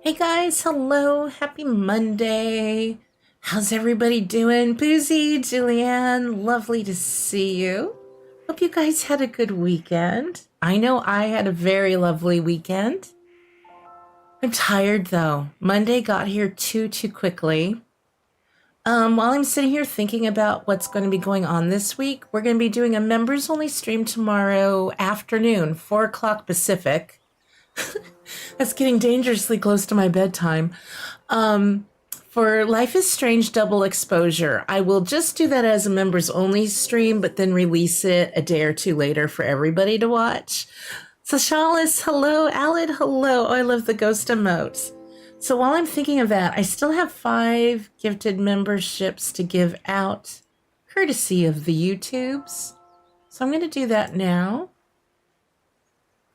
Hey guys, hello, happy Monday. How's everybody doing? Boozy, Julianne, lovely to see you. Hope you guys had a good weekend. I know I had a very lovely weekend. I'm tired though. Monday got here too quickly. While I'm sitting here thinking about what's going to be going on this week, we're going to be doing a members only stream tomorrow afternoon, 4 o'clock Pacific. That's getting dangerously close to my bedtime. For Life is Strange Double Exposure, I will just do that as a members only stream, but then release it a day or two later for everybody to watch. So Shalis, hello. Alid, hello. Oh, I love the ghost emotes. So while I'm thinking of that, I still have 5 gifted memberships to give out, courtesy of the YouTubes. So I'm going to do that now.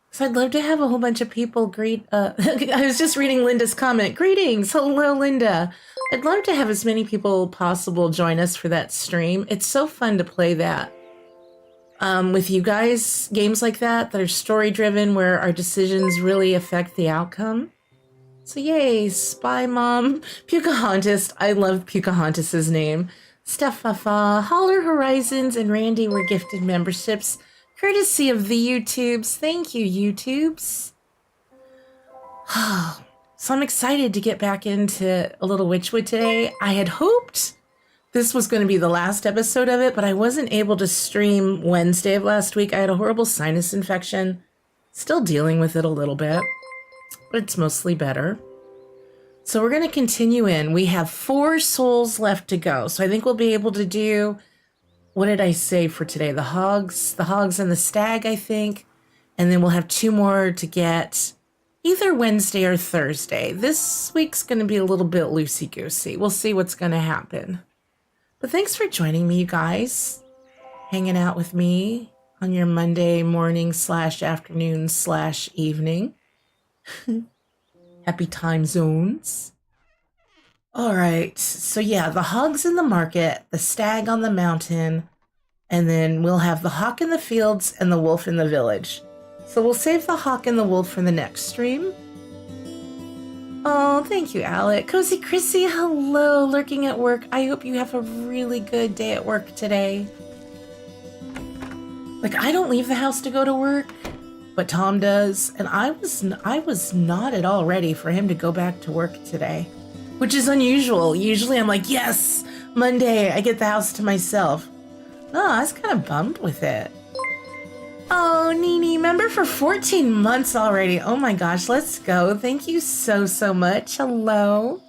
So I'd love to have a whole bunch of people greet. I was just reading Linda's comment. Greetings. Hello, Linda. I'd love to have as many people possible join us for that stream. It's so fun to play that with you guys. Games like that are story driven, where our decisions really affect the outcome. So yay, Spy Mom, Pocahontas. I love Pocahontas's name. Stefafa, Holler Horizons, and Randy were gifted memberships, courtesy of the YouTubes. Thank you, YouTubes. So I'm excited to get back into a little Wytchwood today. I had hoped this was going to be the last episode of it, but I wasn't able to stream Wednesday of last week. I had a horrible sinus infection. Still dealing with it a little bit, but it's mostly better. So we're going to continue in. We have 4 souls left to go. So I think we'll be able to do, what did I say for today? The Hogs and the Stag, I think. And then we'll have 2 more to get either Wednesday or Thursday. This week's going to be a little bit loosey-goosey. We'll see what's going to happen. But thanks for joining me, you guys. Hanging out with me on your Monday morning / afternoon / evening. Happy time zones. All right. So yeah, the Hogs in the market, the Stag on the mountain, and then we'll have the Hawk in the fields and the Wolf in the village. So we'll save the Hawk and the Wolf for the next stream. Oh, thank you, Alec. Cozy Chrissy, hello, lurking at work. I hope you have a really good day at work today. Like, I don't leave the house to go to work, but Tom does, and I was not at all ready for him to go back to work today, which is unusual. Usually I'm like, yes, Monday, I get the house to myself. No, I was kind of bummed with it. Oh, Nini, member for 14 months already. Oh my gosh, let's go. Thank you so much. Hello.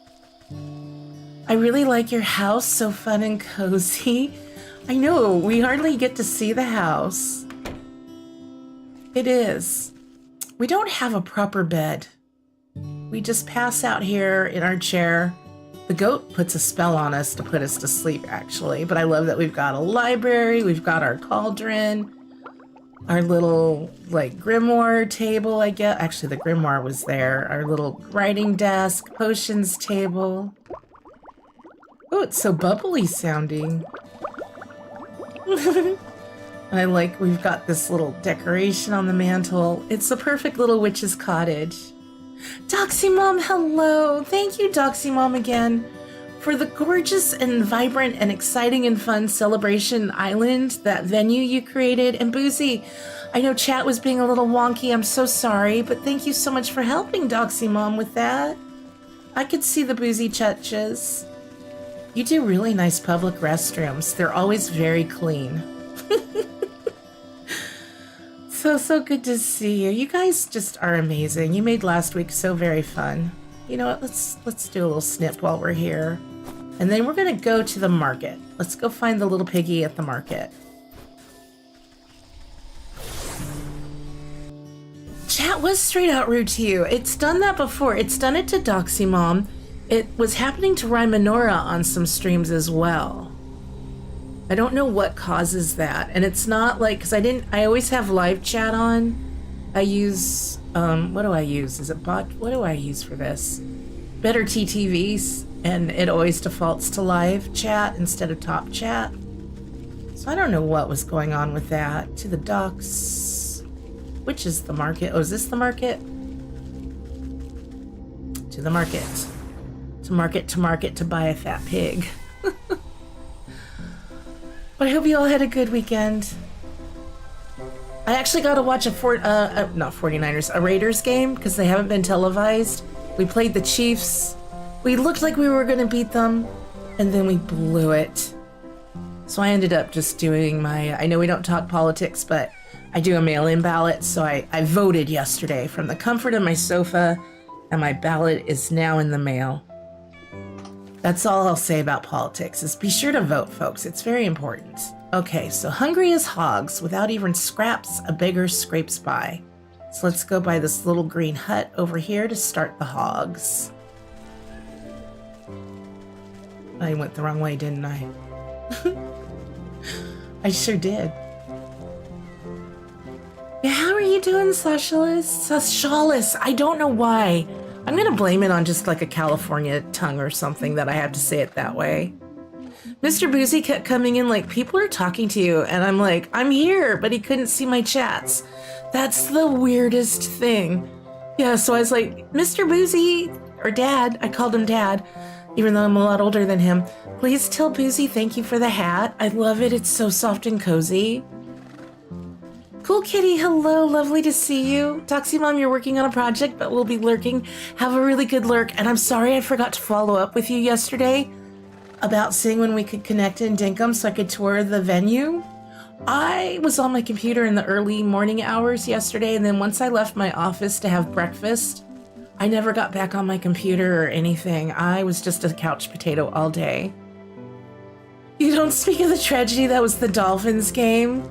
I really like your house. So fun and cozy. I know, we hardly get to see the house. It is. We don't have a proper bed. We just pass out here in our chair. The goat puts a spell on us to put us to sleep, actually. But I love that we've got a library. We've got our cauldron. Our little, like, grimoire table, I guess. Actually, the grimoire was there. Our little writing desk, potions table. Oh, it's so bubbly sounding. And I like, we've got this little decoration on the mantle. It's the perfect little witch's cottage. Doxy Mom, hello. Thank you, Doxy Mom, again, for the gorgeous and vibrant and exciting and fun Celebration Island, that venue you created. And Boozy, I know chat was being a little wonky. I'm so sorry, but thank you so much for helping Doxy Mom with that. I could see the Boozy chutches. You do really nice public restrooms. They're always very clean. So good to see you. You guys just are amazing. You made last week so very fun. You know what? Let's do a little snip while we're here. And then we're going to go to the market. Let's go find the little piggy at the market. Chat was straight out rude to you. It's done that before. It's done it to Doxy Mom. It was happening to Rymanora on some streams as well. I don't know what causes that. And it's not like, because I always have live chat on. I use, what do I use? Is it bot? What do I use for this? Better TTVs, and it always defaults to live chat instead of top chat. So I don't know what was going on with that. To the docks. Which is the market? Oh, is this the market? To To the market. To market to buy a fat pig. But I hope you all had a good weekend. I actually got to watch not 49ers, a Raiders game because they haven't been televised. We played the Chiefs. We looked like we were going to beat them, and then we blew it. So I ended up just doing I know we don't talk politics, but I do a mail-in ballot. So I voted yesterday from the comfort of my sofa, and my ballot is now in the mail. That's all I'll say about politics, is be sure to vote, folks. It's very important. Okay, so hungry as hogs, without even scraps, a beggar scrapes by. So let's go by this little green hut over here to start the hogs. I went the wrong way, didn't I? I sure did. Yeah, how are you doing, Sashalis? I don't know why. I'm gonna blame it on just like a California tongue or something that I have to say it that way. Mr. Boozy kept coming in like, people are talking to you, and I'm like, I'm here, but he couldn't see my chats. That's the weirdest thing. Yeah, so I was like, Mr. Boozy, or Dad, I called him Dad, even though I'm a lot older than him. Please tell Boozy thank you for the hat. I love it, it's so soft and cozy. Cool Kitty, hello, lovely to see you. Toxie Mom, you're working on a project, but we'll be lurking. Have a really good lurk, and I'm sorry I forgot to follow up with you yesterday about seeing when we could connect in Dinkum so I could tour the venue. I was on my computer in the early morning hours yesterday, and then once I left my office to have breakfast, I never got back on my computer or anything. I was just a couch potato all day. You don't speak of the tragedy that was the Dolphins game?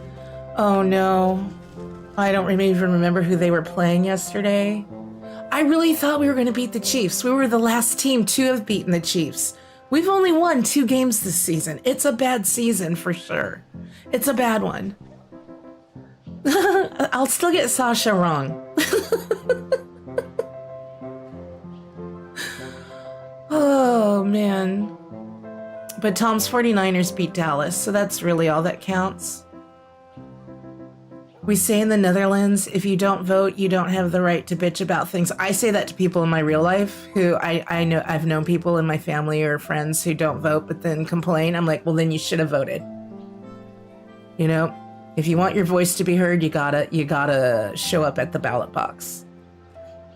Oh no. I don't even remember who they were playing yesterday. I really thought we were going to beat the Chiefs. We were the last team to have beaten the Chiefs. We've only won 2 games this season. It's a bad season for sure. It's a bad one. I'll still get Sasha wrong. Oh, man. But Tom's 49ers beat Dallas, so that's really all that counts. We say in the Netherlands, if you don't vote, you don't have the right to bitch about things. I say that to people in my real life who I know. I've known people in my family or friends who don't vote but then complain. I'm like, well, then you should have voted. You know, if you want your voice to be heard, you gotta show up at the ballot box.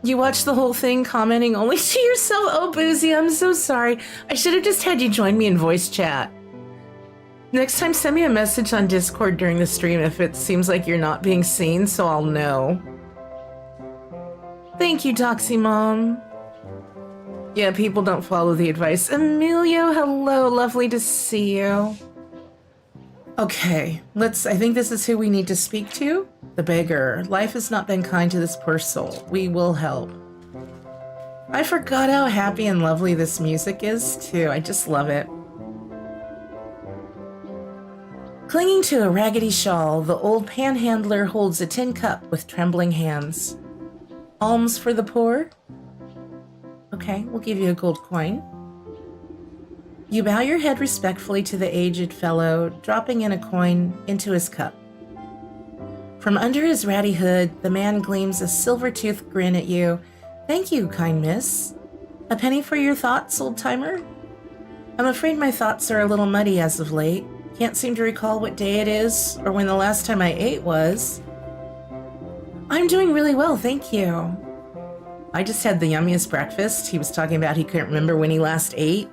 You watched the whole thing commenting only to yourself. Oh, Boozy, I'm so sorry. I should have just had you join me in voice chat. Next time, send me a message on Discord during the stream if it seems like you're not being seen, so I'll know. Thank you, Doxy Mom. Yeah, people don't follow the advice. Emilio, hello, lovely to see you. Okay, I think this is who we need to speak to. The beggar. Life has not been kind to this poor soul. We will help. I forgot how happy and lovely this music is, too. I just love it. Clinging to a raggedy shawl, the old panhandler holds a tin cup with trembling hands. Alms for the poor? Okay, we'll give you a gold coin. You bow your head respectfully to the aged fellow, dropping in a coin into his cup. From under his ratty hood, the man gleams a silver-toothed grin at you. Thank you, kind miss. A penny for your thoughts, old-timer? I'm afraid my thoughts are a little muddy as of late. Can't seem to recall what day it is or when the last time I ate was. I'm doing really well, thank you. I just had the yummiest breakfast. He was talking about he couldn't remember when he last ate.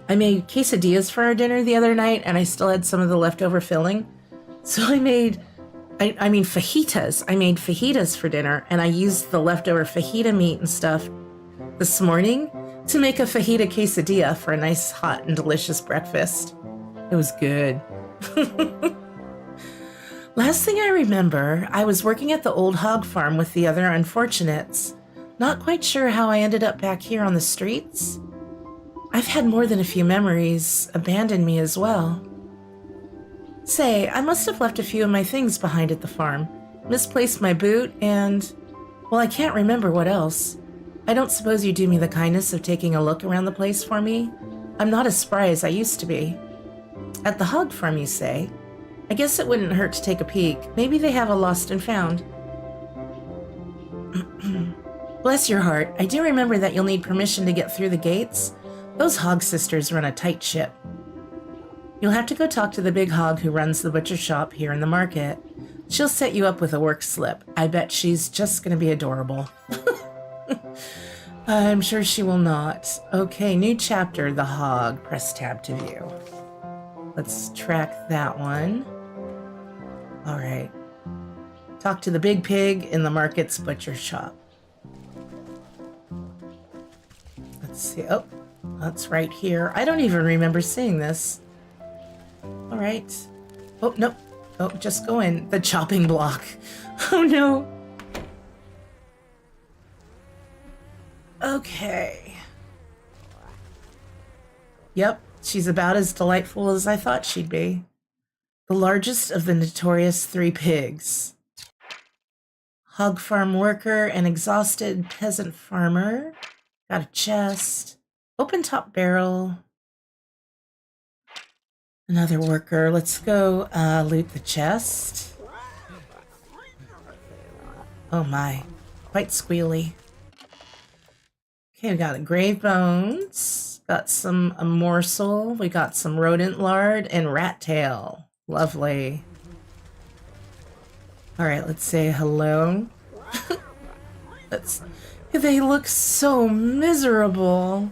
I made quesadillas for our dinner the other night, and I still had some of the leftover filling. So I made fajitas. I made fajitas for dinner, and I used the leftover fajita meat and stuff this morning to make a fajita quesadilla for a nice, hot, and delicious breakfast. It was good. Last thing I remember, I was working at the old hog farm with the other unfortunates. Not quite sure how I ended up back here on the streets. I've had more than a few memories abandon me as well. Say, I must have left a few of my things behind at the farm. Misplaced my boot and, well, I can't remember what else. I don't suppose you do me the kindness of taking a look around the place for me? I'm not as spry as I used to be. At the hog farm, you say? I guess it wouldn't hurt to take a peek. Maybe they have a lost and found. Bless your heart. I do remember that you'll need permission to get through the gates. Those Hog sisters run a tight ship. You'll have to go talk to the big hog who runs the butcher shop here in the market. She'll set you up with a work slip. I bet she's just going to be adorable. I'm sure she will not. Okay, new chapter, the hog. Press tab to view. Let's track that one. All right. Talk to the big pig in the market's butcher shop. Let's see. Oh, that's right here. I don't even remember seeing this. All right. Oh, no. Oh, just go in. The chopping block. Oh, no. Okay. Yep, she's about as delightful as I thought she'd be. The largest of the notorious 3 pigs. Hog farm worker and exhausted peasant farmer. Got a chest. Open top barrel. Another worker. Let's go loot the chest. Oh my. Quite squealy. Okay, we got grave bones. Got some a morsel. We got some rodent lard and rat tail. Lovely. All right, let's say hello. They look so miserable.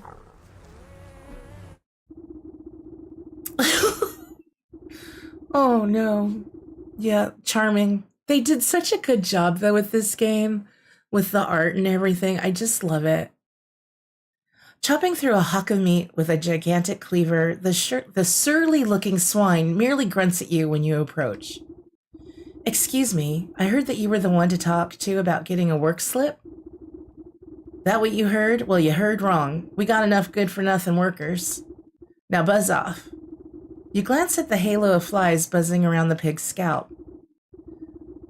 Oh no. Yeah, charming. They did such a good job though with this game, with the art and everything. I just love it. Chopping through a hunk of meat with a gigantic cleaver, the surly-looking swine merely grunts at you when you approach. Excuse me, I heard that you were the one to talk to about getting a work slip? That what you heard? Well, you heard wrong. We got enough good-for-nothing workers. Now buzz off. You glance at the halo of flies buzzing around the pig's scalp.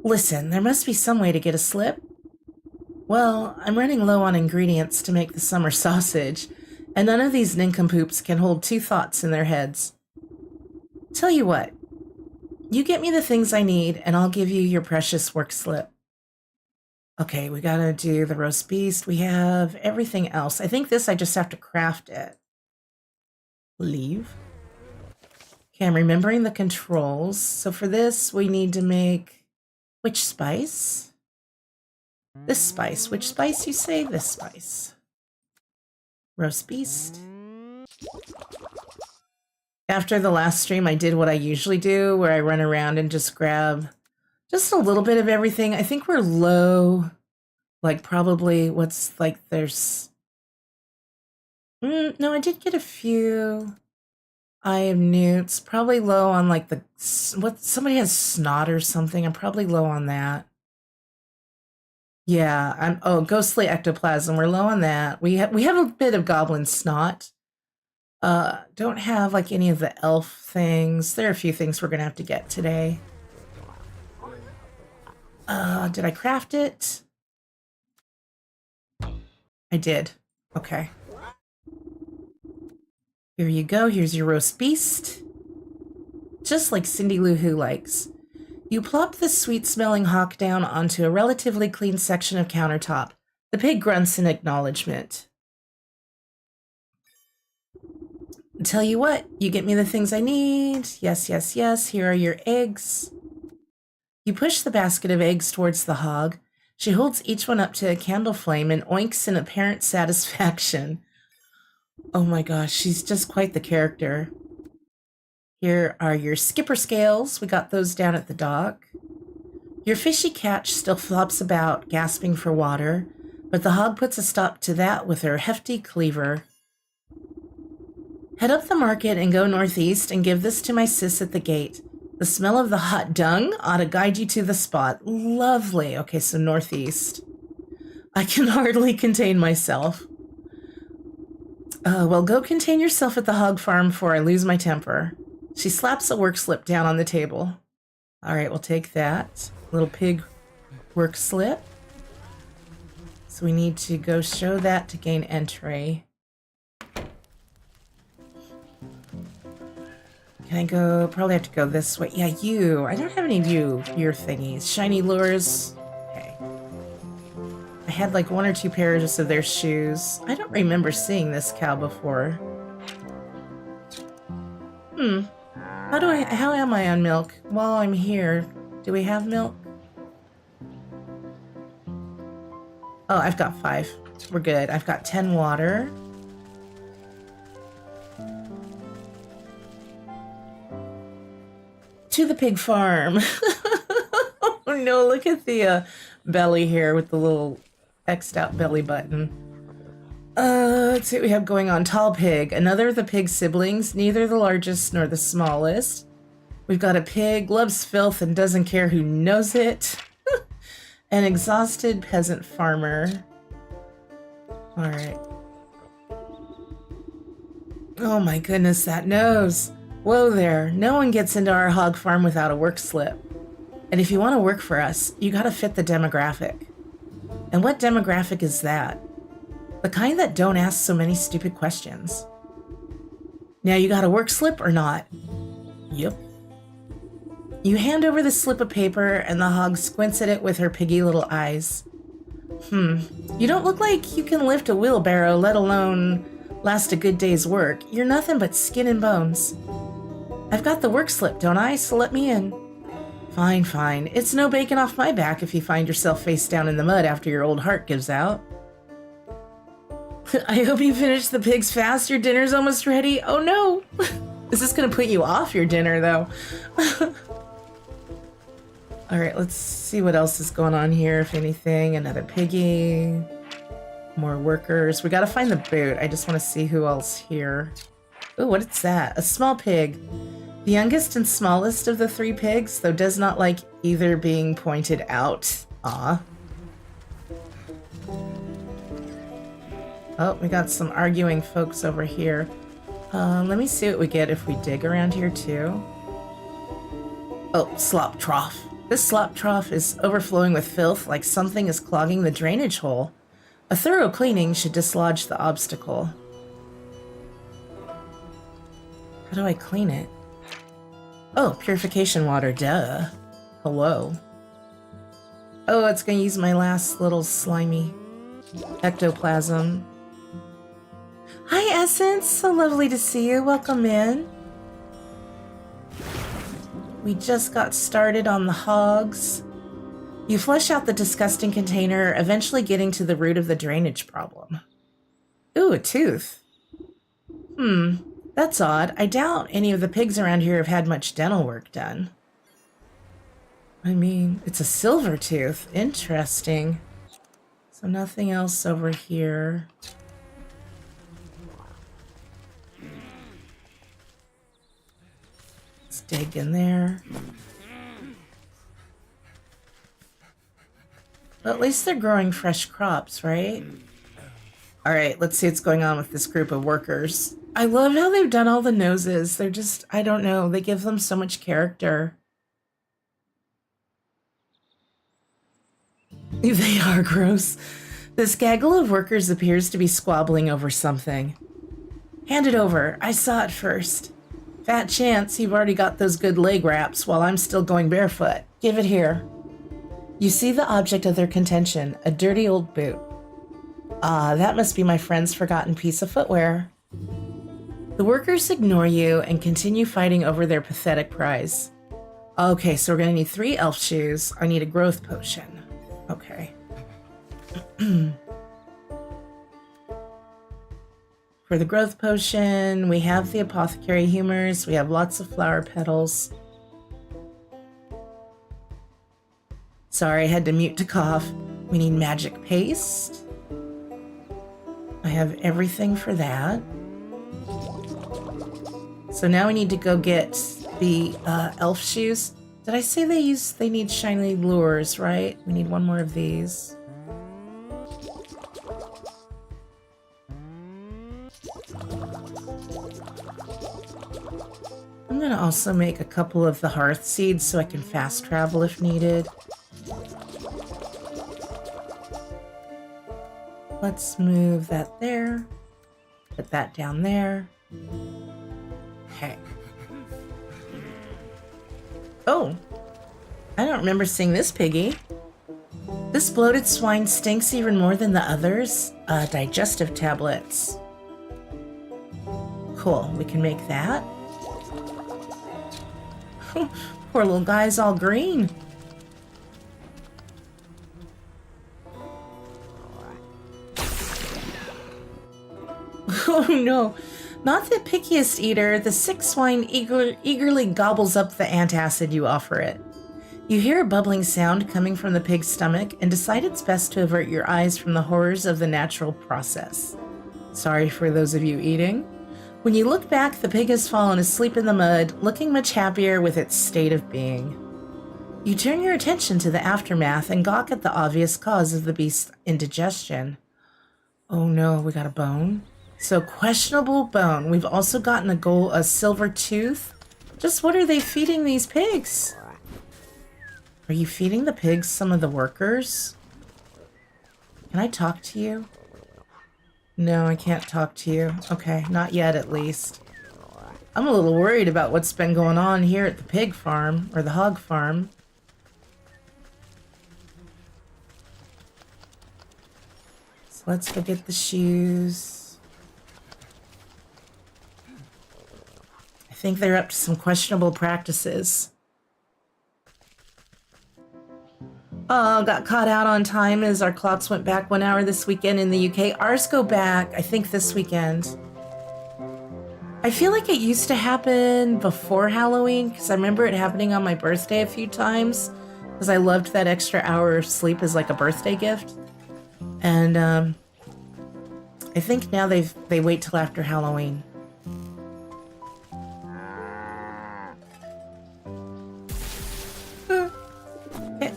Listen, there must be some way to get a slip. Well, I'm running low on ingredients to make the summer sausage, and none of these nincompoops can hold 2 thoughts in their heads. Tell you what, you get me the things I need, and I'll give you your precious work slip. Okay, we gotta do the roast beast. We have everything else. I think this, I just have to craft it. Leave. Okay, I'm remembering the controls. So for this, we need to make which spice? This spice. Which spice you say? This spice. Roast beast. After the last stream, I did what I usually do, where I run around and just grab just a little bit of everything. I think we're low. Like probably what's like there's... no, I did get a few. I am newts. Probably low on like the... What? Somebody has snot or something. I'm probably low on that. Yeah, ghostly ectoplasm. We're low on that. We have a bit of goblin snot. Don't have like any of the elf things. There are a few things we're gonna have to get today. Did I craft it? I did. Okay. Here you go. Here's your roast beast. Just like Cindy Lou Who likes. You plop the sweet-smelling hawk down onto a relatively clean section of countertop. The pig grunts in acknowledgement. Tell you what, you get me the things I need. Yes, yes, yes. Here are your eggs. You push the basket of eggs towards the hog. She holds each one up to a candle flame and oinks in apparent satisfaction. Oh my gosh, she's just quite the character. Here are your skipper scales. We got those down at the dock. Your fishy catch still flops about, gasping for water, but the hog puts a stop to that with her hefty cleaver. Head up the market and go northeast and give this to my sis at the gate. The smell of the hot dung ought to guide you to the spot. Lovely. Okay, so northeast. I can hardly contain myself. Well, go contain yourself at the hog farm before I lose my temper. She slaps a work slip down on the table. All right, we'll take that. Little pig work slip. So we need to go show that to gain entry. Can I go? Probably have to go this way. Yeah, you. I don't have any of your thingies. Shiny lures. Okay. I I had like 1 or 2 pairs of their shoes. I don't remember seeing this cow before. How am I on milk? While I'm here, do we have milk? Oh, I've got 5. We're good. I've got 10 water. To the pig farm. Oh no, look at the belly here with the little X'd out belly button. Let's see what we have going on. Tall pig, another of the pig siblings, neither the largest nor the smallest. We've got a pig, loves filth and doesn't care who knows it. An exhausted peasant farmer. All right. Oh my goodness, that nose. Whoa there, no one gets into our hog farm without a work slip. And if you want to work for us, you gotta fit the demographic. And what demographic is that? The kind that don't ask so many stupid questions. Now you got a work slip or not? Yep. You hand over the slip of paper and the hog squints at it with her piggy little eyes. You don't look like you can lift a wheelbarrow, let alone last a good day's work. You're nothing but skin and bones. I've got the work slip, don't I? So let me in. Fine, fine. It's no bacon off my back if you find yourself face down in the mud after your old heart gives out. I hope you finish the pigs fast. Your dinner's almost ready. Oh no! Is this gonna put you off your dinner though? Alright, let's see what else is going on here, if anything. Another piggy. More workers. We gotta find the boot. I just want to see who else here. Oh, what is that? A small pig. The youngest and smallest of the 3 pigs, though does not like either being pointed out. Ah. Oh, we got some arguing folks over here. Let me see what we get if we dig around here too. Oh, slop trough. This slop trough is overflowing with filth like something is clogging the drainage hole. A thorough cleaning should dislodge the obstacle. How do I clean it? Oh, purification water, duh. Hello. Oh, it's gonna use my last little slimy ectoplasm. Hi, Essence. So lovely to see you. Welcome in. We just got started on the hogs. You flush out the disgusting container, eventually getting to the root of the drainage problem. Ooh, a tooth. That's odd. I doubt any of the pigs around here have had much dental work done. I mean, it's a silver tooth. Interesting. So nothing else over here. Let's dig in there. Well, at least they're growing fresh crops, right? All right, let's see what's going on with this group of workers. I love how they've done all the noses. They're just, I don't know, they give them so much character. They are gross. This gaggle of workers appears to be squabbling over something. Hand it over. I saw it first. Fat chance you've already got those good leg wraps while I'm still going barefoot. Give it here. You see the object of their contention, a dirty old boot. Ah, that must be my friend's forgotten piece of footwear. The workers ignore you and continue fighting over their pathetic prize. Okay, so we're gonna need 3 elf shoes. I need a growth potion. Okay. For the growth potion, we have the apothecary humors. We have lots of flower petals. Sorry, I had to mute to cough. We need magic paste. I have everything for that. So now we need to go get the elf shoes. Did I say they need shiny lures, right? We need 1 more of these. I'm gonna also make a couple of the hearth seeds so I can fast travel if needed. Let's move that there. Put that down there. Okay. Oh, I don't remember seeing this piggy. This bloated swine stinks even more than the others. Digestive tablets. Cool, we can make that. Poor little guy's all green. Oh no, not the pickiest eater. The sick swine eagerly gobbles up the antacid you offer it. You hear a bubbling sound coming from the pig's stomach and decide it's best to avert your eyes from the horrors of the natural process. Sorry for those of you eating. When you look back, the pig has fallen asleep in the mud, looking much happier with its state of being. You turn your attention to the aftermath and gawk at the obvious cause of the beast's indigestion. Oh no, we got a bone. So questionable bone. We've also gotten a silver tooth. Just what are they feeding these pigs? Are you feeding the pigs some of the workers? Can I talk to you? No, I can't talk to you. Okay, not yet at least. I'm a little worried about what's been going on here at the pig farm, or the hog farm. So let's go get the shoes. I think they're up to some questionable practices. Oh, got caught out on time as our clocks went back 1 hour this weekend in the UK. Ours go back, I think, this weekend. I feel like it used to happen before Halloween because I remember it happening on my birthday a few times because I loved that extra hour of sleep as like a birthday gift. And I think now they wait till after Halloween.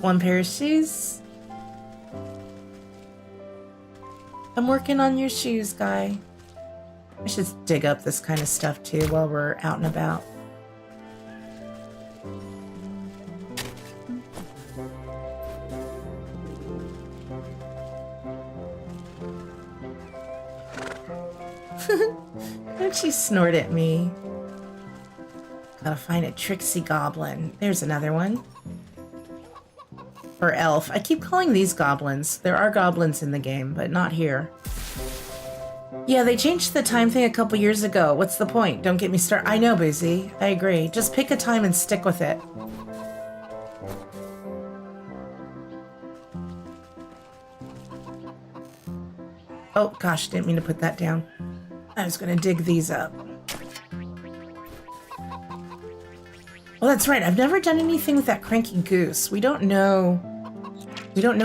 One pair of shoes. I'm working on your shoes, guy. I should dig up this kind of stuff too while we're out and about. Don't you snort at me. Gotta find a tricksy goblin. There's another one. Or elf. I keep calling these goblins. There are goblins in the game, but not here. Yeah, they changed the time thing a couple years ago. What's the point? Don't get me started. I know, Boozy. I agree. Just pick a time and stick with it. Oh, gosh, didn't mean to put that down. I was going to dig these up. Well, that's right. I've never done anything with that cranky goose. We don't know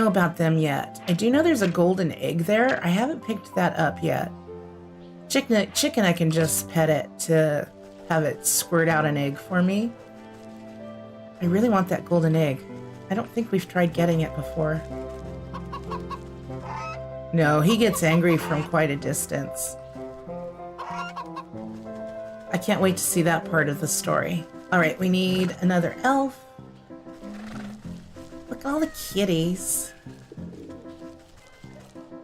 about them yet. I do know there's a golden egg there. I haven't picked that up yet. Chicken, I can just pet it to have it squirt out an egg for me. I really want that golden egg. I don't think we've tried getting it before. No, he gets angry from quite a distance. I can't wait to see that part of the story. All right, we need another elf. Look at all the kitties.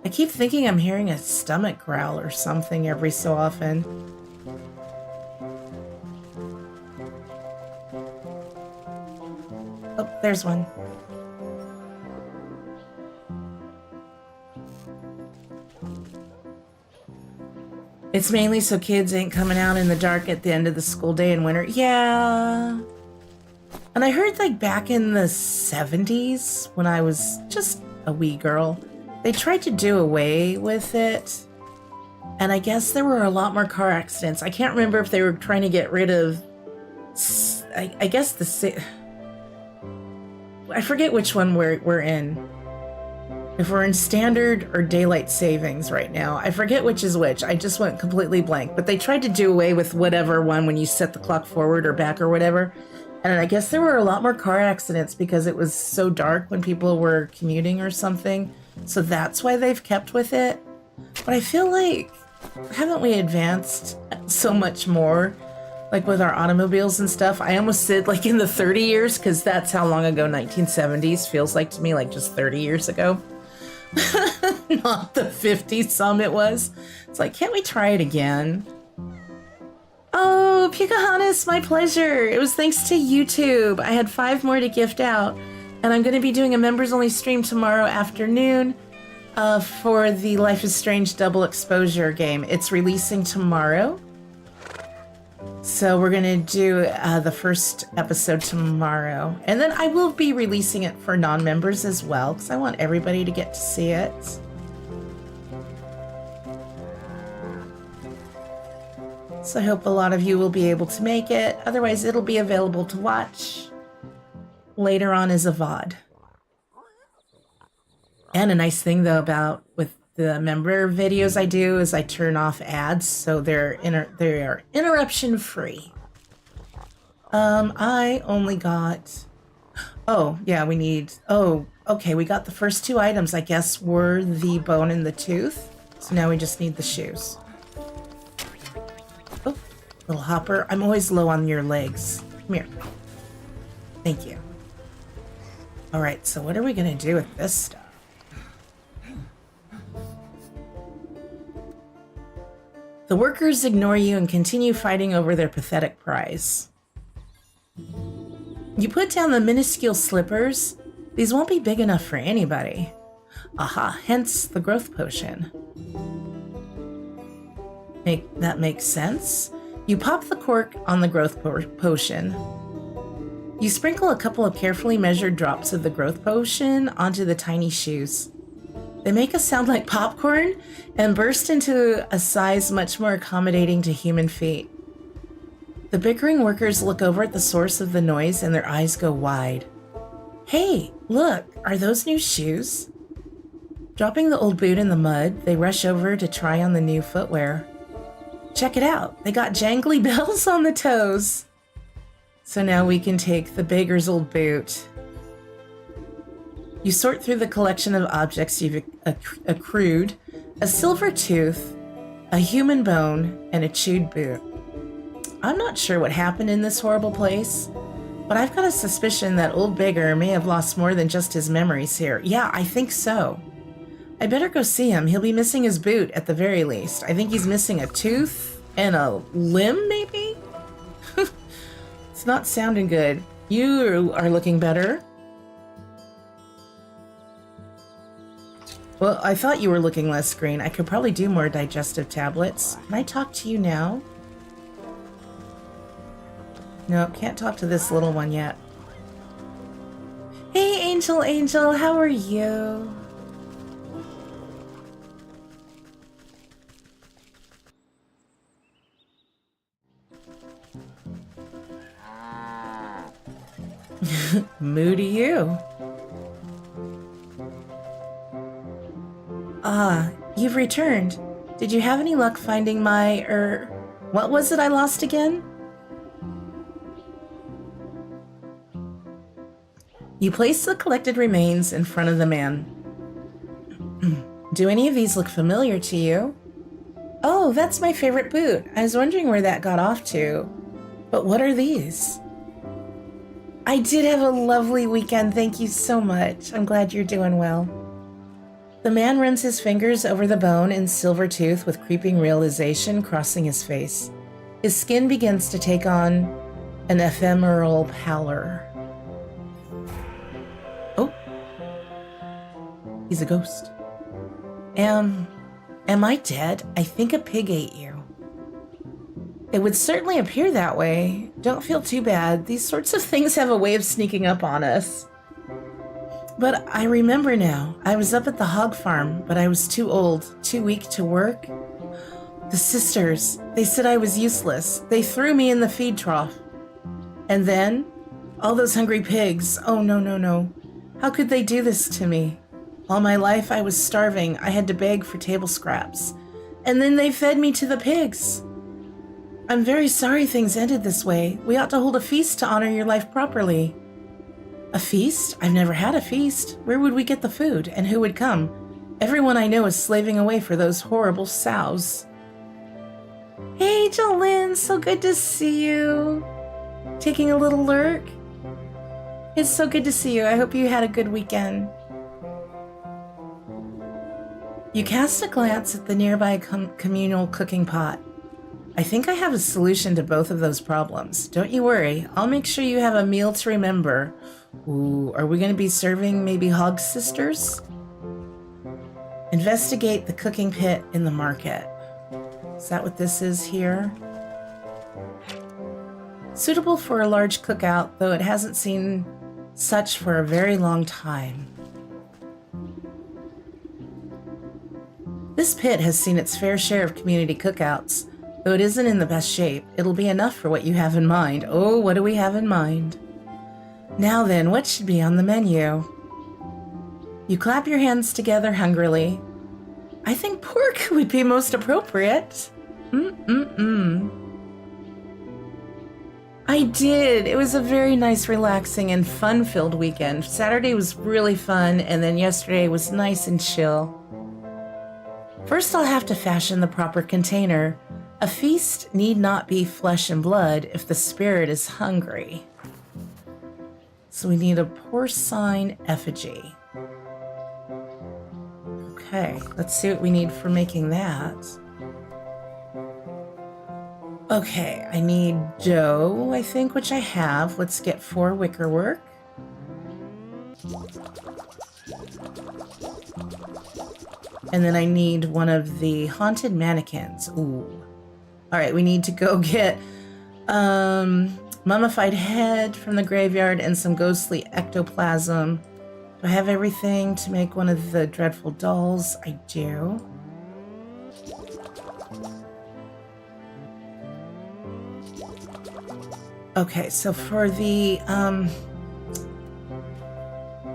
I keep thinking I'm hearing a stomach growl or something every so often. Oh, there's one. It's mainly so kids ain't coming out in the dark at the end of the school day in winter. Yeah. And I heard like back in the 70s when I was just a wee girl, they tried to do away with it. And I guess there were a lot more car accidents. I can't remember if they were trying to get rid of, I guess I forget which one we're in. If we're in standard or daylight savings right now. I forget which is which. I just went completely blank. But they tried to do away with whatever one when you set the clock forward or back or whatever. And I guess there were a lot more car accidents because it was so dark when people were commuting or something. So that's why they've kept with it. But I feel like, haven't we advanced so much more? Like with our automobiles and stuff. I almost said like in the 30 years because that's how long ago 1970s feels like to me, like just 30 years ago. Not the 50 some it was. It's like, can't we try it again? Oh, Pocahontas, my pleasure. It was thanks to YouTube. I had 5 more to gift out. And I'm going to be doing a members-only stream tomorrow afternoon for the Life is Strange double exposure game. It's releasing tomorrow. So we're going to do the first episode tomorrow. And then I will be releasing it for non-members as well, because I want everybody to get to see it. So I hope a lot of you will be able to make it. Otherwise, it'll be available to watch later on as a VOD. And a nice thing, though, about with the member videos I do is I turn off ads, so they are interruption free. I only got... Oh, yeah, we need... Oh, okay, we got the first two items, I guess, were the bone and the tooth. So now we just need the shoes. Oh, little hopper. I'm always low on your legs. Come here. Thank you. All right, so what are we going to do with this stuff? The workers ignore you and continue fighting over their pathetic prize. You put down the minuscule slippers. These won't be big enough for anybody. Aha, hence the growth potion. That makes sense. You pop the cork on the growth potion. You sprinkle a couple of carefully measured drops of the growth potion onto the tiny shoes. They make a sound like popcorn and burst into a size much more accommodating to human feet. The bickering workers look over at the source of the noise and their eyes go wide. Hey, look, are those new shoes? Dropping the old boot in the mud, they rush over to try on the new footwear. Check it out, they got jangly bells on the toes. So now we can take the beggar's old boot. You sort through the collection of objects you've accrued, a silver tooth, a human bone, and a chewed boot. I'm not sure what happened in this horrible place, but I've got a suspicion that old beggar may have lost more than just his memories here. Yeah, I think so. I better go see him. He'll be missing his boot at the very least. I think he's missing a tooth and a limb, maybe? It's not sounding good. You are looking better. Well, I thought you were looking less green. I could probably do more digestive tablets. Can I talk to you now? No, can't talk to this little one yet. Hey, Angel, how are you? Moo to you. Ah, you've returned. Did you have any luck finding my, what was it I lost again? You place the collected remains in front of the man. Do any of these look familiar to you? Oh, that's my favorite boot. I was wondering where that got off to. But what are these? I did have a lovely weekend. Thank you so much. I'm glad you're doing well. The man runs his fingers over the bone and silver tooth with creeping realization crossing his face. His skin begins to take on an ephemeral pallor. Oh. He's a ghost. Am I dead? I think a pig ate you. It would certainly appear that way. Don't feel too bad. These sorts of things have a way of sneaking up on us. But I remember now. I was up at the hog farm, but I was too old, too weak to work. The sisters, they said I was useless. They threw me in the feed trough. And then, all those hungry pigs. Oh, no. How could they do this to me? All my life I was starving. I had to beg for table scraps. And then they fed me to the pigs. I'm very sorry things ended this way. We ought to hold a feast to honor your life properly. A feast? I've never had a feast. Where would we get the food? And who would come? Everyone I know is slaving away for those horrible sows. Hey, Jolynn, so good to see you. Taking a little lurk? It's so good to see you. I hope you had a good weekend. You cast a glance at the nearby communal cooking pot. I think I have a solution to both of those problems. Don't you worry. I'll make sure you have a meal to remember. Ooh, are we going to be serving maybe Hogs sisters? Investigate the cooking pit in the market. Is that what this is here? Suitable for a large cookout, though it hasn't seen such for a very long time. This pit has seen its fair share of community cookouts, though it isn't in the best shape. It'll be enough for what you have in mind. Oh, what do we have in mind? Now then, what should be on the menu? You clap your hands together hungrily. I think pork would be most appropriate. I did. It was a very nice, relaxing, and fun-filled weekend. Saturday was really fun, and then yesterday was nice and chill. First, I'll have to fashion the proper container. A feast need not be flesh and blood if the spirit is hungry. So we need a porcine effigy. Okay, let's see what we need for making that. Okay, I need dough, I think, which I have. Let's get 4 wickerwork. And then I need one of the haunted mannequins. Ooh. All right, we need to go get mummified head from the graveyard and some ghostly ectoplasm. Do I have everything to make one of the dreadful dolls? I do. Okay, so for the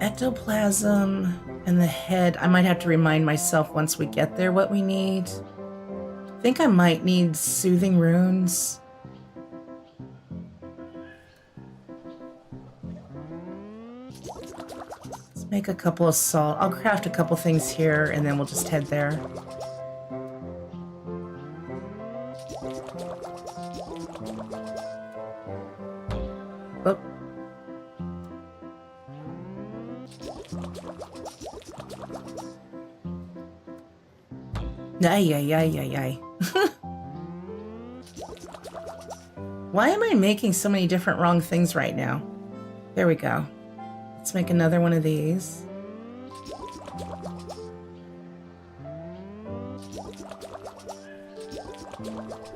ectoplasm and the head, I might have to remind myself once we get there what we need. I think I might need soothing runes. Let's make a couple of salt. I'll craft a couple things here and then we'll just head there. Oh. Ay. Why am I making so many different wrong things right now? There we go. Let's make another one of these.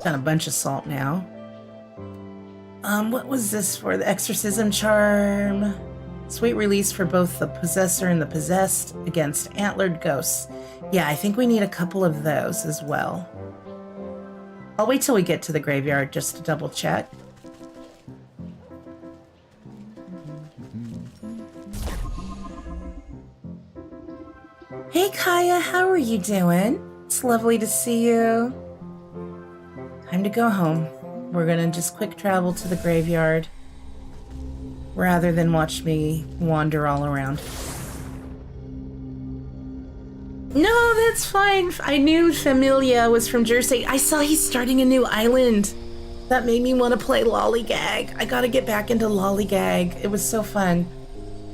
Got a bunch of salt now. What was this for? The exorcism charm. Sweet release for both the possessor and the possessed against antlered ghosts. Yeah, I think we need a couple of those as well. I'll wait till we get to the graveyard just to double check. Hey Kaya, how are you doing? It's lovely to see you. Time to go home. We're gonna just quick travel to the graveyard rather than watch me wander all around. No, that's fine. I knew Familia was from Jersey. I saw he's starting a new island. That made me want to play Lollygag. I gotta get back into Lollygag. It was so fun.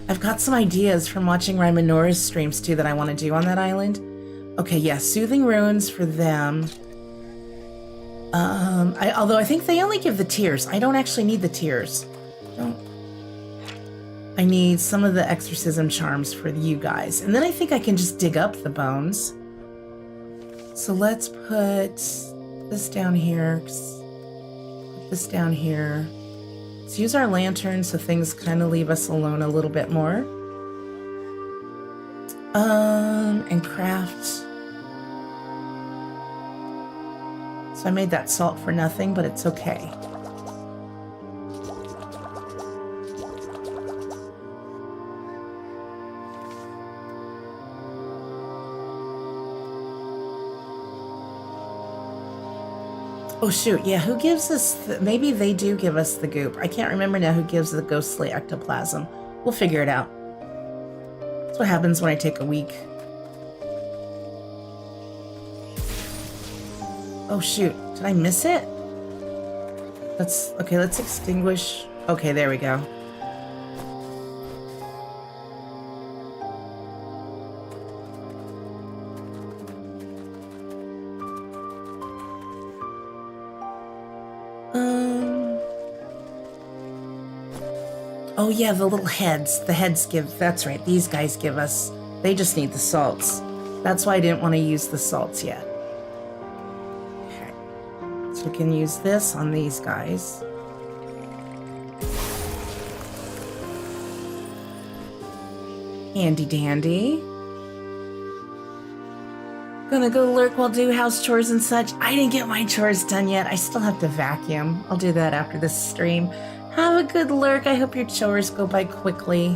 I've got some ideas from watching Rymanora's streams too that I want to do on that island. Okay, yeah, soothing runes for them. Although I think they only give the tears. I don't actually need the tears. I need some of the exorcism charms for you guys. And then I think I can just dig up the bones. So let's put this down here. Put this down here. Let's use our lantern so things kind of leave us alone a little bit more. And craft. So I made that salt for nothing, but it's okay. Oh shoot, yeah, who gives us, maybe they do give us the goop. I can't remember now who gives the ghostly ectoplasm. We'll figure it out. That's what happens when I take a week. Oh shoot, did I miss it? Let's extinguish. Okay, there we go. Oh yeah, the little heads. The heads give, that's right, these guys give us, they just need the salts. That's why I didn't want to use the salts yet. Okay, so we can use this on these guys. Handy dandy. Gonna go lurk while do house chores and such. I didn't get my chores done yet. I still have to vacuum. I'll do that after this stream. Have a good lurk. I hope your chores go by quickly.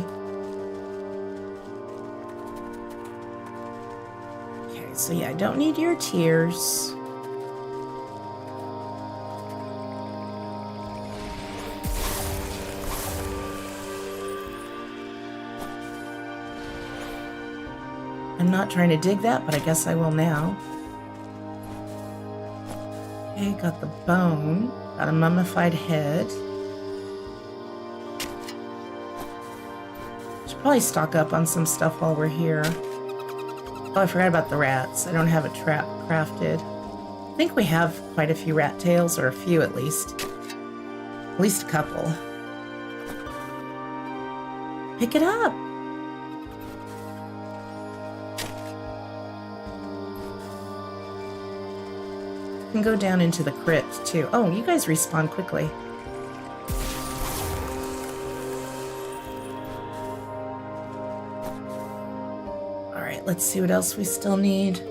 Okay, so yeah, I don't need your tears. I'm not trying to dig that, but I guess I will now. Okay, got the bone. Got a mummified head. Should probably stock up on some stuff while we're here. Oh, I forgot about the rats. I don't have a trap crafted. I think we have quite a few rat tails, or a few at least. At least a couple. Pick it up! Can go down into the crypt too. Oh, you guys respawn quickly. All right, let's see what else we still need.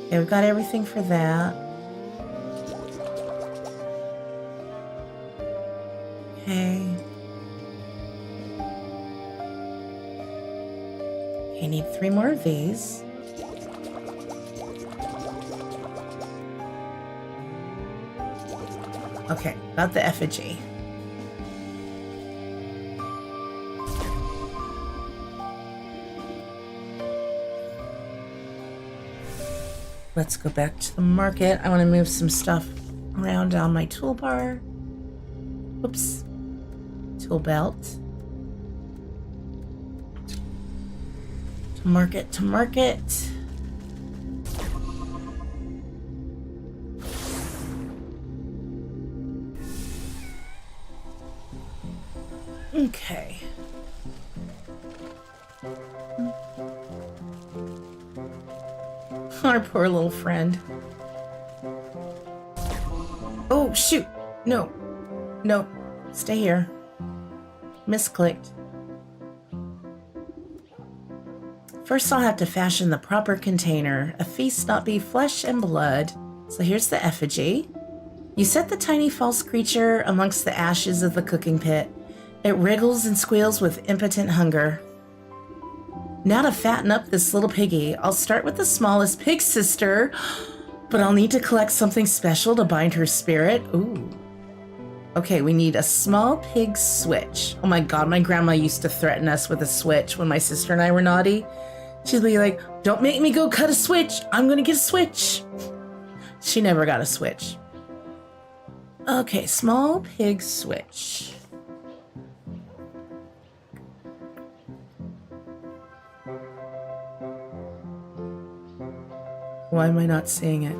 Okay, we've got everything for that. Okay. Okay, need 3 more of these. Okay, got the effigy. Let's go back to the market. I want to move some stuff around on my toolbar. Oops. Tool belt. To market, to market. Okay. Our poor little friend. Oh, shoot. No. Nope. Stay here. Misclicked. First, I'll have to fashion the proper container. A feast not be flesh and blood. So here's the effigy. You set the tiny false creature amongst the ashes of the cooking pit. It wriggles and squeals with impotent hunger. Now to fatten up this little piggy, I'll start with the smallest pig sister, but I'll need to collect something special to bind her spirit. Ooh. Okay, we need a small pig switch. Oh my god, my grandma used to threaten us with a switch when my sister and I were naughty. She'd be like, don't make me go cut a switch. I'm gonna get a switch. She never got a switch. Okay, small pig switch. Why am I not seeing it?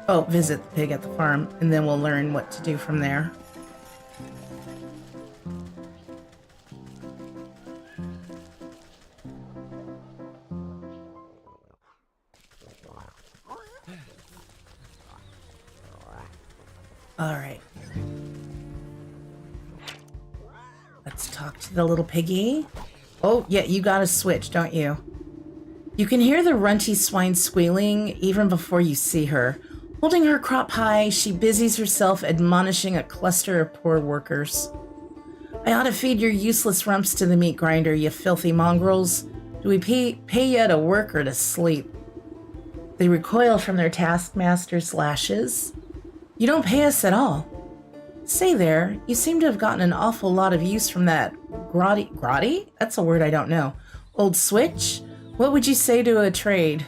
Oh, visit the pig at the farm, and then we'll learn what to do from there. All right. Let's talk to the little piggy. Oh, yeah, you got a switch, don't you? You can hear the runty swine squealing even before you see her. Holding her crop high, she busies herself admonishing a cluster of poor workers. I ought to feed your useless rumps to the meat grinder, you filthy mongrels. Do we pay you to work or to sleep? They recoil from their taskmaster's lashes. You don't pay us at all. Say there, you seem to have gotten an awful lot of use from that grotty? That's a word I don't know. Old switch? What would you say to a trade?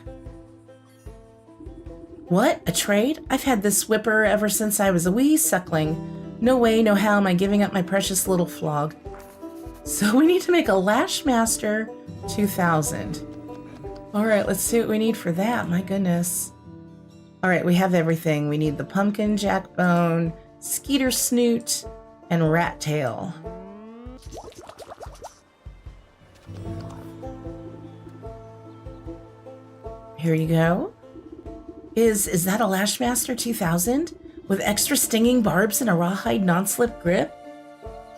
What? A trade? I've had this whipper ever since I was a wee suckling. No way, no how am I giving up my precious little flog. So we need to make a Lashmaster 2000. All right, let's see what we need for that. My goodness. All right, we have everything. We need the pumpkin jack bone, Skeeter Snoot, and Rat Tail. Here you go. Is that a Lashmaster 2000 with extra stinging barbs and a rawhide non-slip grip?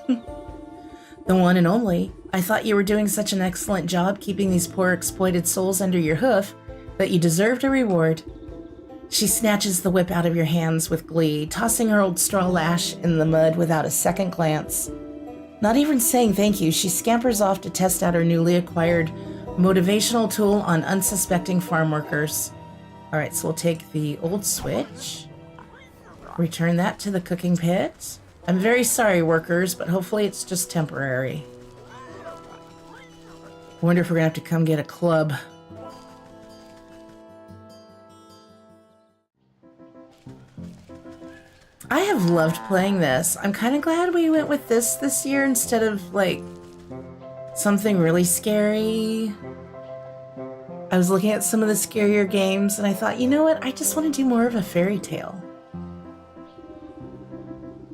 The one and only. I thought you were doing such an excellent job keeping these poor exploited souls under your hoof that you deserved a reward. She snatches the whip out of your hands with glee, tossing her old straw lash in the mud without a second glance. Not even saying thank you, she scampers off to test out her newly acquired motivational tool on unsuspecting farm workers. All right, so we'll take the old switch, return that to the cooking pit. I'm very sorry, workers, but hopefully it's just temporary. I wonder if we're gonna have to come get a club. I have loved playing this. I'm kind of glad we went with this year instead of, like, something really scary. I was looking at some of the scarier games and I thought, you know what? I just want to do more of a fairy tale.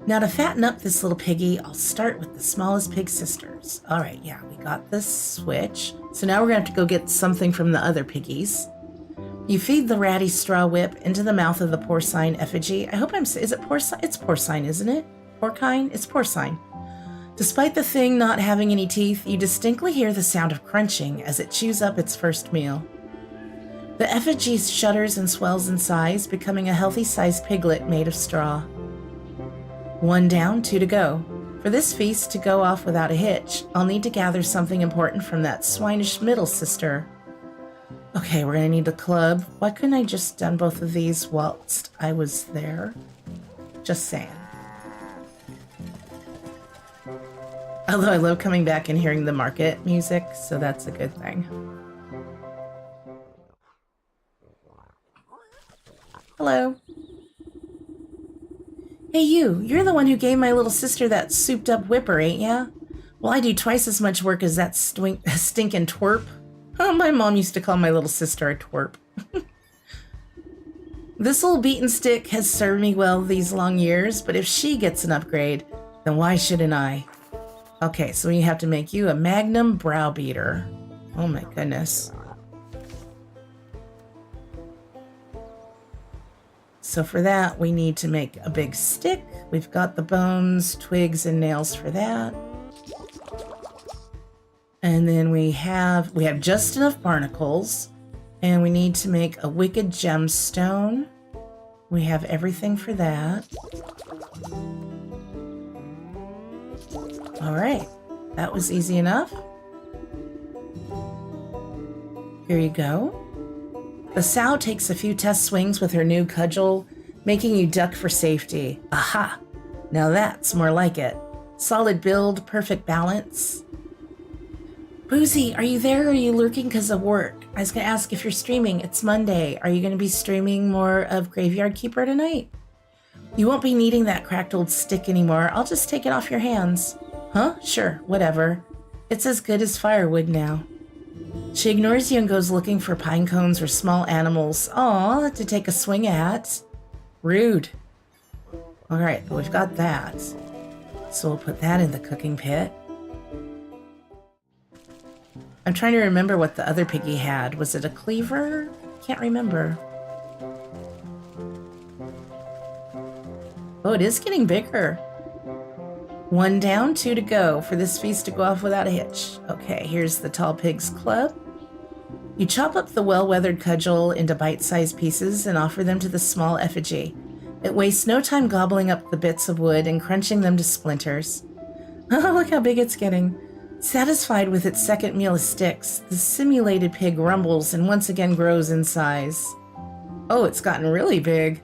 Now to fatten up this little piggy, I'll start with the smallest pig sisters. All right, yeah, we got this switch. So now we're gonna have to go get something from the other piggies. You feed the ratty straw whip into the mouth of the porcine effigy. I hope is it porcine? It's porcine, isn't it? Porcine? It's porcine. Despite the thing not having any teeth, you distinctly hear the sound of crunching as it chews up its first meal. The effigy shudders and swells in size, becoming a healthy-sized piglet made of straw. 1 down, 2 to go. For this feast to go off without a hitch, I'll need to gather something important from that swinish middle sister. Okay, we're gonna need a club. Why couldn't I just done both of these whilst I was there? Just saying. Although I love coming back and hearing the market music, so that's a good thing. Hello. Hey you're the one who gave my little sister that souped up whipper, ain't ya? Well, I do twice as much work as that stinking twerp. Oh, my mom used to call my little sister a twerp. This little beaten stick has served me well these long years, but if she gets an upgrade, then why shouldn't I? Okay, so we have to make you a magnum browbeater. Oh my goodness. So for that, we need to make a big stick. We've got the bones, twigs, and nails for that. And then we have just enough barnacles, and we need to make a wicked gemstone. We have everything for that. All right, that was easy enough. Here you go. The sow takes a few test swings with her new cudgel, making you duck for safety. Aha! Now that's more like it. Solid build, perfect balance. Boozy, are you there or are you lurking because of work? I was going to ask if you're streaming. It's Monday. Are you going to be streaming more of Graveyard Keeper tonight? You won't be needing that cracked old stick anymore. I'll just take it off your hands. Huh? Sure, whatever. It's as good as firewood now. She ignores you and goes looking for pine cones or small animals. Aw, to take a swing at. Rude. All right, but we've got that. So we'll put that in the cooking pit. I'm trying to remember what the other piggy had. Was it a cleaver? Can't remember. Oh, it is getting bigger. 1 down, 2 to go for this feast to go off without a hitch. Okay, here's the Tall Pigs Club. You chop up the well-weathered cudgel into bite-sized pieces and offer them to the small effigy. It wastes no time gobbling up the bits of wood and crunching them to splinters. Oh, look how big it's getting. Satisfied with its second meal of sticks, the simulated pig rumbles and once again grows in size. Oh, it's gotten really big.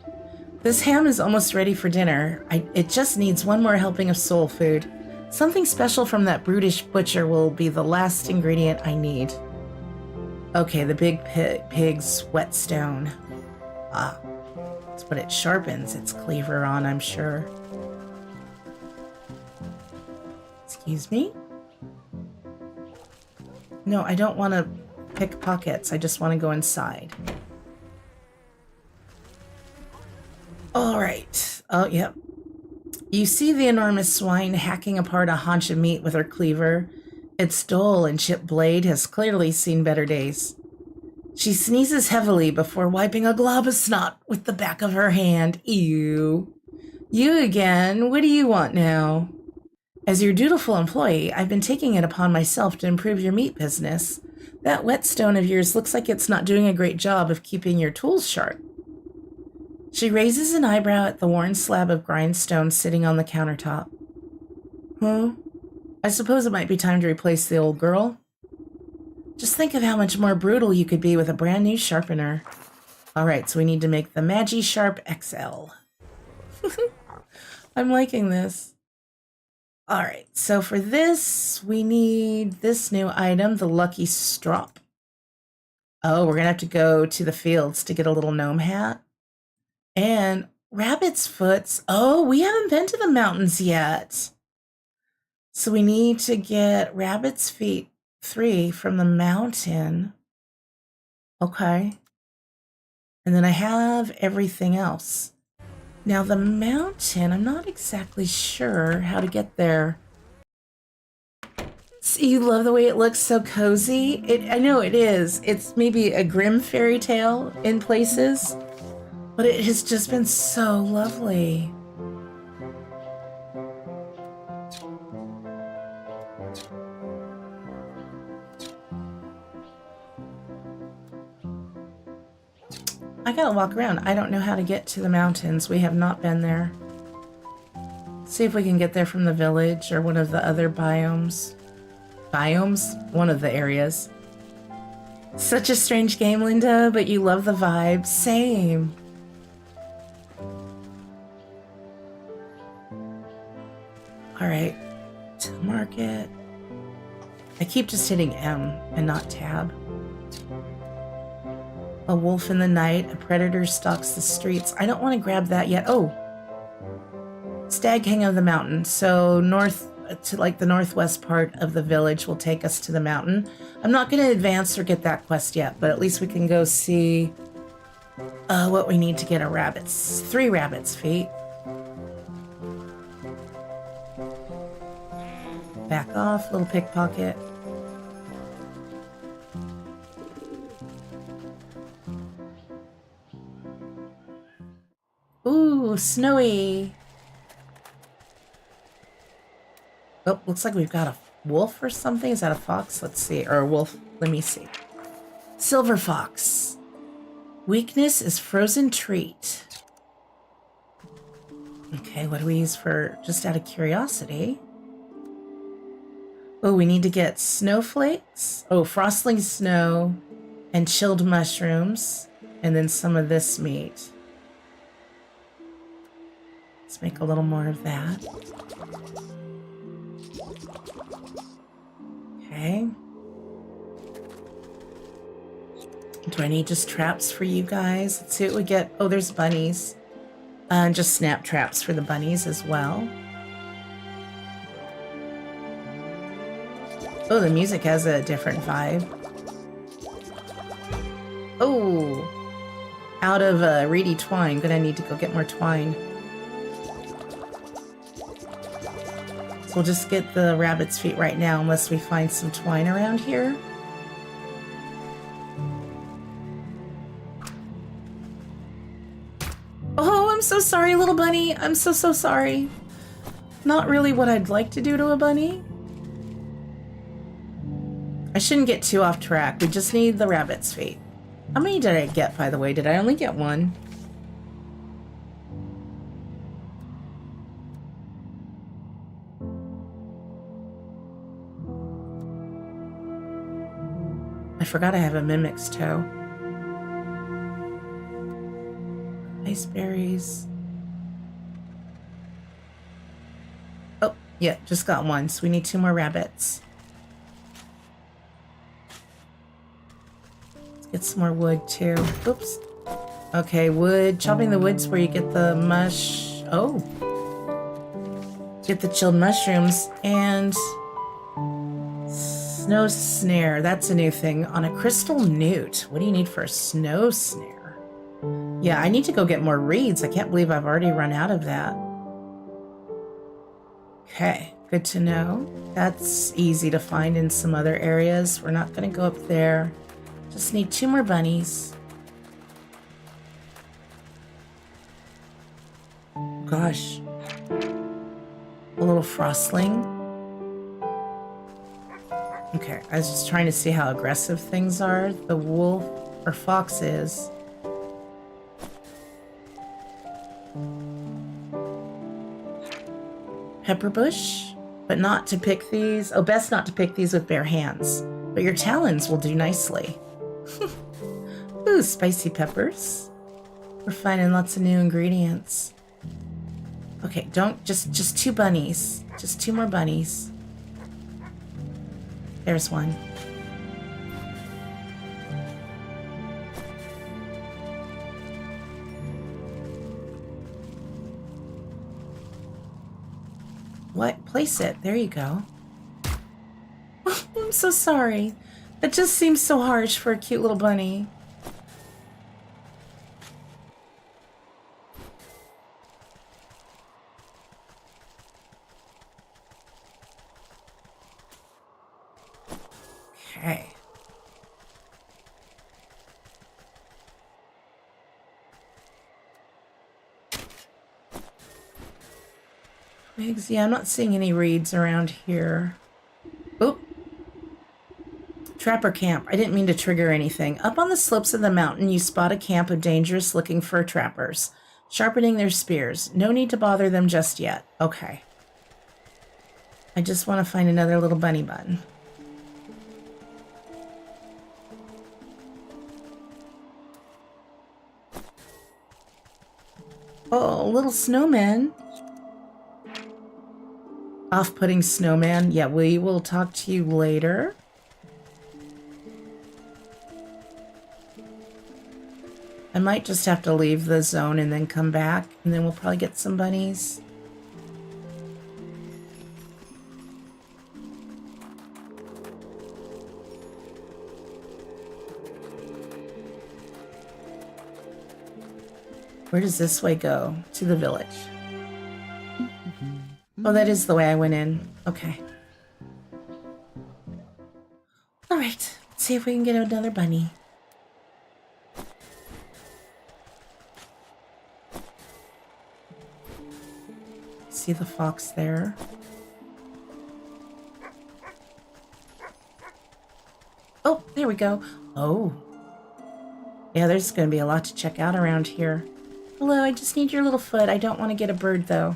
This ham is almost ready for dinner. It just needs one more helping of soul food. Something special from that brutish butcher will be the last ingredient I need. Okay, the big pig's whetstone. Ah, it's what it sharpens its cleaver on, I'm sure. Excuse me? No, I don't want to pick pockets. I just want to go inside. All right. Oh, yep. You see the enormous swine hacking apart a haunch of meat with her cleaver. Its dull and chipped blade has clearly seen better days. She sneezes heavily before wiping a glob of snot with the back of her hand. Ew. You again. What do you want now? As your dutiful employee, I've been taking it upon myself to improve your meat business. That whetstone of yours looks like it's not doing a great job of keeping your tools sharp. She raises an eyebrow at the worn slab of grindstone sitting on the countertop. Huh? I suppose it might be time to replace the old girl. Just think of how much more brutal you could be with a brand new sharpener. Alright, so we need to make the Magi Sharp XL. I'm liking this. Alright, so for this, we need this new item, the Lucky Strop. Oh, we're gonna have to go to the fields to get a little gnome hat. And rabbit's foots. Oh, we haven't been to the mountains yet. So we need to get rabbit's feet 3 from the mountain. Okay. And then I have everything else. Now the mountain, I'm not exactly sure how to get there. So you love the way it looks, so cozy? I know it is. It's maybe a grim fairy tale in places. But it has just been so lovely. I gotta walk around. I don't know how to get to the mountains. We have not been there. See if we can get there from the village or one of the other biomes. Biomes? One of the areas. Such a strange game, Linda, but you love the vibe. Same. All right, to the market. I keep just hitting M and not tab. A wolf in the night, a predator stalks the streets. I don't want to grab that yet. Oh, Stag hang of the mountain. So north to like the northwest part of the village will take us to the mountain. I'm not going to advance or get that quest yet, but at least we can go see what we need to get a rabbit's 3 rabbit's feet. Back off, little pickpocket. Ooh, snowy. Oh, looks like we've got a wolf or something. Is that a fox? Let's see. Or a wolf. Let me see. Silver fox. Weakness is frozen treat. Okay, what do we use for, just out of curiosity? Oh, we need to get snowflakes. Oh, frostling snow and chilled mushrooms. And then some of this meat. Let's make a little more of that. Okay. Do I need just traps for you guys? Let's see what we get. Oh, there's bunnies. And just snap traps for the bunnies as well. Oh, the music has a different vibe. Oh, out of reedy twine. Gonna need to go get more twine. So we'll just get the rabbit's feet right now unless we find some twine around here. Oh, I'm so sorry, little bunny. I'm so sorry. Not really what I'd like to do to a bunny. I shouldn't get too off track. We just need the rabbit's feet. How many did I get, by the way? Did I only get 1? I forgot I have a mimic's toe. Ice berries. Oh, yeah, just got 1. So we need 2 more rabbits. Get some more wood too. Oops. Okay, wood. Chopping the wood's where you get the mush. Oh. Get the chilled mushrooms and snow snare. That's a new thing. On a crystal newt. What do you need for a snow snare? Yeah, I need to go get more reeds. I can't believe I've already run out of that. Okay, good to know. That's easy to find in some other areas. We're not going to go up there. Just need 2 more bunnies. Gosh. A little frostling. Okay, I was just trying to see how aggressive things are. The wolf or fox is. Pepper bush, but not to pick these. Oh, best not to pick these with bare hands. But your talons will do nicely. Ooh, spicy peppers. We're finding lots of new ingredients. Okay, don't, just 2 bunnies. Just 2 more bunnies. There's one. What? Place it. There you go. I'm so sorry. That just seems so harsh for a cute little bunny. Okay. Twigs. Yeah, I'm not seeing any reeds around here. Oop. Trapper camp. I didn't mean to trigger anything. Up on the slopes of the mountain, you spot a camp of dangerous-looking fur trappers, sharpening their spears. No need to bother them just yet. Okay. I just want to find another little bunny bun. Oh, little snowman. Off-putting snowman. Yeah, we will talk to you later. I might just have to leave the zone and then come back, and then we'll probably get some bunnies. Where does this way go? To the village. Oh, that is the way I went in. Okay. All right. Let's see if we can get another bunny. See the fox there? Oh, there we go. Oh. Yeah, there's going to be a lot to check out around here. Hello, I just need your little foot. I don't want to get a bird, though.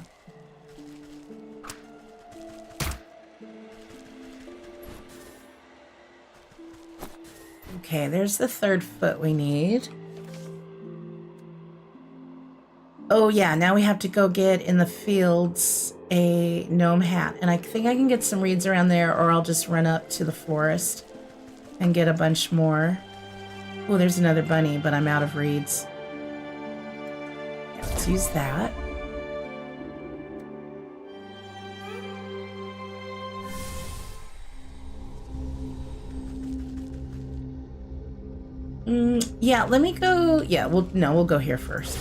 Okay, there's the 3rd foot we need. Oh yeah, now we have to go get in the fields a gnome hat. And I think I can get some reeds around there, or I'll just run up to the forest and get a bunch more. Oh, there's another bunny, but I'm out of reeds. Yeah, let's use that. Yeah, let me go. Yeah, we'll go here first.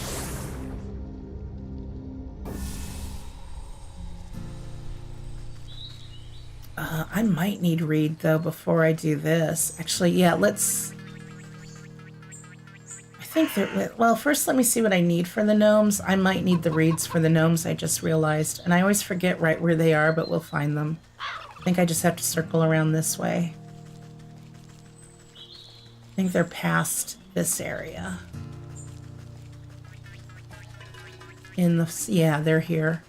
I might need reed though before I do this. Actually, yeah, let's. I think that. Well, first let me see what I need for the gnomes. I might need the reeds for the gnomes. I just realized, and I always forget right where they are, but we'll find them. I think I just have to circle around this way. I think they're past this area. Yeah, they're here.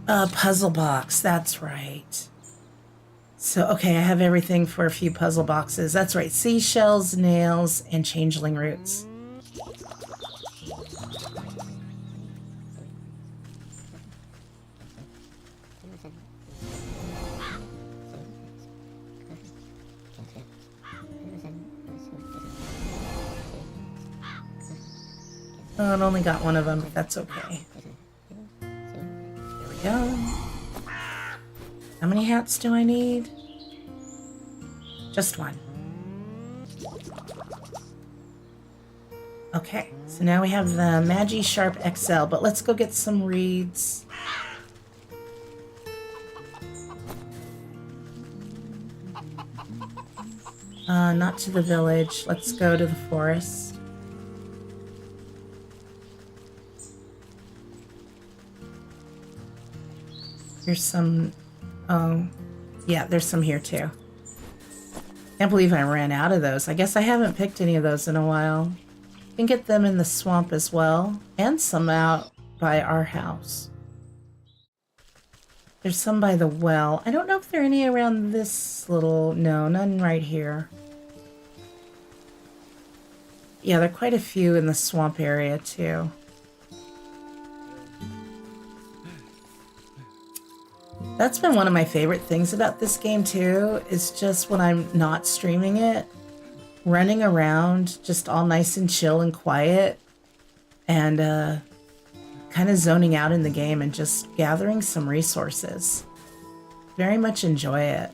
Puzzle box, that's right. So, okay, I have everything for a few puzzle boxes. That's right, seashells, nails, and changeling roots. Oh, it only got one of them, but that's okay. There we go. How many hats do I need? Just one. Okay, so now we have the Magi Sharp XL, but let's go get some reeds. Not to the village. Let's go to the forest. Here's some... Oh, yeah, there's some here too. Can't believe I ran out of those. I guess I haven't picked any of those in a while. You can get them in the swamp as well, and some out by our house. There's some by the well. I don't know if there are any around this little... No, none right here. Yeah, there are quite a few in the swamp area too. That's been one of my favorite things about this game too, is just when I'm not streaming it, running around just all nice and chill and quiet, and kind of zoning out in the game and just gathering some resources. Very much enjoy it.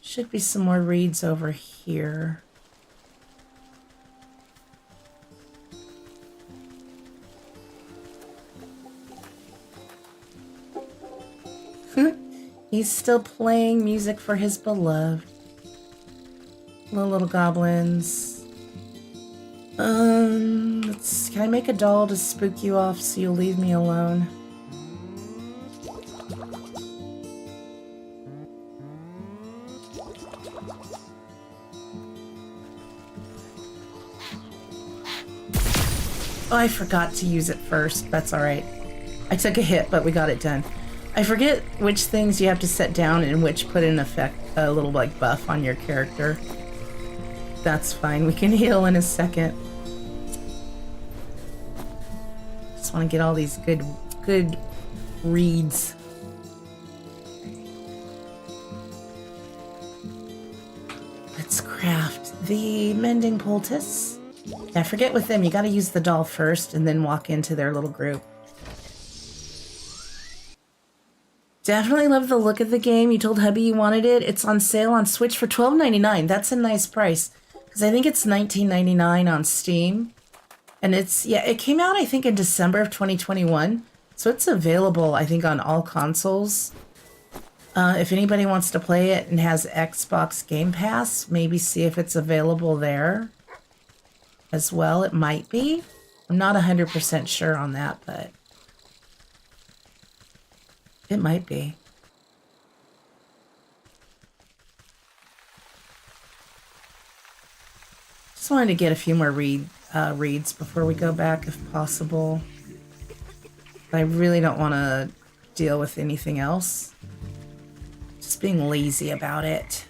Should be some more reeds over here. He's still playing music for his beloved. Hello, little goblins. Can I make a doll to spook you off so you'll leave me alone? Oh, I forgot to use it first. That's all right. I took a hit, but we got it done. I forget which things you have to set down and which put in effect a little like buff on your character. That's fine. We can heal in a second. Just want to get all these good reeds. Let's craft the mending poultice. I forget with them, you got to use the doll first and then walk into their little group. Definitely love the look of the game. You told hubby you wanted it. It's on sale on Switch for $12.99. That's a nice price because I think it's $19.99 on Steam. And it's, yeah, it came out, I think, in December of 2021. So it's available, I think, on all consoles. If anybody wants to play it and has Xbox Game Pass, maybe see if it's available there as well. It might be. I'm not 100% sure on that, but it might be. Just wanted to get a few more reads before we go back if possible. But I really don't want to deal with anything else. Just being lazy about it.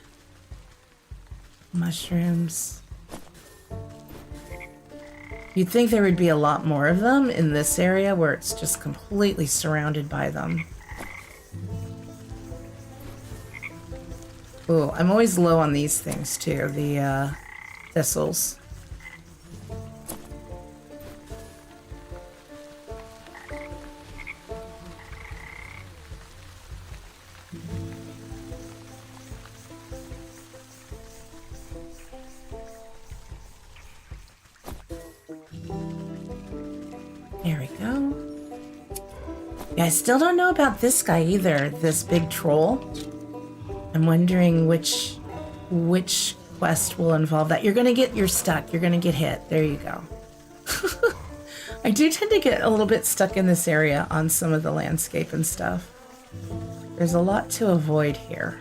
Mushrooms. You'd think there would be a lot more of them in this area where it's just completely surrounded by them. Ooh, I'm always low on these things too, the thistles. There we go. Yeah, I still don't know about this guy either, this big troll. I'm wondering which quest will involve that. You're stuck. You're gonna get hit. There you go. I do tend to get a little bit stuck in this area on some of the landscape and stuff. There's a lot to avoid here.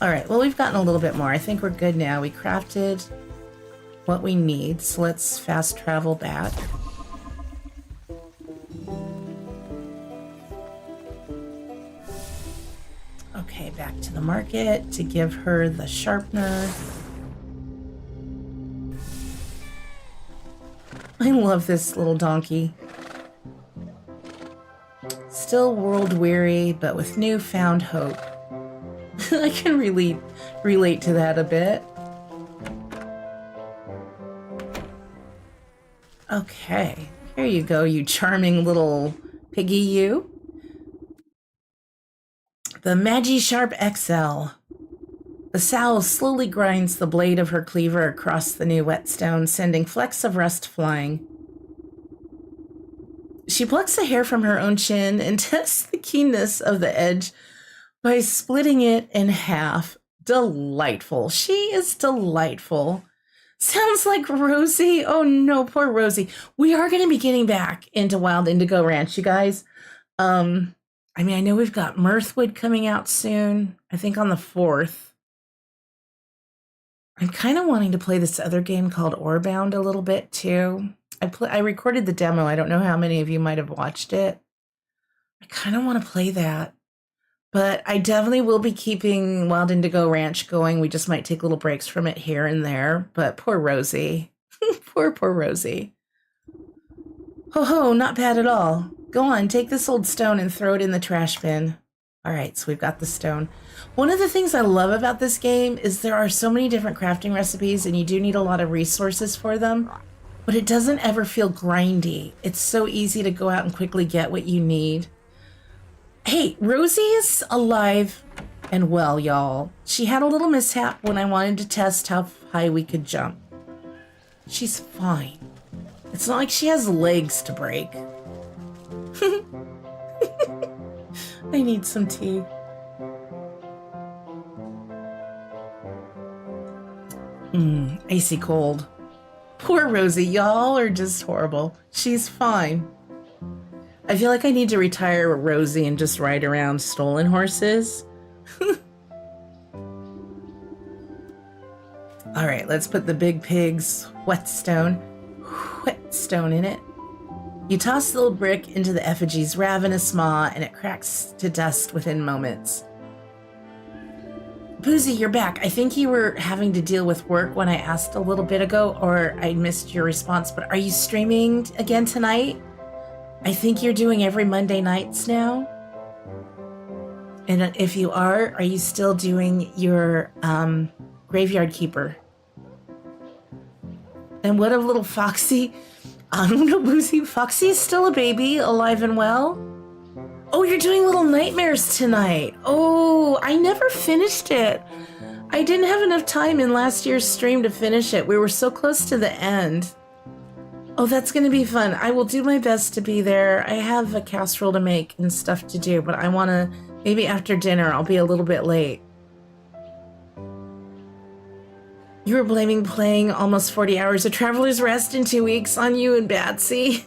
All right, well, we've gotten a little bit more. I think we're good now. We crafted what we need, so let's fast travel back. Okay, back to the market to give her the sharpener. I love this little donkey. Still world weary, but with newfound hope. I can relate to that a bit. Okay, here you go, you charming little piggy you. The Magi Sharp XL. The sow slowly grinds the blade of her cleaver across the new whetstone, sending flecks of rust flying. She plucks a hair from her own chin and tests the keenness of the edge by splitting it in half. Delightful. She is delightful. Sounds like Rosie. Oh no, poor Rosie. We are going to be getting back into Wild Indigo Ranch, you guys. I know we've got Mirthwood coming out soon. I think on the 4th. I'm kind of wanting to play this other game called Orebound a little bit too. I recorded the demo. I don't know how many of you might have watched it. I kind of want to play that. But I definitely will be keeping Wild Indigo Ranch going. We just might take little breaks from it here and there. But poor Rosie. poor Rosie. Ho, not bad at all. Go on, take this old stone and throw it in the trash bin. All right, so we've got the stone. One of the things I love about this game is there are so many different crafting recipes and you do need a lot of resources for them, but it doesn't ever feel grindy. It's so easy to go out and quickly get what you need. Hey, Rosie is alive and well, y'all. She had a little mishap when I wanted to test how high we could jump. She's fine. It's not like she has legs to break. I need some tea. Icy cold. Poor Rosie, y'all are just horrible. She's fine. I feel like I need to retire Rosie and just ride around stolen horses. All right, let's put the big pig's whetstone in it. You toss the little brick into the effigy's ravenous maw and it cracks to dust within moments. Boozy, you're back. I think you were having to deal with work when I asked a little bit ago, or I missed your response, but are you streaming again tonight? I think you're doing every Monday nights now. And if you are you still doing your Graveyard Keeper? And what of little Foxy? I don't know, Boozy. Foxy is still a baby, alive and well. Oh, you're doing Little Nightmares tonight. Oh, I never finished it. I didn't have enough time in last year's stream to finish it. We were so close to the end. Oh, that's going to be fun. I will do my best to be there. I have a casserole to make and stuff to do, but I want to, maybe after dinner, I'll be a little bit late. You were blaming playing almost 40 hours of Traveler's Rest in 2 weeks on you and Batsy.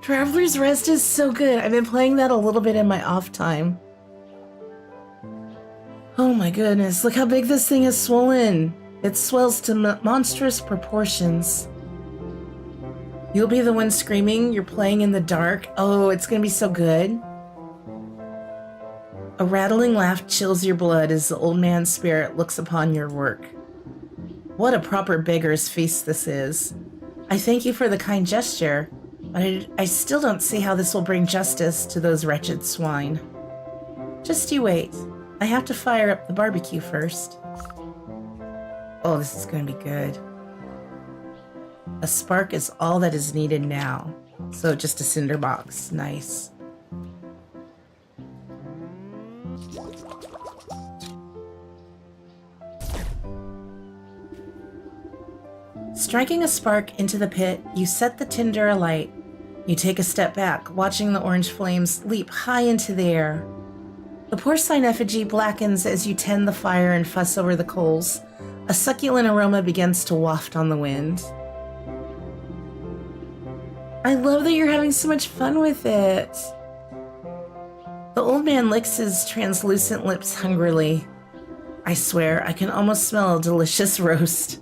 Traveler's Rest is so good. I've been playing that a little bit in my off time. Oh my goodness, look how big this thing is swollen. It swells to monstrous proportions. You'll be the one screaming, you're playing in the dark. Oh, it's gonna be so good. A rattling laugh chills your blood as the old man's spirit looks upon your work. What a proper beggar's feast this is. I thank you for the kind gesture, but I still don't see how this will bring justice to those wretched swine. Just you wait. I have to fire up the barbecue first. Oh, this is going to be good. A spark is all that is needed now. So just a cinder box. Nice. Striking a spark into the pit, you set the tinder alight. You take a step back, watching the orange flames leap high into the air. The porcine effigy blackens as you tend the fire and fuss over the coals. A succulent aroma begins to waft on the wind. I love that you're having so much fun with it. The old man licks his translucent lips hungrily. I swear, I can almost smell a delicious roast.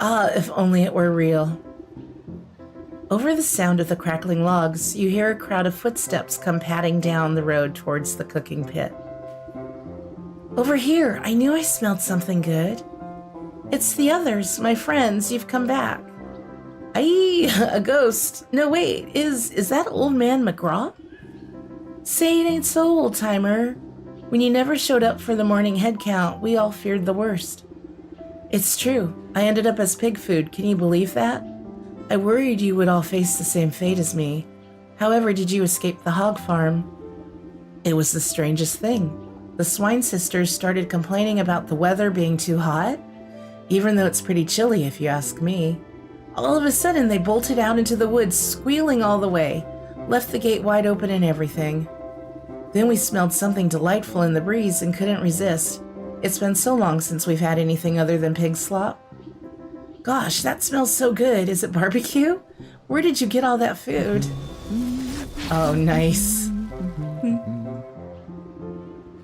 Ah, if only it were real. Over the sound of the crackling logs, you hear a crowd of footsteps come padding down the road towards the cooking pit. Over here, I knew I smelled something good. It's the others, my friends, you've come back. Aye, a ghost. No, wait, is that old man McGraw? Say it ain't so, old-timer. When you never showed up for the morning head count, we all feared the worst. It's true. I ended up as pig food. Can you believe that? I worried you would all face the same fate as me. However, did you escape the hog farm? It was the strangest thing. The swine sisters started complaining about the weather being too hot, even though it's pretty chilly if you ask me. All of a sudden, they bolted out into the woods, squealing all the way, left the gate wide open and everything. Then we smelled something delightful in the breeze and couldn't resist. It's been so long since we've had anything other than pig slop. Gosh, that smells so good. Is it barbecue? Where did you get all that food? Oh, nice.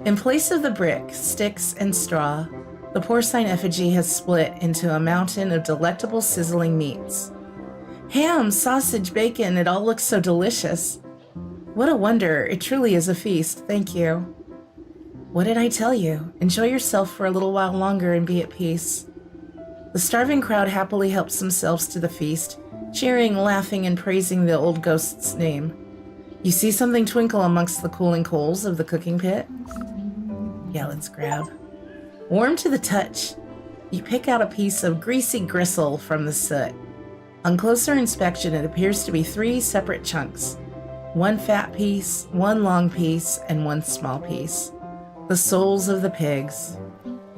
In place of the brick, sticks, and straw, the porcine effigy has split into a mountain of delectable sizzling meats. Ham, sausage, bacon, it all looks so delicious. What a wonder. It truly is a feast. Thank you. What did I tell you? Enjoy yourself for a little while longer and be at peace. The starving crowd happily helps themselves to the feast, cheering, laughing, and praising the old ghost's name. You see something twinkle amongst the cooling coals of the cooking pit? Yeah, let's grab. Warm to the touch, you pick out a piece of greasy gristle from the soot. On closer inspection, it appears to be 3 separate chunks. 1 fat piece, 1 long piece, and 1 small piece. The souls of the pigs.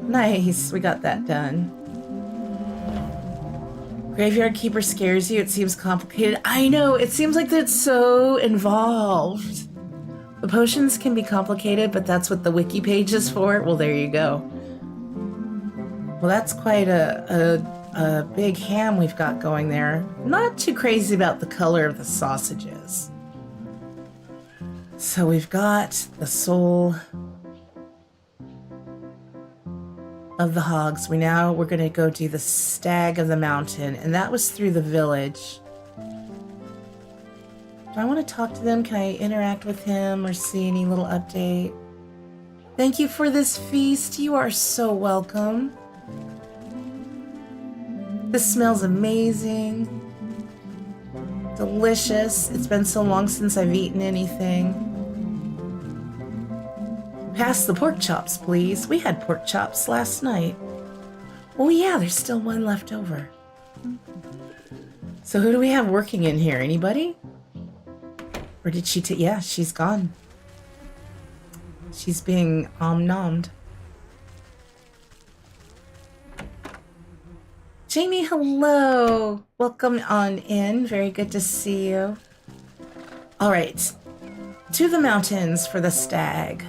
Nice, we got that done. Graveyard Keeper scares you. It seems complicated. I know, it seems like that's so involved. The potions can be complicated, but that's what the wiki page is for. Well, there you go. Well, that's quite a big ham we've got going there. Not too crazy about the color of the sausages. So we've got the soul of the hogs. We're going to go do the Stag of the Mountain, and that was through the village. Do I want to talk to them? Can I interact with him or see any little update? Thank you for this feast. You are so welcome. This smells amazing. Delicious. It's been so long since I've eaten anything. Pass the pork chops, please. We had pork chops last night. Oh yeah, there's still 1 left over. So who do we have working in here? Anybody? Or did she yeah, she's gone. She's being omnommed. Jamie, hello. Welcome on in. Very good to see you. All right. To the mountains for the stag.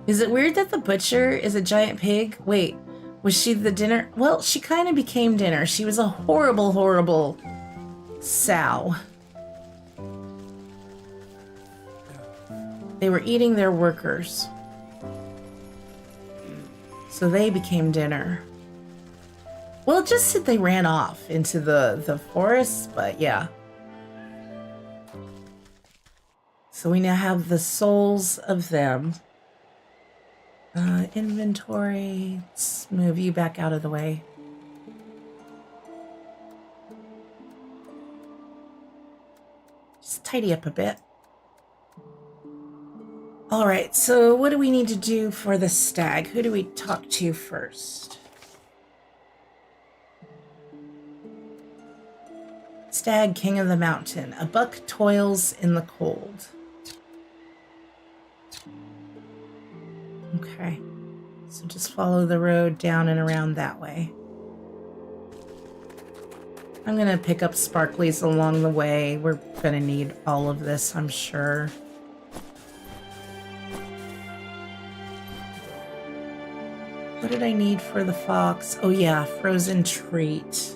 Is it weird that the butcher is a giant pig? Wait, was she the dinner? Well, she kind of became dinner. She was a horrible, horrible sow. They were eating their workers. So they became dinner. Well, it just said they ran off into the forest, but yeah. So we now have the souls of them. Inventory. Let's move you back out of the way. Just tidy up a bit. All right, so what do we need to do for the stag? Who do we talk to first? Stag, king of the mountain. A buck toils in the cold. Okay, so just follow the road down and around that way. I'm gonna pick up sparklies along the way. We're gonna need all of this, I'm sure. What did I need for the fox? Oh yeah, frozen treat.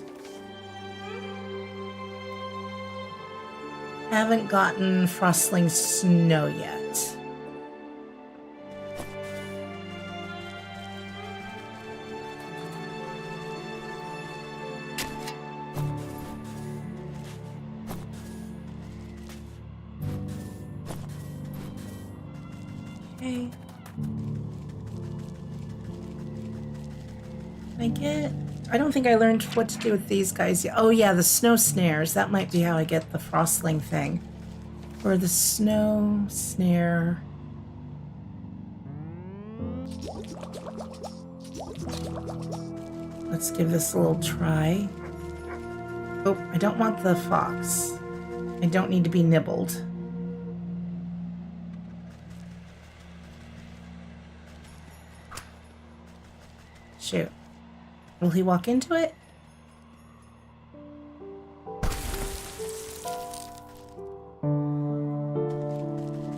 Haven't gotten frostling snow yet. Okay. I don't think I learned what to do with these guys yet. Oh yeah, the snow snares. That might be how I get the frostling thing. Or the snow snare. Let's give this a little try. Oh, I don't want the fox. I don't need to be nibbled. Shoot. Will he walk into it?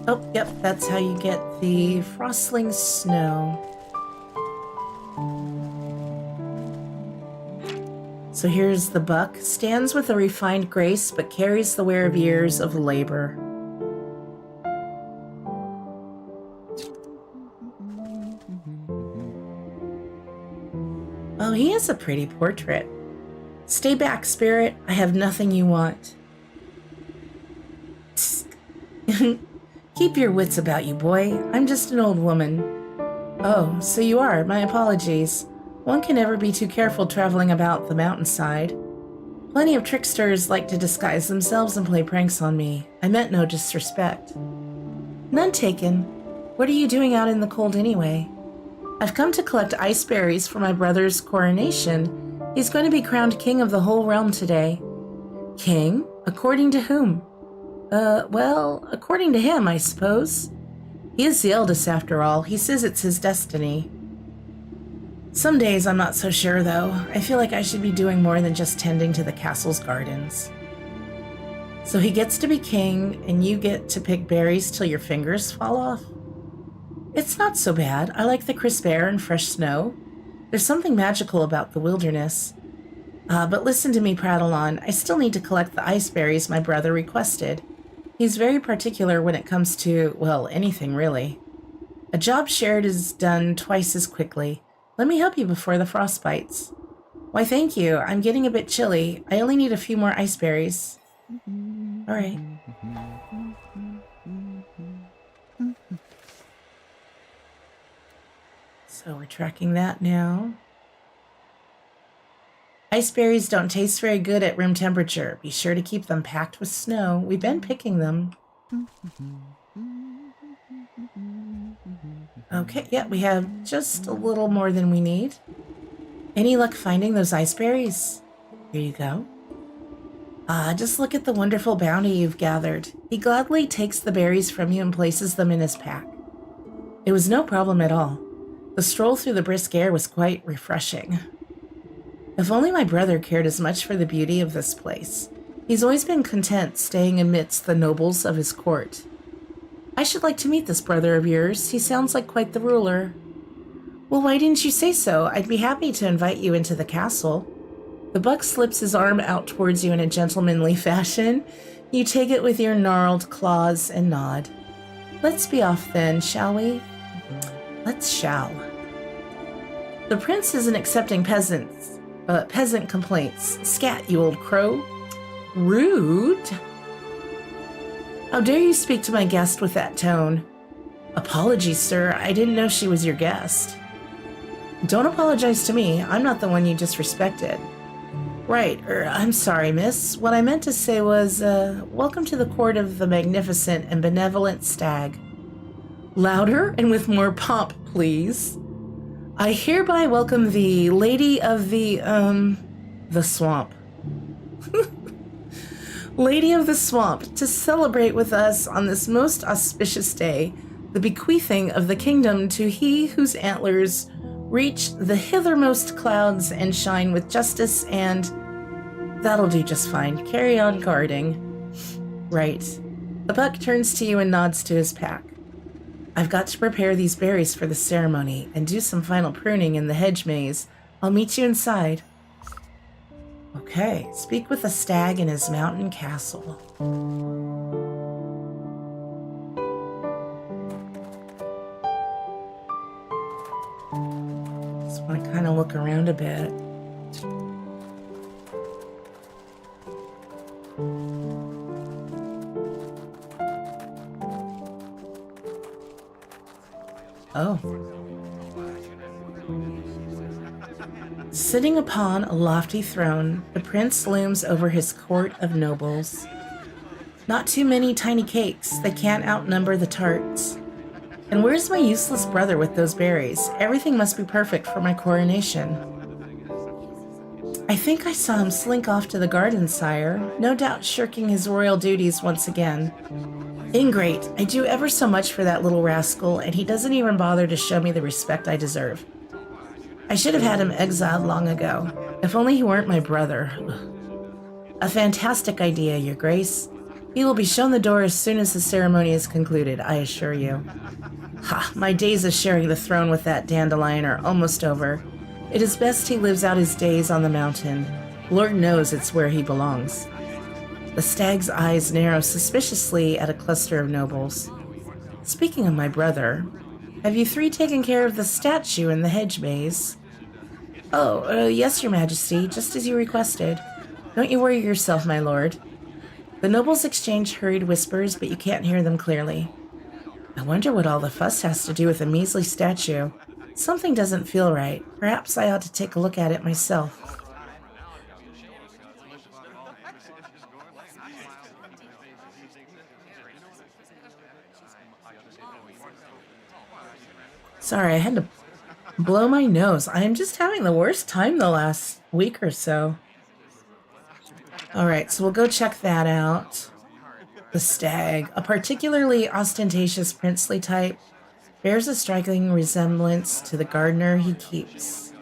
Oh, yep, that's how you get the frostling snow. So here's the buck. Stands with a refined grace, but carries the wear of years of labor. Oh, he is a pretty portrait. Stay back, spirit. I have nothing you want. Keep your wits about you, boy. I'm just an old woman. Oh, so you are. My apologies. One can never be too careful traveling about the mountainside. Plenty of tricksters like to disguise themselves and play pranks on me. I meant no disrespect. None taken. What are you doing out in the cold anyway? I've come to collect ice berries for my brother's coronation. He's going to be crowned king of the whole realm today. King? According to whom? Well, according to him, I suppose. He is the eldest after all. He says it's his destiny. Some days I'm not so sure, though. I feel like I should be doing more than just tending to the castle's gardens. So he gets to be king, and you get to pick berries till your fingers fall off? It's not so bad. I like the crisp air and fresh snow. There's something magical about the wilderness. But listen to me prattle on. I still need to collect the ice berries my brother requested. He's very particular when it comes to, well, anything really. A job shared is done twice as quickly. Let me help you before the frost bites. Why, thank you. I'm getting a bit chilly. I only need a few more ice berries. All right. So we're tracking that now. Ice berries don't taste very good at room temperature. Be sure to keep them packed with snow. We've been picking them. Okay, yeah, we have just a little more than we need. Any luck finding those ice berries? Here you go. Just look at the wonderful bounty you've gathered. He gladly takes the berries from you and places them in his pack. It was no problem at all. The stroll through the brisk air was quite refreshing. If only my brother cared as much for the beauty of this place. He's always been content staying amidst the nobles of his court. I should like to meet this brother of yours. He sounds like quite the ruler. Well, why didn't you say so? I'd be happy to invite you into the castle. The buck slips his arm out towards you in a gentlemanly fashion. You take it with your gnarled claws and nod. Let's be off then, shall we? Let's shall. The prince isn't accepting peasant complaints. Scat, you old crow. Rude. How dare you speak to my guest with that tone? Apologies, sir. I didn't know she was your guest. Don't apologize to me. I'm not the one you disrespected. Right, I'm sorry, miss. What I meant to say was, welcome to the court of the magnificent and benevolent Stag. Louder and with more pomp, please. I hereby welcome the lady of the swamp. Lady of the Swamp, to celebrate with us on this most auspicious day, the bequeathing of the kingdom to he whose antlers reach the hithermost clouds and shine with justice and... That'll do just fine. Carry on guarding. Right. The buck turns to you and nods to his pack. I've got to prepare these berries for the ceremony and do some final pruning in the hedge maze. I'll meet you inside. Okay, speak with the stag in his mountain castle. Just want to kind of look around a bit. Oh. Sitting upon a lofty throne, the prince looms over his court of nobles. Not too many tiny cakes, they can't outnumber the tarts. And where's my useless brother with those berries? Everything must be perfect for my coronation. I think I saw him slink off to the garden, sire, no doubt shirking his royal duties once again. Ingrate, I do ever so much for that little rascal, and he doesn't even bother to show me the respect I deserve. I should have had him exiled long ago. If only he weren't my brother. A fantastic idea, Your Grace. He will be shown the door as soon as the ceremony is concluded, I assure you. Ha, my days of sharing the throne with that dandelion are almost over. It is best he lives out his days on the mountain. Lord knows it's where he belongs. The stag's eyes narrow suspiciously at a cluster of nobles. Speaking of my brother, have you three taken care of the statue in the hedge maze? Oh, yes, Your Majesty, just as you requested. Don't you worry yourself, my lord. The nobles exchange hurried whispers, but you can't hear them clearly. I wonder what all the fuss has to do with a measly statue. Something doesn't feel right. Perhaps I ought to take a look at it myself. Sorry, I had to blow my nose. I am just having the worst time the last week or so. Alright, so we'll go check that out. The Stag, a particularly ostentatious princely type, bears a striking resemblance to the gardener he keeps.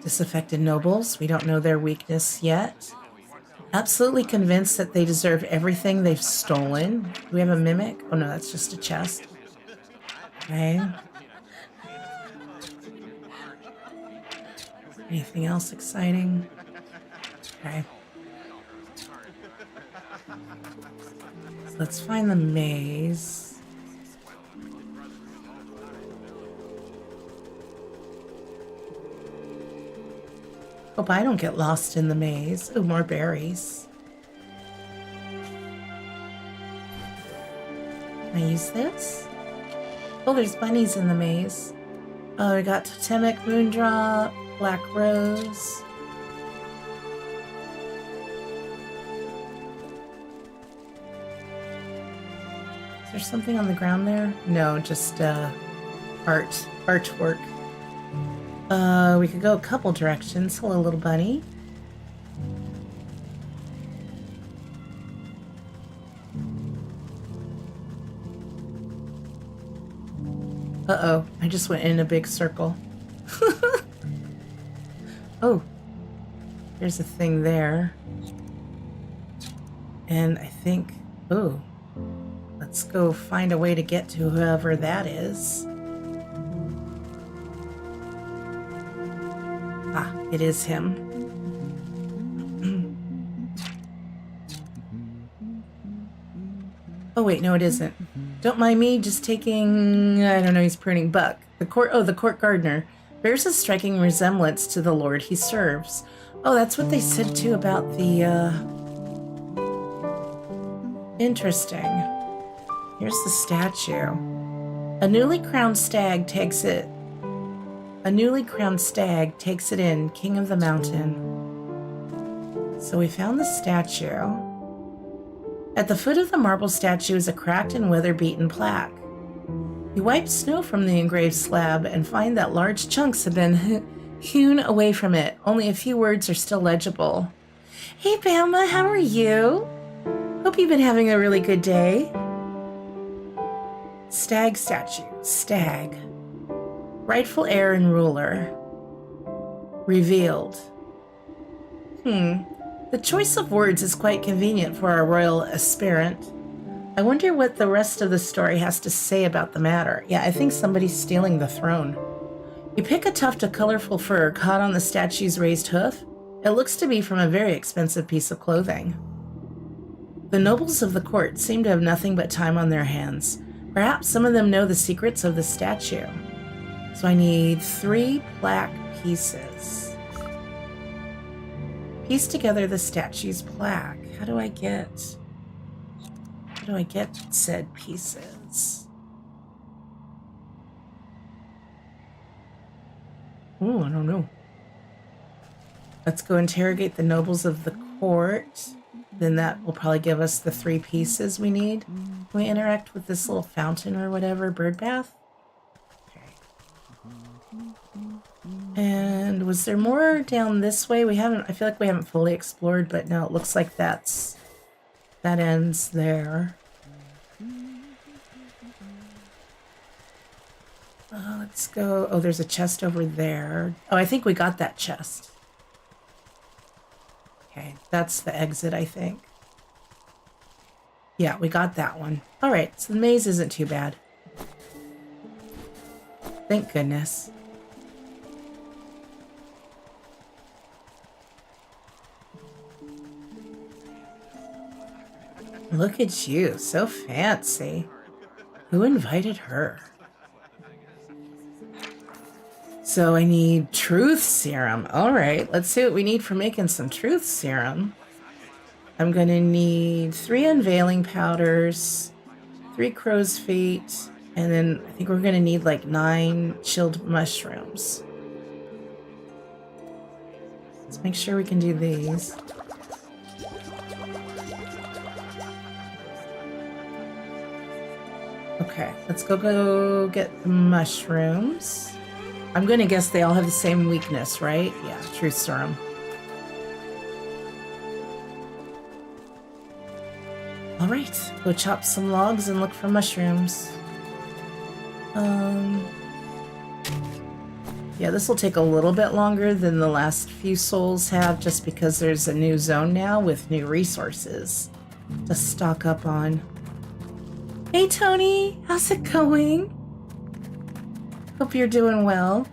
Disaffected nobles, we don't know their weakness yet. Absolutely convinced that they deserve everything they've stolen. Do we have a mimic? Oh no, that's just a chest. Okay. Anything else exciting? Okay. So let's find the maze. Hope I don't get lost in the maze. Oh, more berries. Can I use this? Oh, there's bunnies in the maze. Oh, we got totemic moondrop, black rose. Is there something on the ground there? No, just artwork. We could go a couple directions. Hello, little bunny. Uh-oh, I just went in a big circle. Oh, there's a thing there. And I think, oh, let's go find a way to get to whoever that is. Ah, it is him. Oh wait, no it isn't. Don't mind me, just taking, I don't know, he's pruning Buck. The court gardener bears a striking resemblance to the lord he serves. Oh, that's what they said too about the, Interesting. Here's the statue. A newly crowned stag takes it in, king of the mountain. So we found the statue. At the foot of the marble statue is a cracked and weather-beaten plaque. You wipe snow from the engraved slab and find that large chunks have been hewn away from it. Only a few words are still legible. Hey, Bama, how are you? Hope you've been having a really good day. Stag statue. Stag. Rightful heir and ruler. Revealed. The choice of words is quite convenient for our royal aspirant. I wonder what the rest of the story has to say about the matter. Yeah, I think somebody's stealing the throne. You pick a tuft of colorful fur caught on the statue's raised hoof. It looks to be from a very expensive piece of clothing. The nobles of the court seem to have nothing but time on their hands. Perhaps some of them know the secrets of the statue. So I need 3 black pieces. Piece together the statue's plaque. How do I get said pieces? Oh, I don't know. Let's go interrogate the nobles of the court. Then that will probably give us the 3 pieces we need. Can we interact with this little fountain or whatever? Bird bath? Okay. And was there more down this way? We haven't, I feel like we haven't fully explored, but no, it looks like that ends there. Let's go. Oh, there's a chest over there. Oh, I think we got that chest. Okay, that's the exit, I think. Yeah, we got that one. All right, so the maze isn't too bad. Thank goodness. Look at you, so fancy. Who invited her? So I need truth serum. All right, let's see what we need for making some truth serum. I'm going to need 3 unveiling powders, 3 crow's feet, and then I think we're going to need like 9 chilled mushrooms. Let's make sure we can do these. Okay, let's go get the mushrooms. I'm going to guess they all have the same weakness, right? Yeah, truth serum. All right, go chop some logs and look for mushrooms. Yeah, this will take a little bit longer than the last few souls have, just because there's a new zone now with new resources to stock up on. Hey, Tony, how's it going? Hope you're doing well.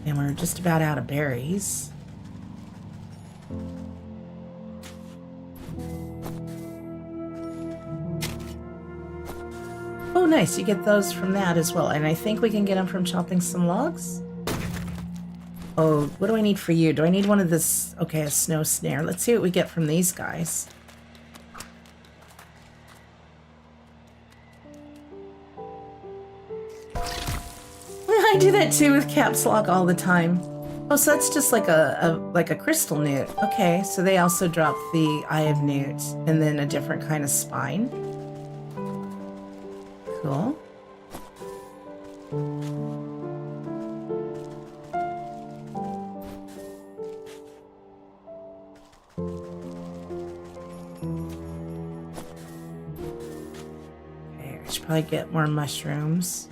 And we're just about out of berries. Oh, nice. You get those from that as well. And I think we can get them from chopping some logs. Oh, what do I need for you? Do I need one of this? Okay, a snow snare. Let's see what we get from these guys. I do that too with caps lock all the time. Oh, so that's just like a crystal newt. Okay, so they also drop the Eye of Newt and then a different kind of spine. Cool. Okay, I should probably get more mushrooms.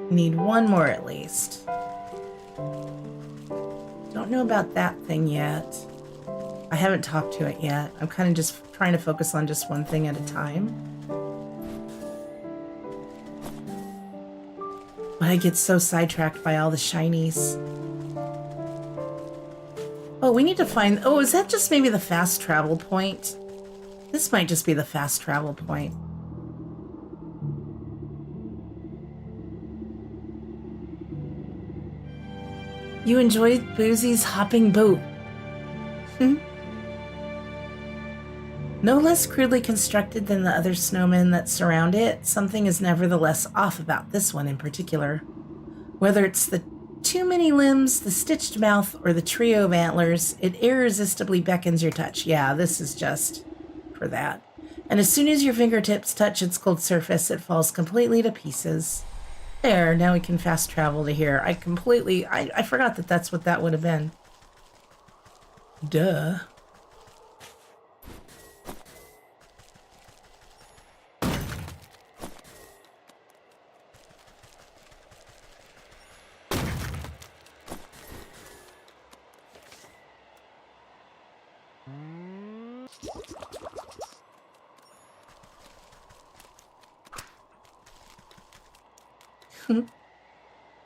Need one more at least. Don't know about that thing yet. I haven't talked to it yet. I'm kind of just trying to focus on just one thing at a time. But I get so sidetracked by all the shinies. Oh, we need to find... Oh, is that just maybe the fast travel point? This might just be the fast travel point. You enjoyed Boozy's hopping boat. No less crudely constructed than the other snowmen that surround it, something is nevertheless off about this one in particular. Whether it's the too many limbs, the stitched mouth, or the trio of antlers, it irresistibly beckons your touch. Yeah, this is just for that. And as soon as your fingertips touch its cold surface, it falls completely to pieces. There, now we can fast travel to here. I forgot that that's what that would have been. Duh.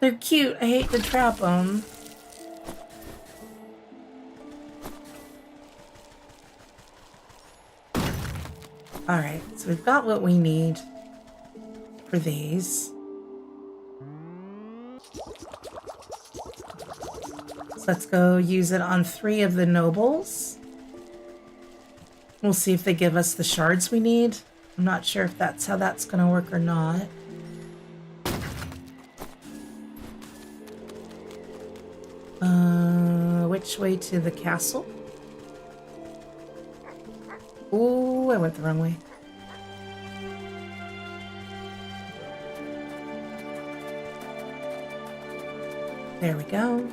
They're cute. I hate to trap them. Alright, so we've got what we need for these. So let's go use it on 3 of the nobles. We'll see if they give us the shards we need. I'm not sure if that's how that's going to work or not. Which way to the castle? Ooh, I went the wrong way. There we go.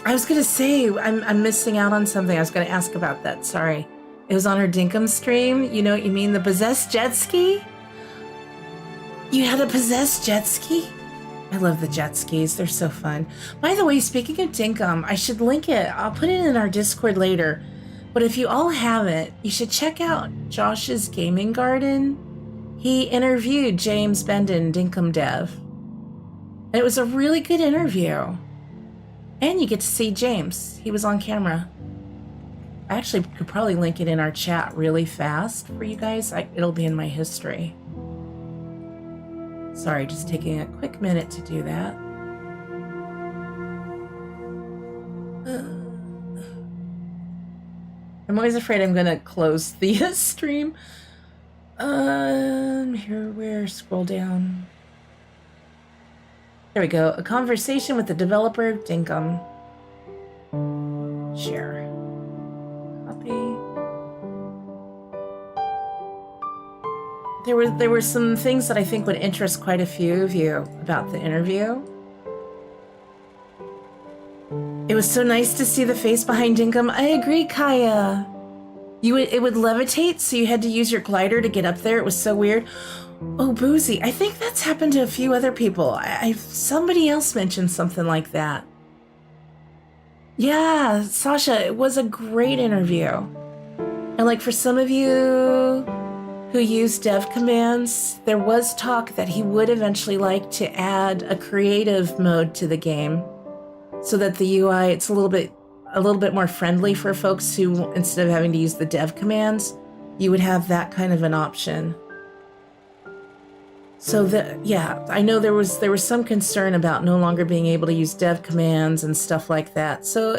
I was gonna say, I'm missing out on something. I was gonna ask about that, sorry. It was on her Dinkum stream. You know what you mean? The possessed jet ski? You had a possessed jet ski? I love the jet skis. They're so fun. By the way, speaking of Dinkum, I should link it. I'll put it in our Discord later. But if you all haven't, you should check out Josh's Gaming Garden. He interviewed James Bendon, Dinkum dev. And it was a really good interview. And you get to see James. He was on camera. I actually could probably link it in our chat really fast for you guys. It'll be in my history. Sorry, just taking a quick minute to do that. I'm always afraid I'm gonna close the stream. Here, where? Scroll down. There we go. A conversation with the developer of Dinkum. Share. Copy. There were some things that I think would interest quite a few of you about the interview. It was so nice to see the face behind Dinkum. I agree, Kaya. It would levitate, so you had to use your glider to get up there. It was so weird. Oh, Boozy, I think that's happened to a few other people. Somebody else mentioned something like that. Yeah, Sasha, it was a great interview. And like for some of you who use dev commands, there was talk that he would eventually like to add a creative mode to the game so that the UI, it's a little bit more friendly for folks who, instead of having to use the dev commands, you would have that kind of an option. So yeah, I know there was some concern about no longer being able to use dev commands and stuff like that. So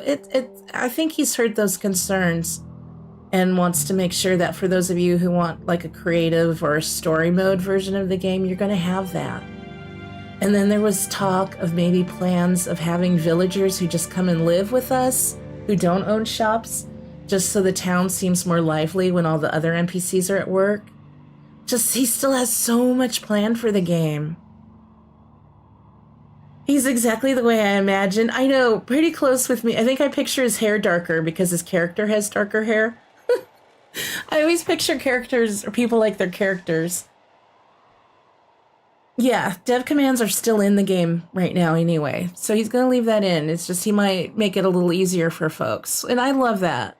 I think he's heard those concerns and wants to make sure that for those of you who want like a creative or a story mode version of the game, you're going to have that. And then there was talk of maybe plans of having villagers who just come and live with us, who don't own shops, just so the town seems more lively when all the other NPCs are at work. He still has so much planned for the game. He's exactly the way I imagined. I know, pretty close with me. I think I picture his hair darker because his character has darker hair. I always picture characters or people like their characters. Yeah, dev commands are still in the game right now anyway. So he's going to leave that in. It's just he might make it a little easier for folks. And I love that.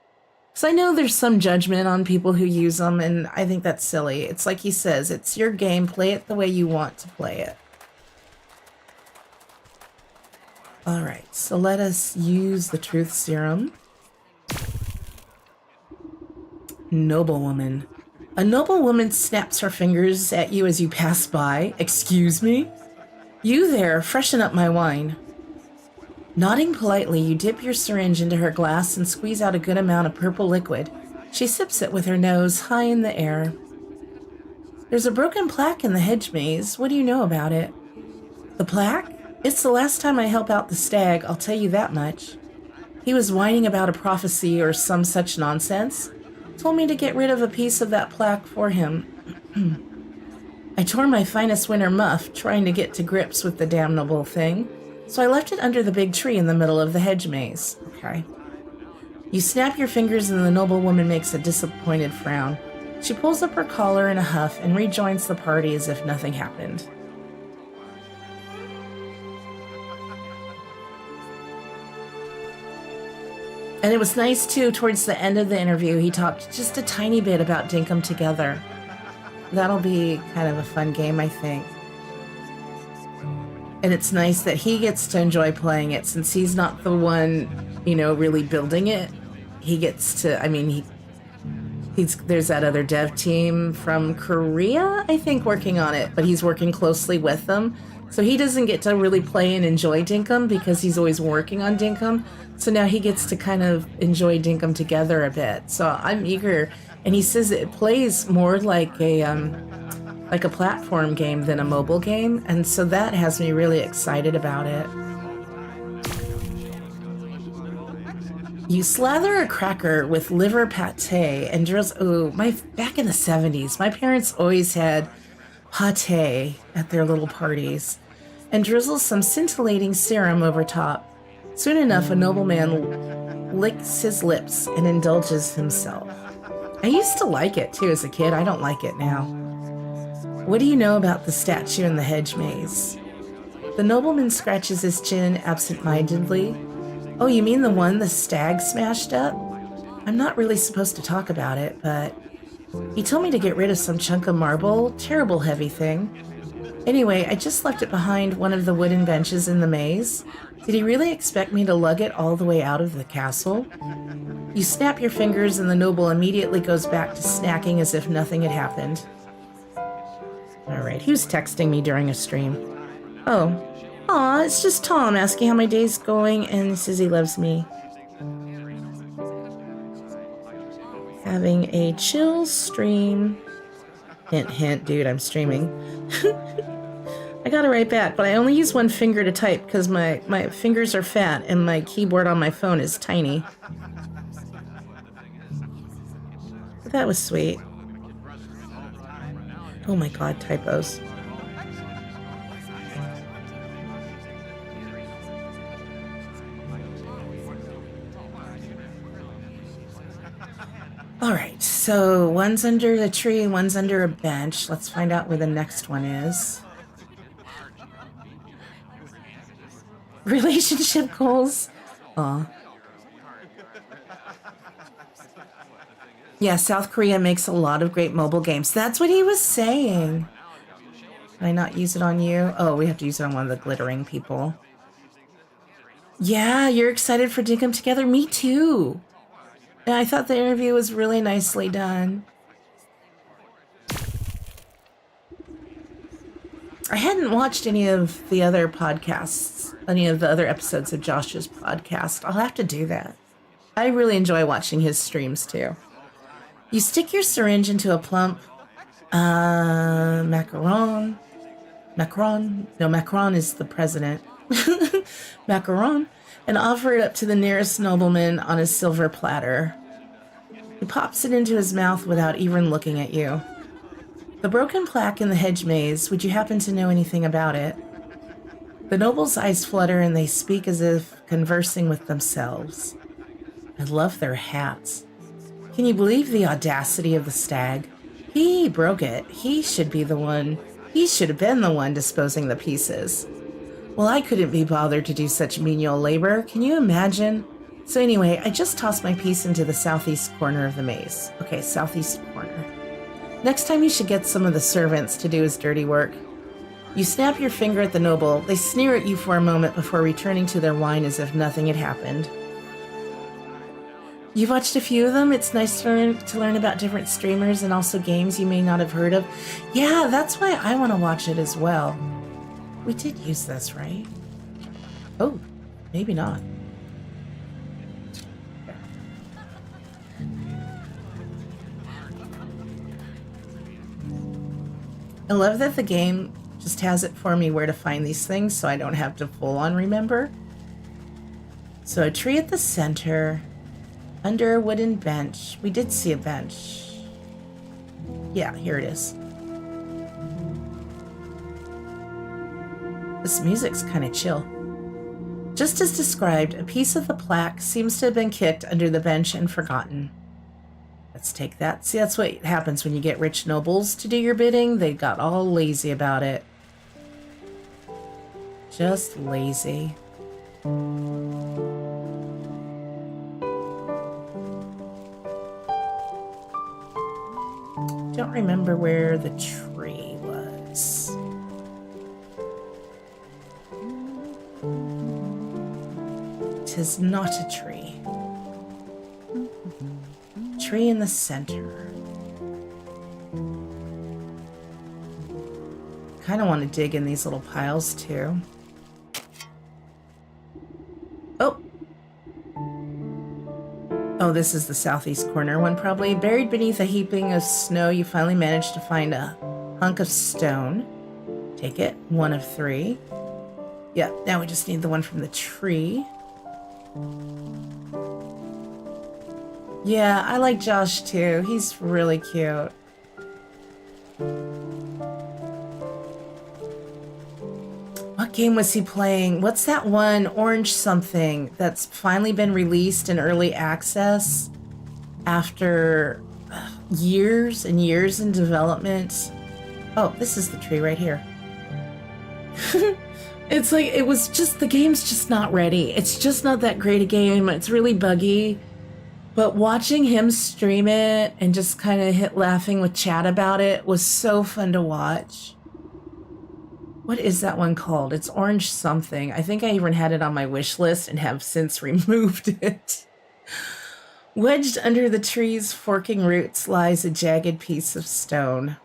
Because I know there's some judgment on people who use them, and I think that's silly. It's like he says, it's your game. Play it the way you want to play it. All right, so let us use the truth serum. Noblewoman. A noblewoman snaps her fingers at you as you pass by. Excuse me? You there, freshen up my wine. Nodding politely, you dip your syringe into her glass and squeeze out a good amount of purple liquid. She sips it with her nose high in the air. There's a broken plaque in the hedge maze. What do you know about it? The plaque? It's the last time I help out the Stag, I'll tell you that much. He was whining about a prophecy or some such nonsense. Told me to get rid of a piece of that plaque for him. I tore my finest winter muff trying to get to grips with the damnable thing, so I left it under the big tree in the middle of the hedge maze. Okay. You snap your fingers and the noblewoman makes a disappointed frown. She pulls up her collar in a huff and rejoins the party as if nothing happened. And it was nice, too, towards the end of the interview, he talked just a tiny bit about Dinkum Together. That'll be kind of a fun game, I think. And it's nice that he gets to enjoy playing it, since he's not the one, you know, really building it. He gets to, I mean, there's that other dev team from Korea, I think, working on it, but he's working closely with them. So he doesn't get to really play and enjoy Dinkum because he's always working on Dinkum. So now he gets to kind of enjoy Dinkum Together a bit. So I'm eager. And he says it plays more like a platform game than a mobile game. And so that has me really excited about it. You slather a cracker with liver pate and drizzle. Oh, back in the 70s, my parents always had pate at their little parties and drizzle some scintillating serum over top. Soon enough, a nobleman licks his lips and indulges himself. I used to like it too as a kid. I don't like it now. What do you know about the statue in the hedge maze? The nobleman scratches his chin absent-mindedly. Oh, you mean the one the stag smashed up? I'm not really supposed to talk about it, but he told me to get rid of some chunk of marble. Terrible heavy thing. Anyway, I just left it behind one of the wooden benches in the maze. Did he really expect me to lug it all the way out of the castle? You snap your fingers and the noble immediately goes back to snacking as if nothing had happened. Alright, who's texting me during a stream? Oh. Aw, it's just Tom asking how my day's going and says he loves me. Having a chill stream. Hint, hint, dude, I'm streaming. I got it right back, but I only use one finger to type because my fingers are fat and my keyboard on my phone is tiny. But that was sweet. Oh my god, typos. Alright, so one's under the tree, one's under a bench. Let's find out where the next one is. Relationship goals? Aw. Yeah, South Korea makes a lot of great mobile games. That's what he was saying. Can I not use it on you? Oh, we have to use it on one of the glittering people. Yeah, you're excited for Dig 'em Together? Me too. And I thought the interview was really nicely done. I hadn't watched any of the other podcasts, any of the other episodes of Josh's podcast. I'll have to do that. I really enjoy watching his streams too. You stick your syringe into a plump macaron. No, Macron is the president. Macaron. And offer it up to the nearest nobleman on a silver platter. He pops it into his mouth without even looking at you. The broken plaque in the hedge maze, would you happen to know anything about it? The noble's eyes flutter and they speak as if conversing with themselves. I love their hats. Can you believe the audacity of the stag? He broke it. He should be the one. He should have been the one disposing the pieces. Well, I couldn't be bothered to do such menial labor. Can you imagine? So anyway, I just tossed my piece into the southeast corner of the maze. Okay, southeast corner. Next time you should get some of the servants to do his dirty work. You snap your finger at the noble. They sneer at you for a moment before returning to their wine as if nothing had happened. You've watched a few of them? It's nice to learn about different streamers and also games you may not have heard of. Yeah, that's why I want to watch it as well. We did use this, right? Oh, maybe not. I love that the game just has it for me where to find these things so I don't have to full on remember. So a tree at the center, under a wooden bench. We did see a bench. Yeah, here it is. This music's kind of chill. Just as described, a piece of the plaque seems to have been kicked under the bench and forgotten. Let's take that. See, that's what happens when you get rich nobles to do your bidding. They got all lazy about it. Just lazy. Don't remember where the tree was. Tis not a tree. Tree in the center. Kind of want to dig in these little piles too. Oh, this is the southeast corner one probably. Buried beneath a heaping of snow, you finally managed to find a hunk of stone. Take it. 1 of 3. Yeah, now we just need the one from the tree. Yeah, I like Josh too. He's really cute. What game was he playing? What's that one, Orange something, that's finally been released in early access after years and years in development? Oh, this is the tree right here. It's like, it was just, the game's just not ready. It's just not that great a game. It's really buggy. But watching him stream it and just kind of laughing with chat about it was so fun to watch. What is that one called? It's Orange something. I think I even had it on my wish list and have since removed it. Wedged under the tree's forking roots lies a jagged piece of stone.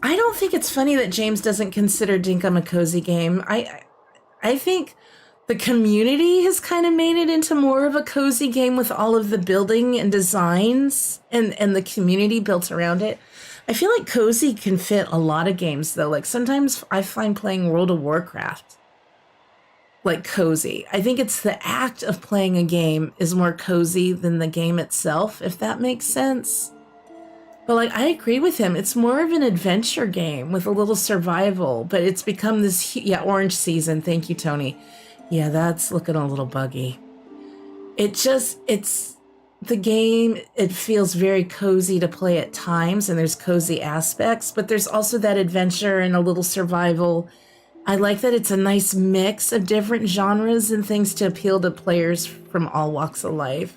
I don't think it's funny that James doesn't consider Dinkum a cozy game. I think the community has kind of made it into more of a cozy game with all of the building and designs and the community built around it. I feel like cozy can fit a lot of games, though. Like, sometimes I find playing World of Warcraft, like, cozy. I think it's the act of playing a game is more cozy than the game itself, if that makes sense. But, like, I agree with him. It's more of an adventure game with a little survival, but it's become this, yeah, Orange Season. Thank you, Tony. Yeah, that's looking a little buggy. It's the game, it feels very cozy to play at times, and there's cozy aspects, but there's also that adventure and a little survival. I like that it's a nice mix of different genres and things to appeal to players from all walks of life.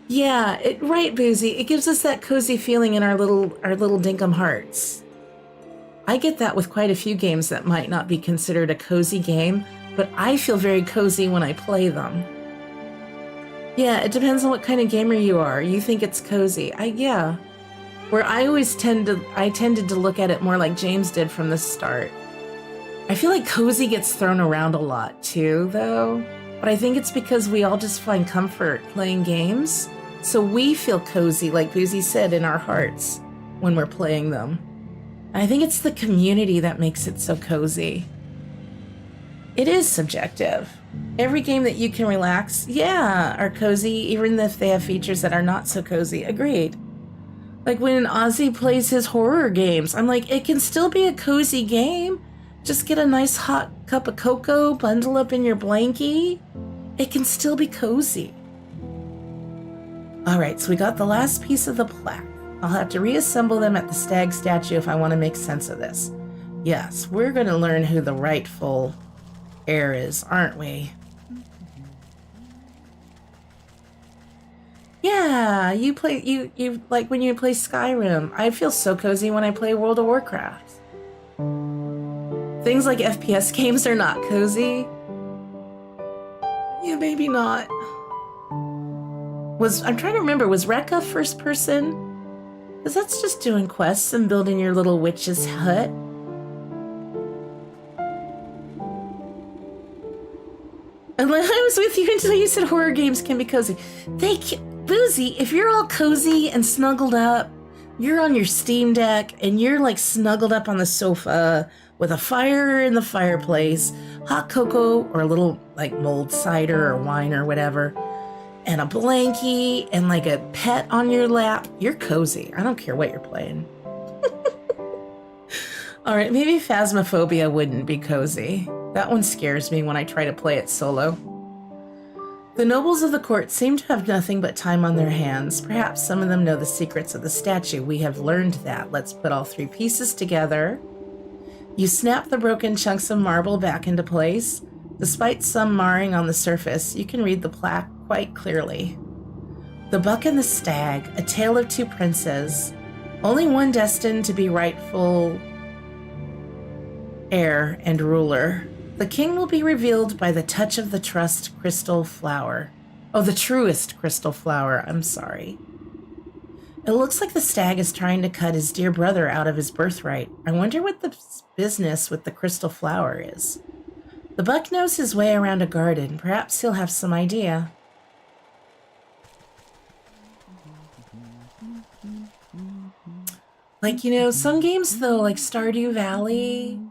Yeah, right, Boozy. It gives us that cozy feeling in our little dinkum hearts. I get that with quite a few games that might not be considered a cozy game, but I feel very cozy when I play them. Yeah, it depends on what kind of gamer you are. You think it's cozy. Yeah. Where I tended to look at it more like James did from the start. I feel like cozy gets thrown around a lot too, though. But I think it's because we all just find comfort playing games. So we feel cozy, like Boozy said, in our hearts when we're playing them. And I think it's the community that makes it so cozy. It is subjective. Every game that you can relax, yeah, are cozy, even if they have features that are not so cozy. Agreed. Like when Ozzy plays his horror games, I'm like, it can still be a cozy game. Just get a nice hot cup of cocoa, bundle up in your blankie. It can still be cozy. All right, so we got the last piece of the plaque. I'll have to reassemble them at the Stag statue if I want to make sense of this. Yes, we're going to learn who the rightful heir is, aren't we? Yeah, you like when you play Skyrim. I feel so cozy when I play World of Warcraft. Things like FPS games are not cozy. Yeah, maybe not. I'm trying to remember, was Rekka first person? Because that's just doing quests and building your little witch's hut. And I was with you until you said horror games can be cozy. Boozy, if you're all cozy and snuggled up, you're on your Steam Deck and you're like snuggled up on the sofa with a fire in the fireplace, hot cocoa or a little like mulled cider or wine or whatever, and a blankie and like a pet on your lap, you're cozy. I don't care what you're playing. All right, maybe Phasmophobia wouldn't be cozy. That one scares me when I try to play it solo. The nobles of the court seem to have nothing but time on their hands. Perhaps some of them know the secrets of the statue. We have learned that. Let's put all three pieces together. You snap the broken chunks of marble back into place. Despite some marring on the surface, you can read the plaque quite clearly. The Buck and the Stag, a tale of two princes, only one destined to be rightful heir and ruler. The king will be revealed by the touch of the trust crystal flower. Oh, the truest crystal flower, I'm sorry. It looks like the stag is trying to cut his dear brother out of his birthright. I wonder what the business with the crystal flower is. The buck knows his way around a garden. Perhaps he'll have some idea. Like, you know, some games though, like Stardew Valley,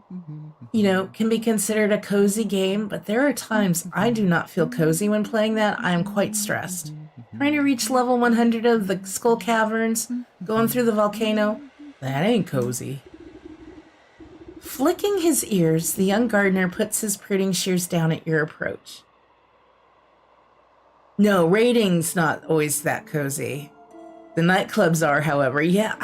you know, can be considered a cozy game, but there are times I do not feel cozy when playing that. I am quite stressed. Trying to reach level 100 of the Skull Caverns, going through the volcano, that ain't cozy. Flicking his ears, the young gardener puts his pruning shears down at your approach. No, raiding's not always that cozy. The nightclubs are, however. Yeah,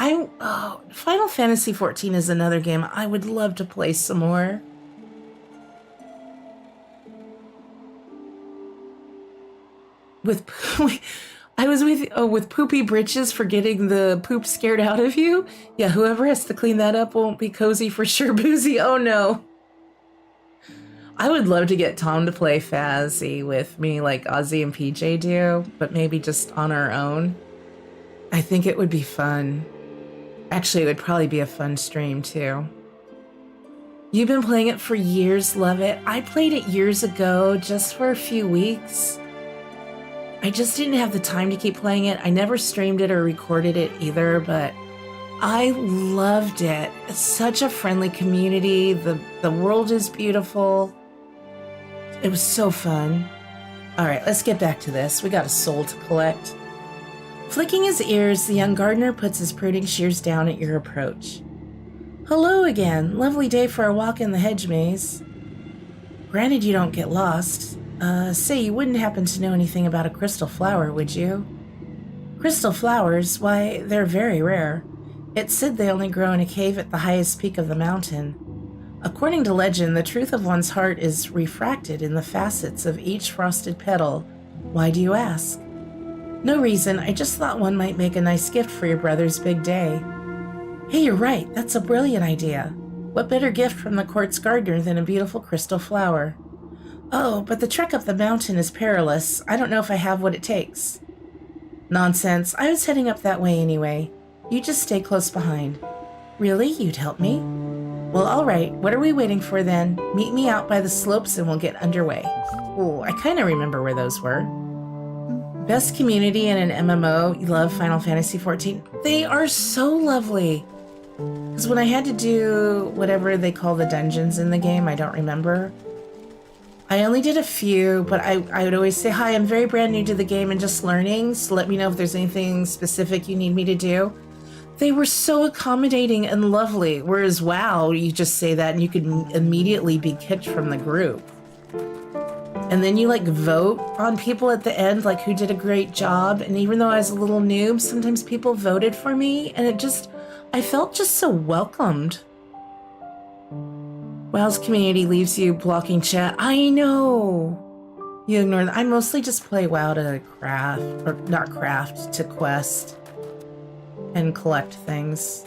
Final Fantasy XIV is another game I would love to play some more. With poopy britches for getting the poop scared out of you. Yeah, whoever has to clean that up won't be cozy for sure, Boozy. Oh no. I would love to get Tom to play Fazzy with me like Ozzy and PJ do, but maybe just on our own. I think it would be fun. Actually, it would probably be a fun stream too. You've been playing it for years, love it. I played it years ago, just for a few weeks. I just didn't have the time to keep playing it. I never streamed it or recorded it either, but I loved it. It's such a friendly community. The world is beautiful. It was so fun. All right, let's get back to this. We got a soul to collect. Flicking his ears, the young gardener puts his pruning shears down at your approach. Hello again. Lovely day for a walk in the hedge maze. Granted you don't get lost. Say, you wouldn't happen to know anything about a crystal flower, would you? Crystal flowers? Why, they're very rare. It's said they only grow in a cave at the highest peak of the mountain. According to legend, the truth of one's heart is refracted in the facets of each frosted petal. Why do you ask? No reason, I just thought one might make a nice gift for your brother's big day. Hey, you're right, that's a brilliant idea. What better gift from the court's gardener than a beautiful crystal flower? Oh, but the trek up the mountain is perilous. I don't know if I have what it takes. Nonsense, I was heading up that way anyway. You just stay close behind. Really? You'd help me? Well, all right, what are we waiting for then? Meet me out by the slopes and we'll get underway. Oh, I kind of remember where those were. Best community in an MMO. You love Final Fantasy XIV. They are so lovely. Because when I had to do whatever they call the dungeons in the game, I don't remember. I only did a few, but I would always say, hi, I'm very brand new to the game and just learning, so let me know if there's anything specific you need me to do. They were so accommodating and lovely, whereas WoW, you just say that and you could immediately be kicked from the group. And then you like vote on people at the end, like who did a great job, and even though I was a little noob, sometimes people voted for me, and I felt just so welcomed. WoW's community leaves you blocking chat. I know. You ignore that. I mostly just play WoW to craft, or not craft, to quest and collect things.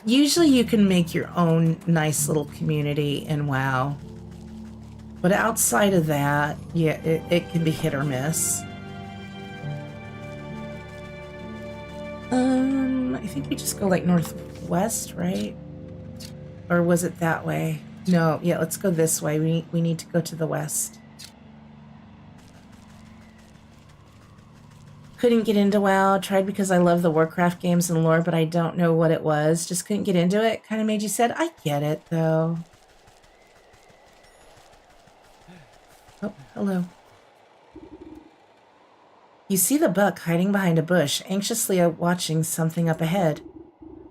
Usually you can make your own nice little community in WoW. But outside of that, yeah, it can be hit or miss. I think we just go like northwest, right? Or was it that way? No, yeah, let's go this way. We need to go to the west. Couldn't get into WoW. Tried because I love the Warcraft games and lore, but I don't know what it was. Just couldn't get into it. Kind of made you sad. I get it, though. Oh, hello. You see the buck hiding behind a bush, anxiously watching something up ahead.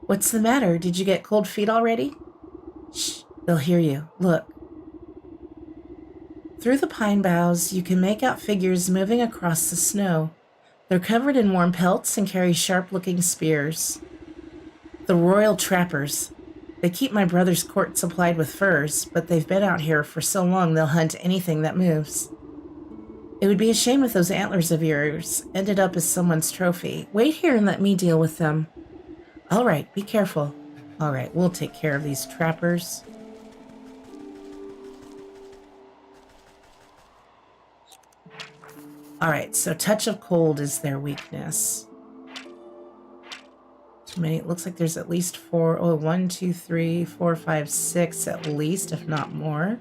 What's the matter? Did you get cold feet already? Shh, they'll hear you. Look. Through the pine boughs, you can make out figures moving across the snow. They're covered in warm pelts and carry sharp-looking spears. The royal trappers. They keep my brother's court supplied with furs, but they've been out here for so long they'll hunt anything that moves. It would be a shame if those antlers of yours ended up as someone's trophy. Wait here and let me deal with them. All right, be careful. All right, we'll take care of these trappers. All right, so touch of cold is their weakness. Too many. It looks like there's at least 4. Oh, 1, 2, 3, 4, 5, 6 at least, if not more.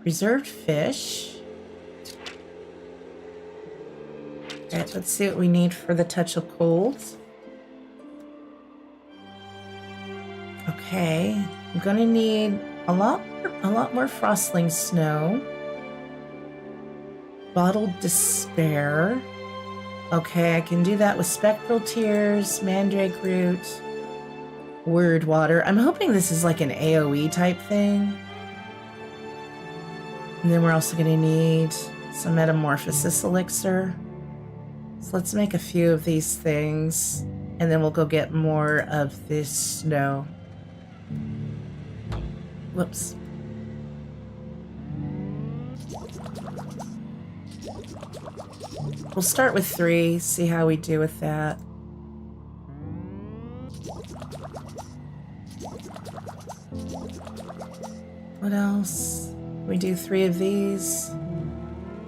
Preserved fish. All right, let's see what we need for the touch of cold. Okay, I'm gonna need a lot more frostling snow. Bottled despair. Okay, I can do that with spectral tears, mandrake root, word water. I'm hoping this is like an AoE type thing. And then we're also gonna need some metamorphosis elixir. So let's make a few of these things, and then we'll go get more of this snow. Whoops. We'll start with 3, see how we do with that. What else? We do 3 of these.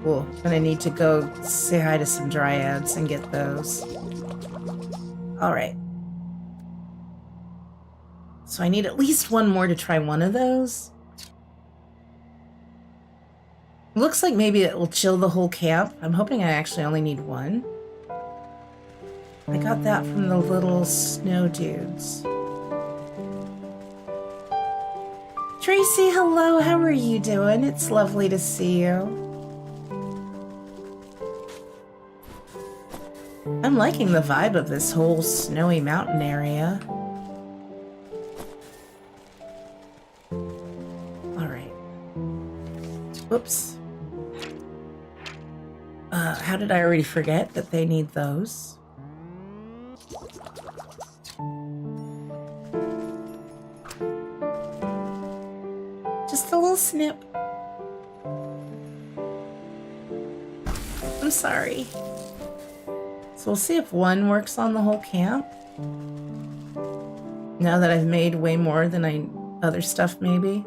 Cool. Gonna need to go say hi to some dryads and get those. Alright. So I need at least one more to try one of those. Looks like maybe it will chill the whole camp. I'm hoping I actually only need one. I got that from the little snow dudes. Tracy, hello, how are you doing? It's lovely to see you. I'm liking the vibe of this whole snowy mountain area. Alright. Whoops. How did I already forget that they need those? Just a little snip. I'm sorry. So we'll see if one works on the whole camp. Now that I've made way more than other stuff, maybe.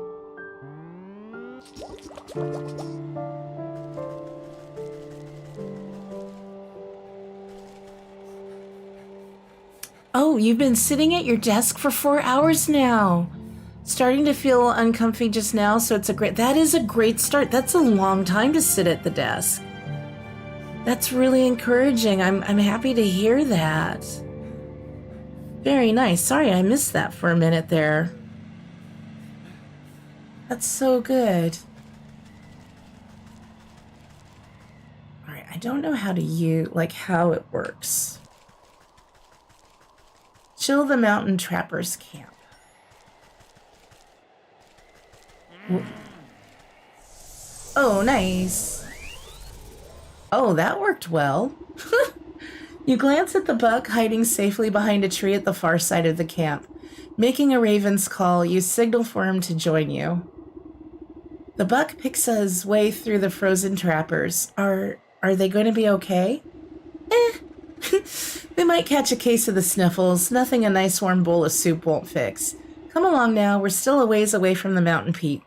Oh, you've been sitting at your desk for 4 hours now. Starting to feel uncomfy just now, so that is a great start. That's a long time to sit at the desk. That's really encouraging. I'm happy to hear that. Very nice. Sorry, I missed that for a minute there. That's so good. All right, I don't know how to how it works. Chill the mountain trappers camp. Oh, nice. Oh, that worked well. You glance at the buck hiding safely behind a tree at the far side of the camp. Making a raven's call, you signal for him to join you. The buck picks his way through the frozen trappers. Are they going to be okay? They might catch a case of the sniffles. Nothing a nice warm bowl of soup won't fix. Come along now, we're still a ways away from the mountain peak.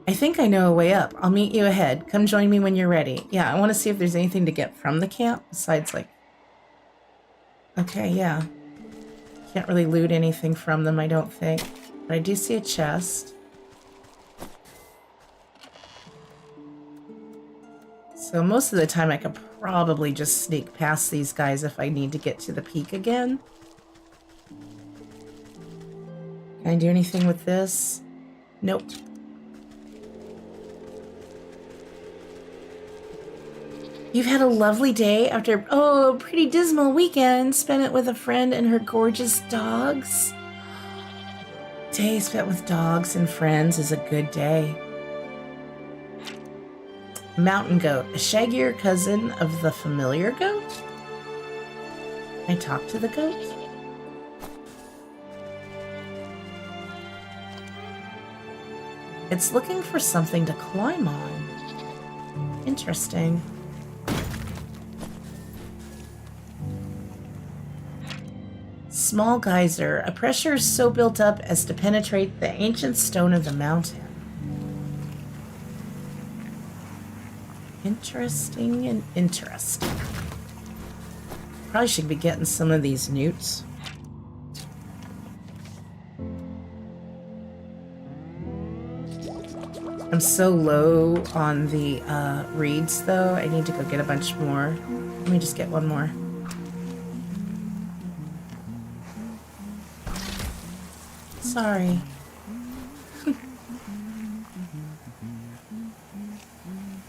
I think I know a way up. I'll meet you ahead. Come join me when you're ready. Yeah, I want to see if there's anything to get from the camp besides Okay, yeah. Can't really loot anything from them, I don't think. But I do see a chest. So most of the time I could probably just sneak past these guys if I need to get to the peak again. Can I do anything with this? Nope. You've had a lovely day after, a pretty dismal weekend. Spent it with a friend and her gorgeous dogs. Day spent with dogs and friends is a good day. Mountain goat, a shaggier cousin of the familiar goat? Can I talk to the goat? It's looking for something to climb on. Interesting. Small geyser, a pressure so built up as to penetrate the ancient stone of the mountain. Interesting and interesting. Probably should be getting some of these newts. I'm so low on the reeds, though. I need to go get a bunch more. Let me just get one more. sorry.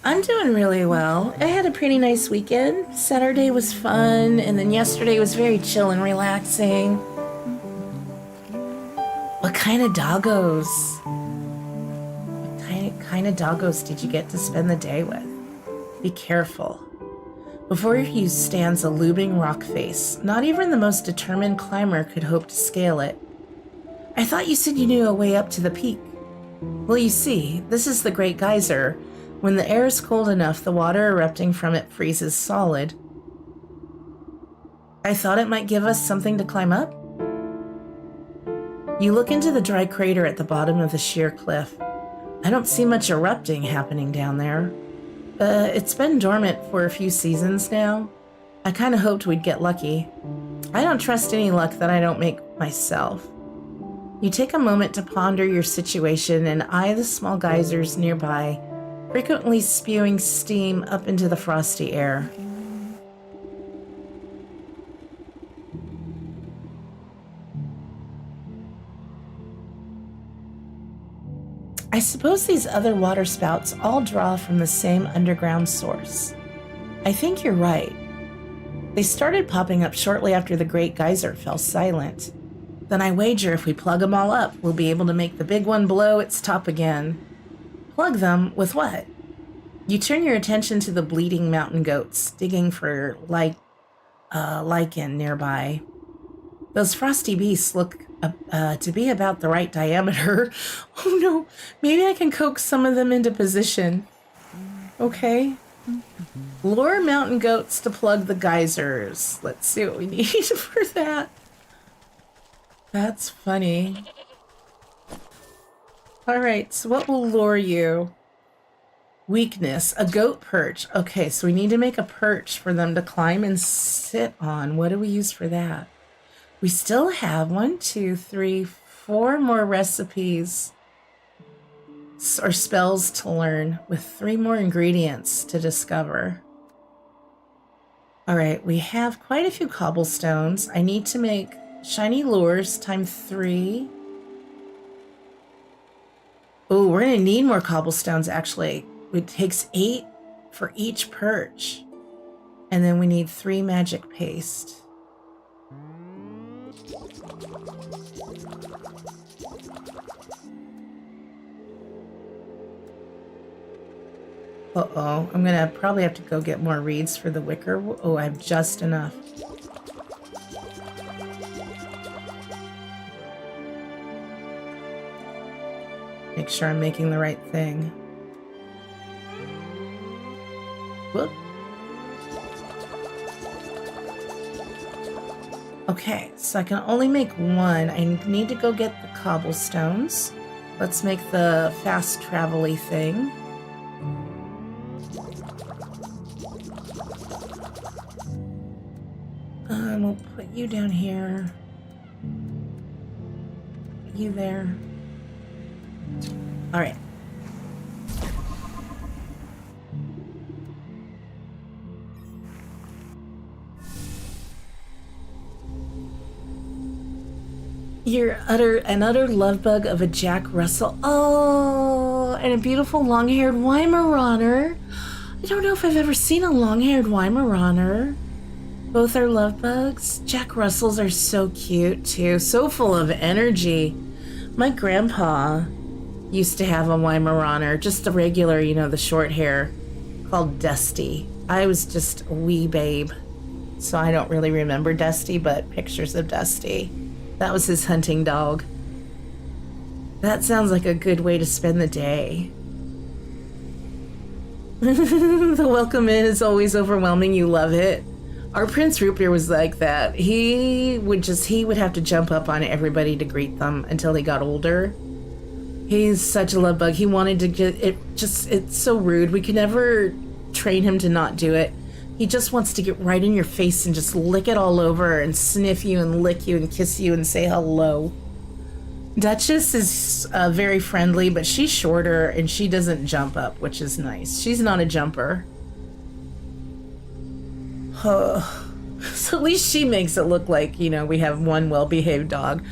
I'm doing really well. I had a pretty nice weekend. Saturday was fun, and then yesterday was very chill and relaxing. What kind of doggos? What kind of doggos did you get to spend the day with? Be careful. Before you stands a looming rock face. Not even the most determined climber could hope to scale it. I thought you said you knew a way up to the peak. Well, you see, this is the Great Geyser. When the air is cold enough, the water erupting from it freezes solid. I thought it might give us something to climb up. You look into the dry crater at the bottom of the sheer cliff. I don't see much erupting happening down there. It's been dormant for a few seasons now. I kind of hoped we'd get lucky. I don't trust any luck that I don't make myself. You take a moment to ponder your situation and eye the small geysers nearby, frequently spewing steam up into the frosty air. I suppose these other water spouts all draw from the same underground source. I think you're right. They started popping up shortly after the Great Geyser fell silent. Then I wager if we plug them all up, we'll be able to make the big one blow its top again. Plug them with what? You turn your attention to the bleeding mountain goats, digging for lichen nearby. Those frosty beasts look to be about the right diameter. Oh no, maybe I can coax some of them into position. Okay. Lure mountain goats to plug the geysers. Let's see what we need for that. That's funny. Alright, so what will lure you? Weakness, a goat perch. Okay, so we need to make a perch for them to climb and sit on. What do we use for that? We still have 4 more recipes or spells to learn with 3 more ingredients to discover. All right, we have quite a few cobblestones. I need to make shiny lures times 3. Oh, we're gonna need more cobblestones actually. It takes 8 for each perch. And then we need 3 magic paste. Uh-oh, I'm gonna probably have to go get more reeds for the wicker. Oh, I have just enough. Make sure I'm making the right thing. Whoop. Okay, so I can only make 1. I need to go get the cobblestones. Let's make the fast travel-y thing. We'll put you down here. Put you there. All right. You're an utter love bug of a Jack Russell. Oh, and a beautiful long-haired Weimaraner. I don't know if I've ever seen a long-haired Weimaraner. Both are love bugs. Jack Russells are so cute too, so full of energy. My grandpa used to have a Weimaraner, just the regular, the short hair, called Dusty. I was just a wee babe, so I don't really remember Dusty, but pictures of Dusty. That was his hunting dog. That sounds like a good way to spend the day. The welcome in is always overwhelming. You love it. Our Prince Rupert was like that. He would have to jump up on everybody to greet them until he got older. He's such a love bug. He wanted to it's so rude. We could never train him to not do it. He just wants to get right in your face and just lick it all over and sniff you and lick you and kiss you and say hello. Duchess is very friendly, but she's shorter and she doesn't jump up, which is nice. She's not a jumper. So at least she makes it look like, we have one well-behaved dog.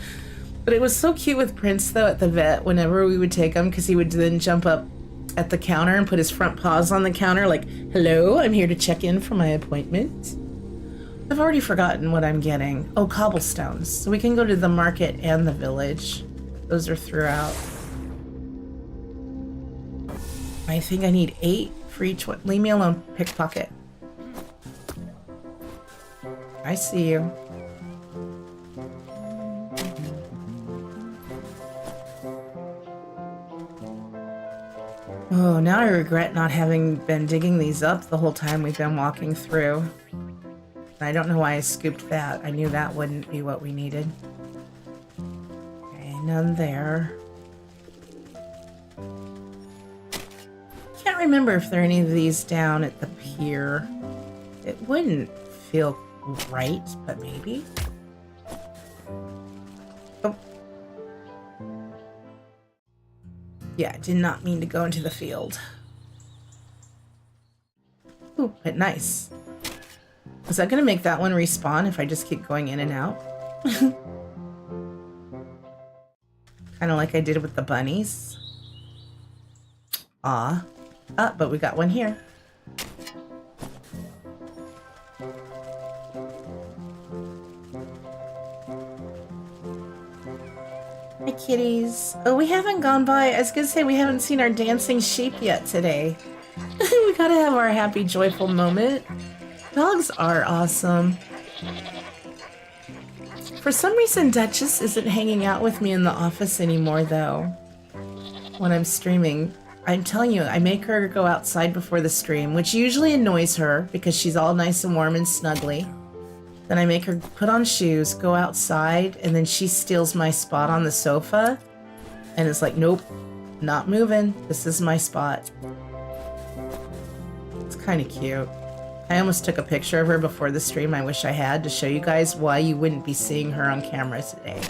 But it was so cute with Prince, though, at the vet, whenever we would take him, because he would then jump up at the counter and put his front paws on the counter like, hello, I'm here to check in for my appointment. I've already forgotten what I'm getting. Oh, cobblestones. So we can go to the market and the village. Those are throughout. I think I need 8 for each one. Leave me alone, pickpocket. I see you. Oh, now I regret not having been digging these up the whole time we've been walking through. I don't know why I scooped that. I knew that wouldn't be what we needed. Okay, none there. Can't remember if there are any of these down at the pier. It wouldn't feel right, but maybe. Oh. Yeah, I did not mean to go into the field. Ooh, but nice. Is that going to make that one respawn if I just keep going in and out? Kind of like I did with the bunnies. Ah, but we got one here. Hi, kitties. Oh, we haven't gone by. I was going to say we haven't seen our dancing sheep yet today. We gotta have our happy, joyful moment. Dogs are awesome. For some reason, Duchess isn't hanging out with me in the office anymore, though. When I'm streaming, I'm telling you, I make her go outside before the stream, which usually annoys her because she's all nice and warm and snuggly. Then I make her put on shoes, go outside, and then she steals my spot on the sofa. And it's like, nope, not moving. This is my spot. It's kind of cute. I almost took a picture of her before the stream. I wish I had to show you guys why you wouldn't be seeing her on camera today.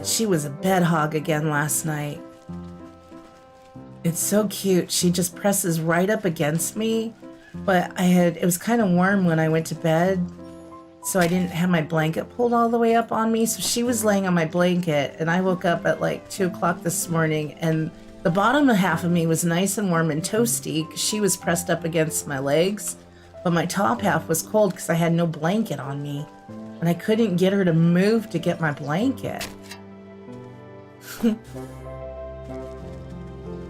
She was a bed hog again last night. It's so cute. She just presses right up against me, but it was kind of warm when I went to bed, so I didn't have my blanket pulled all the way up on me, so she was laying on my blanket, and I woke up at like 2 o'clock this morning, and the bottom half of me was nice and warm and toasty because she was pressed up against my legs, but my top half was cold because I had no blanket on me, and I couldn't get her to move to get my blanket.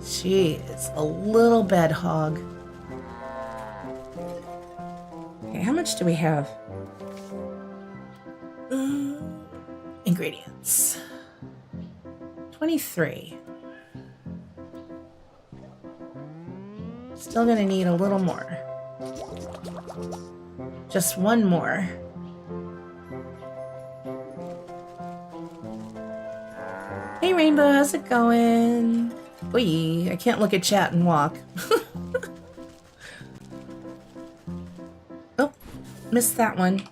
She is a little bed hog. Okay, how much do we have? Ingredients. 23. Still gonna need a little more. Just one more. Hey Rainbow, how's it going? Oy, I can't look at chat and walk. Oh, missed that one.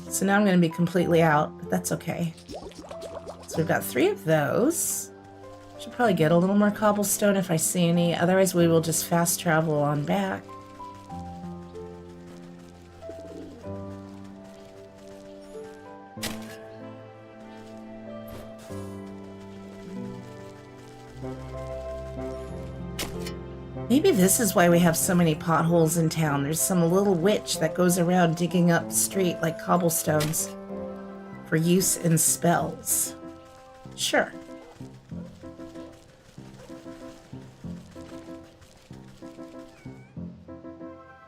So now I'm going to be completely out, but that's okay. So we've got 3 of those. Should probably get a little more cobblestone if I see any. Otherwise, we will just fast travel on back. Maybe this is why we have so many potholes in town. There's some little witch that goes around digging up the street like cobblestones for use in spells. Sure.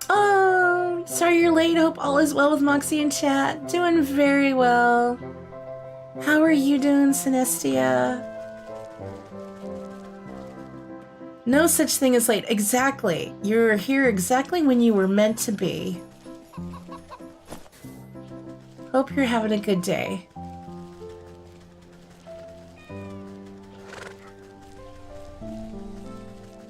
Oh, sorry you're late. Hope all is well with Moxie in chat. Doing very well. How are you doing, Synestia? No such thing as late. Exactly. You're here exactly when you were meant to be. Hope you're having a good day.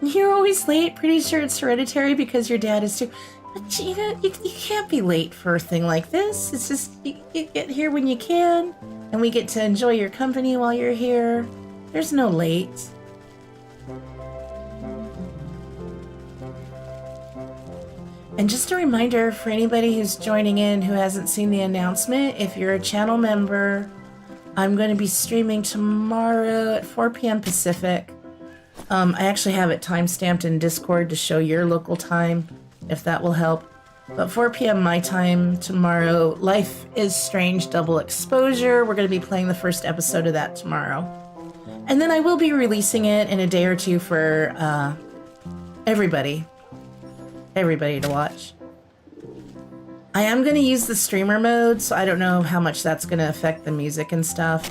You're always late. Pretty sure it's hereditary because your dad is too. But you can't be late for a thing like this. It's just, you get here when you can, and we get to enjoy your company while you're here. There's no late. And just a reminder for anybody who's joining in who hasn't seen the announcement, if you're a channel member, I'm going to be streaming tomorrow at 4 p.m. Pacific. I actually have it timestamped in Discord to show your local time, if that will help. But 4 p.m. my time tomorrow, Life is Strange Double Exposure. We're going to be playing the first episode of that tomorrow. And then I will be releasing it in a day or two for everybody to watch. I am going to use the streamer mode, so I don't know how much that's going to affect the music and stuff.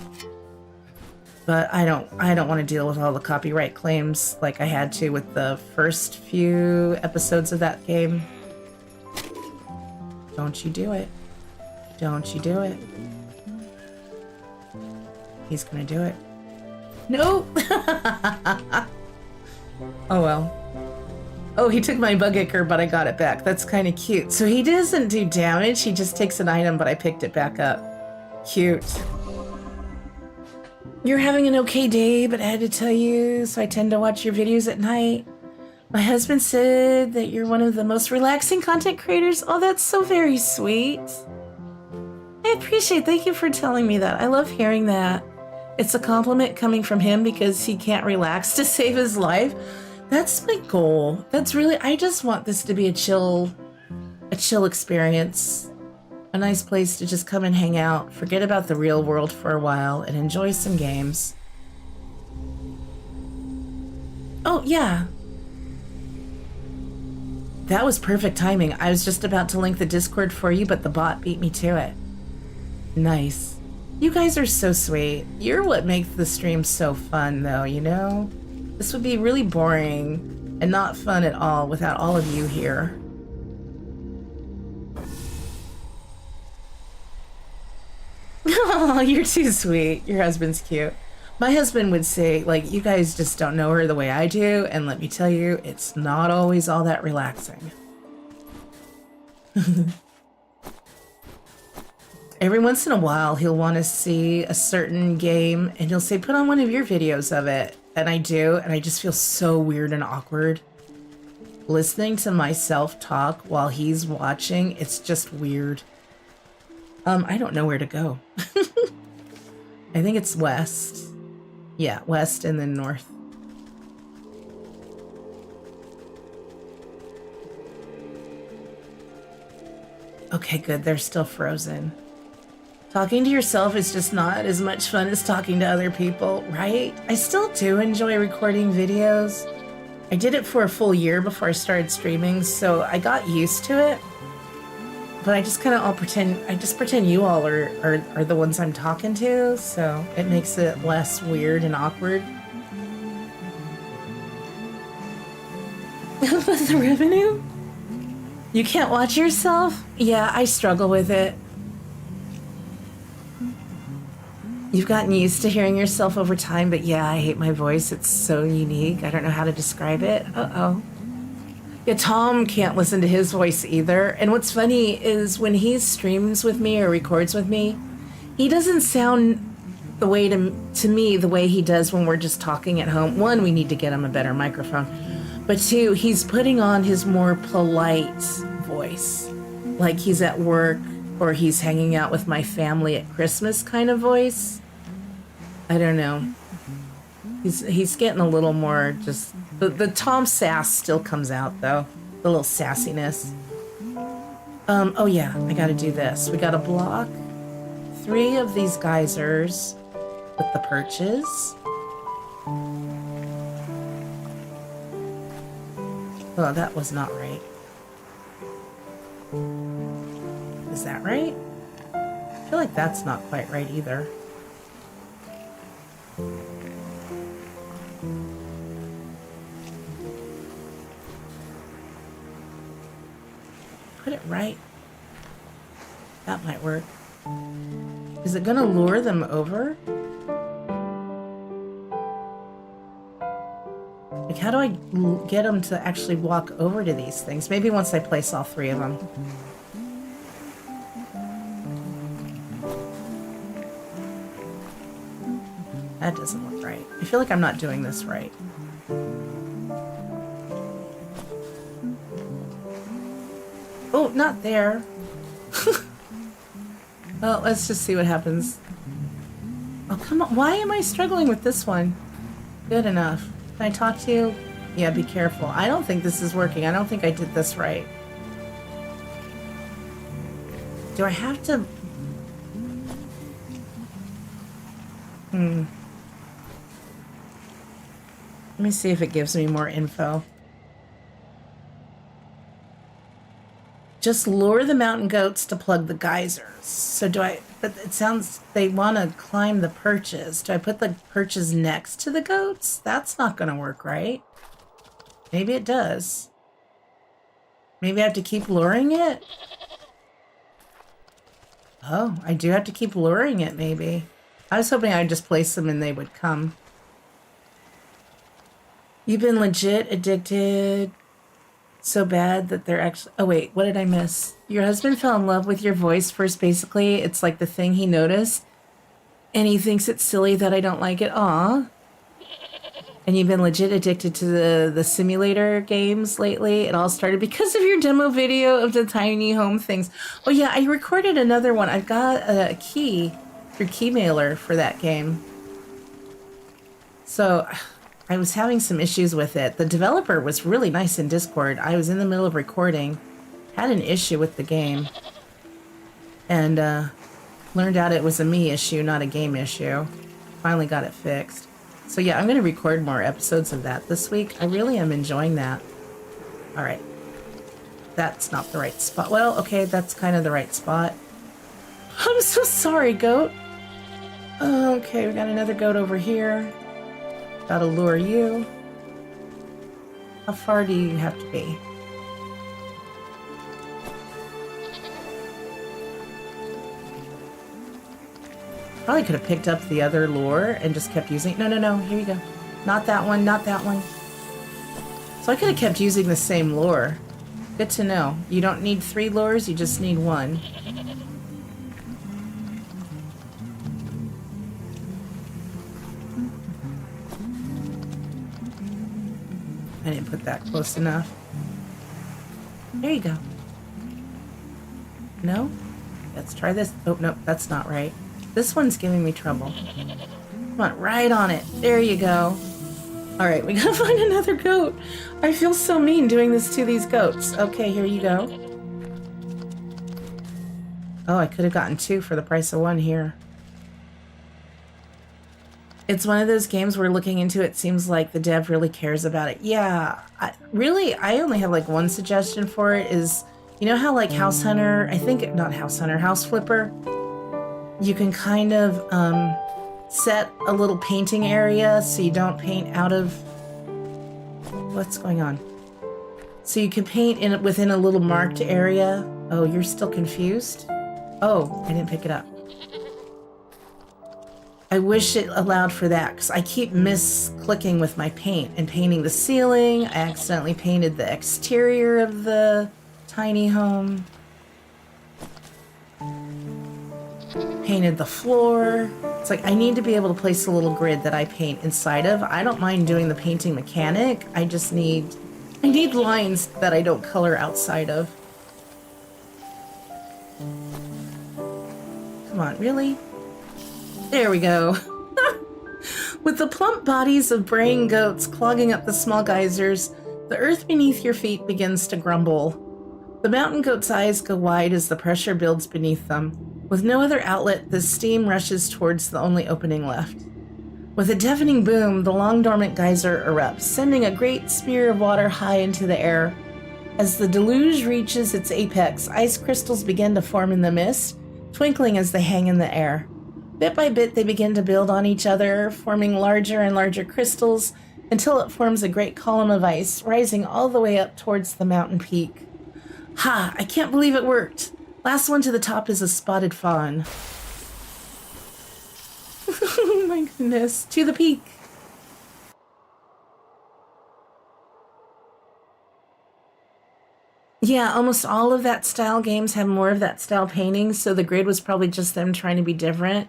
But I don't want to deal with all the copyright claims like I had to with the first few episodes of that game. Don't you do it. Don't you do it. He's gonna do it. No! Oh well. Oh, he took my bug ichor, but I got it back. That's kind of cute. So he doesn't do damage, he just takes an item, but I picked it back up. Cute. You're having an okay day, but I had to tell you, so I tend to watch your videos at night. My husband said that you're one of the most relaxing content creators. Oh, that's so very sweet. I appreciate it. Thank you for telling me that. I love hearing that. It's a compliment coming from him because he can't relax to save his life. That's my goal. That's really, I just want this to be a chill experience. A nice place to just come and hang out, forget about the real world for a while, and enjoy some games. Oh, yeah. That was perfect timing. I was just about to link the Discord for you, but the bot beat me to it. Nice. You guys are so sweet. You're what makes the stream so fun, though, you know? This would be really boring and not fun at all without all of you here. Oh, you're too sweet. Your husband's cute. My husband would say, like, you guys just don't know her the way I do, and let me tell you, it's not always all that relaxing. Every once in a while, he'll want to see a certain game, and he'll say, put on one of your videos of it. And I do, and I just feel so weird and awkward. Listening to myself talk while he's watching, it's just weird. I don't know where to go. I think it's west. Yeah, west and then north. Okay, good. They're still frozen. Talking to yourself is just not as much fun as talking to other people, right? I still do enjoy recording videos. I did it for a full year before I started streaming, so I got used to it. But I just kind of pretend you all are the ones I'm talking to, so it makes it less weird and awkward. The revenue? You can't watch yourself? Yeah, I struggle with it. You've gotten used to hearing yourself over time, but yeah, I hate my voice. It's so unique. I don't know how to describe it. Uh-oh. Yeah, Tom can't listen to his voice either. And what's funny is when he streams with me or records with me, he doesn't sound the way to me the way he does when we're just talking at home. One, we need to get him a better microphone. But two, he's putting on his more polite voice. Like he's at work or he's hanging out with my family at Christmas kind of voice. I don't know. He's getting a little more just... The Tom sass still comes out, though. The little sassiness. Oh yeah, I gotta do this. We gotta block 3 of these geysers with the perches. Oh, that was not right. Is that right? I feel like that's not quite right either. Put it right. That might work. Is it gonna lure them over? Like, how do I get them to actually walk over to these things? Maybe once I place all 3 of them. That doesn't look right. I feel like I'm not doing this right. Oh, not there. Well, let's just see what happens. Oh, come on. Why am I struggling with this one? Good enough. Can I talk to you? Yeah, be careful. I don't think this is working. I don't think I did this right. Do I have to... Let me see if it gives me more info. Just lure the mountain goats to plug the geysers. So do I... But it sounds... They want to climb the perches. Do I put the perches next to the goats? That's not going to work, right? Maybe it does. Maybe I have to keep luring it? Oh, I do have to keep luring it, maybe. I was hoping I'd just place them and they would come. You've been legit addicted so bad that they're actually... Oh, wait, what did I miss? Your husband fell in love with your voice first, basically. It's like the thing he noticed. And he thinks it's silly that I don't like it. Aw. And you've been legit addicted to the simulator games lately. It all started because of your demo video of the tiny home things. Oh, yeah, I recorded another one. I've got a key through Keymailer for that game. So... I was having some issues with it. The developer was really nice in Discord. I was in the middle of recording, had an issue with the game, and learned out it was a me issue, not a game issue. Finally got it fixed. So yeah, I'm going to record more episodes of that this week. I really am enjoying that. All right. That's not the right spot. Well, okay, that's kind of the right spot. I'm so sorry, goat. Okay, we got another goat over here. Gotta lure you. How far do you have to be? Probably could have picked up the other lure and just kept using it. No, no, no. Here you go. Not that one. Not that one. So I could have kept using the same lure. Good to know. You don't need 3 lures. You just need 1. I didn't put that close enough. There you go. No? Let's try this. Oh, no, that's not right. This one's giving me trouble. Come on, right on it. There you go. All right, we gotta find another goat. I feel so mean doing this to these goats. Okay, here you go. Oh, I could have gotten 2 for the price of 1 here. It's one of those games where looking into it seems like the dev really cares about it. Yeah, I only have like 1 suggestion for it is, you know how like House Hunter, I think, not House Hunter, House Flipper, you can kind of set a little painting area so you don't paint out of, what's going on? So you can paint in within a little marked area. Oh, you're still confused? Oh, I didn't pick it up. I wish it allowed for that because I keep misclicking with my paint and painting the ceiling. I accidentally painted the exterior of the tiny home. Painted the floor. It's like I need to be able to place a little grid that I paint inside of. I don't mind doing the painting mechanic. I need lines that I don't color outside of. Come on, really? There we go. With the plump bodies of braying goats clogging up the small geysers, the earth beneath your feet begins to grumble. The mountain goat's eyes go wide as the pressure builds beneath them. With no other outlet, the steam rushes towards the only opening left. With a deafening boom, the long-dormant geyser erupts, sending a great spear of water high into the air. As the deluge reaches its apex, ice crystals begin to form in the mist, twinkling as they hang in the air. Bit by bit, they begin to build on each other, forming larger and larger crystals, until it forms a great column of ice, rising all the way up towards the mountain peak. Ha! I can't believe it worked! Last one to the top is a spotted fawn. Oh my goodness. To the peak. Yeah, almost all of that style games have more of that style painting, so the grid was probably just them trying to be different.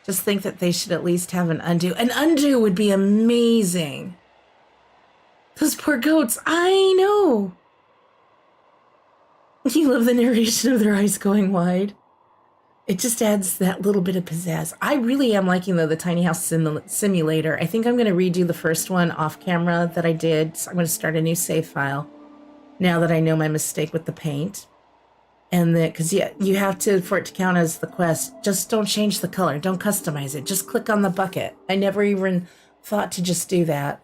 Just think that they should at least have an undo. An undo would be amazing. Those poor goats, I know. You love the narration of their eyes going wide. It just adds that little bit of pizzazz. I really am liking, though, the tiny house simulator. I think I'm going to redo the first one off camera that I did. So I'm going to start a new save file now that I know my mistake with the paint. And that, because yeah, you have to, for it to count as the quest, just don't change the color. Don't customize it. Just click on the bucket. I never even thought to just do that.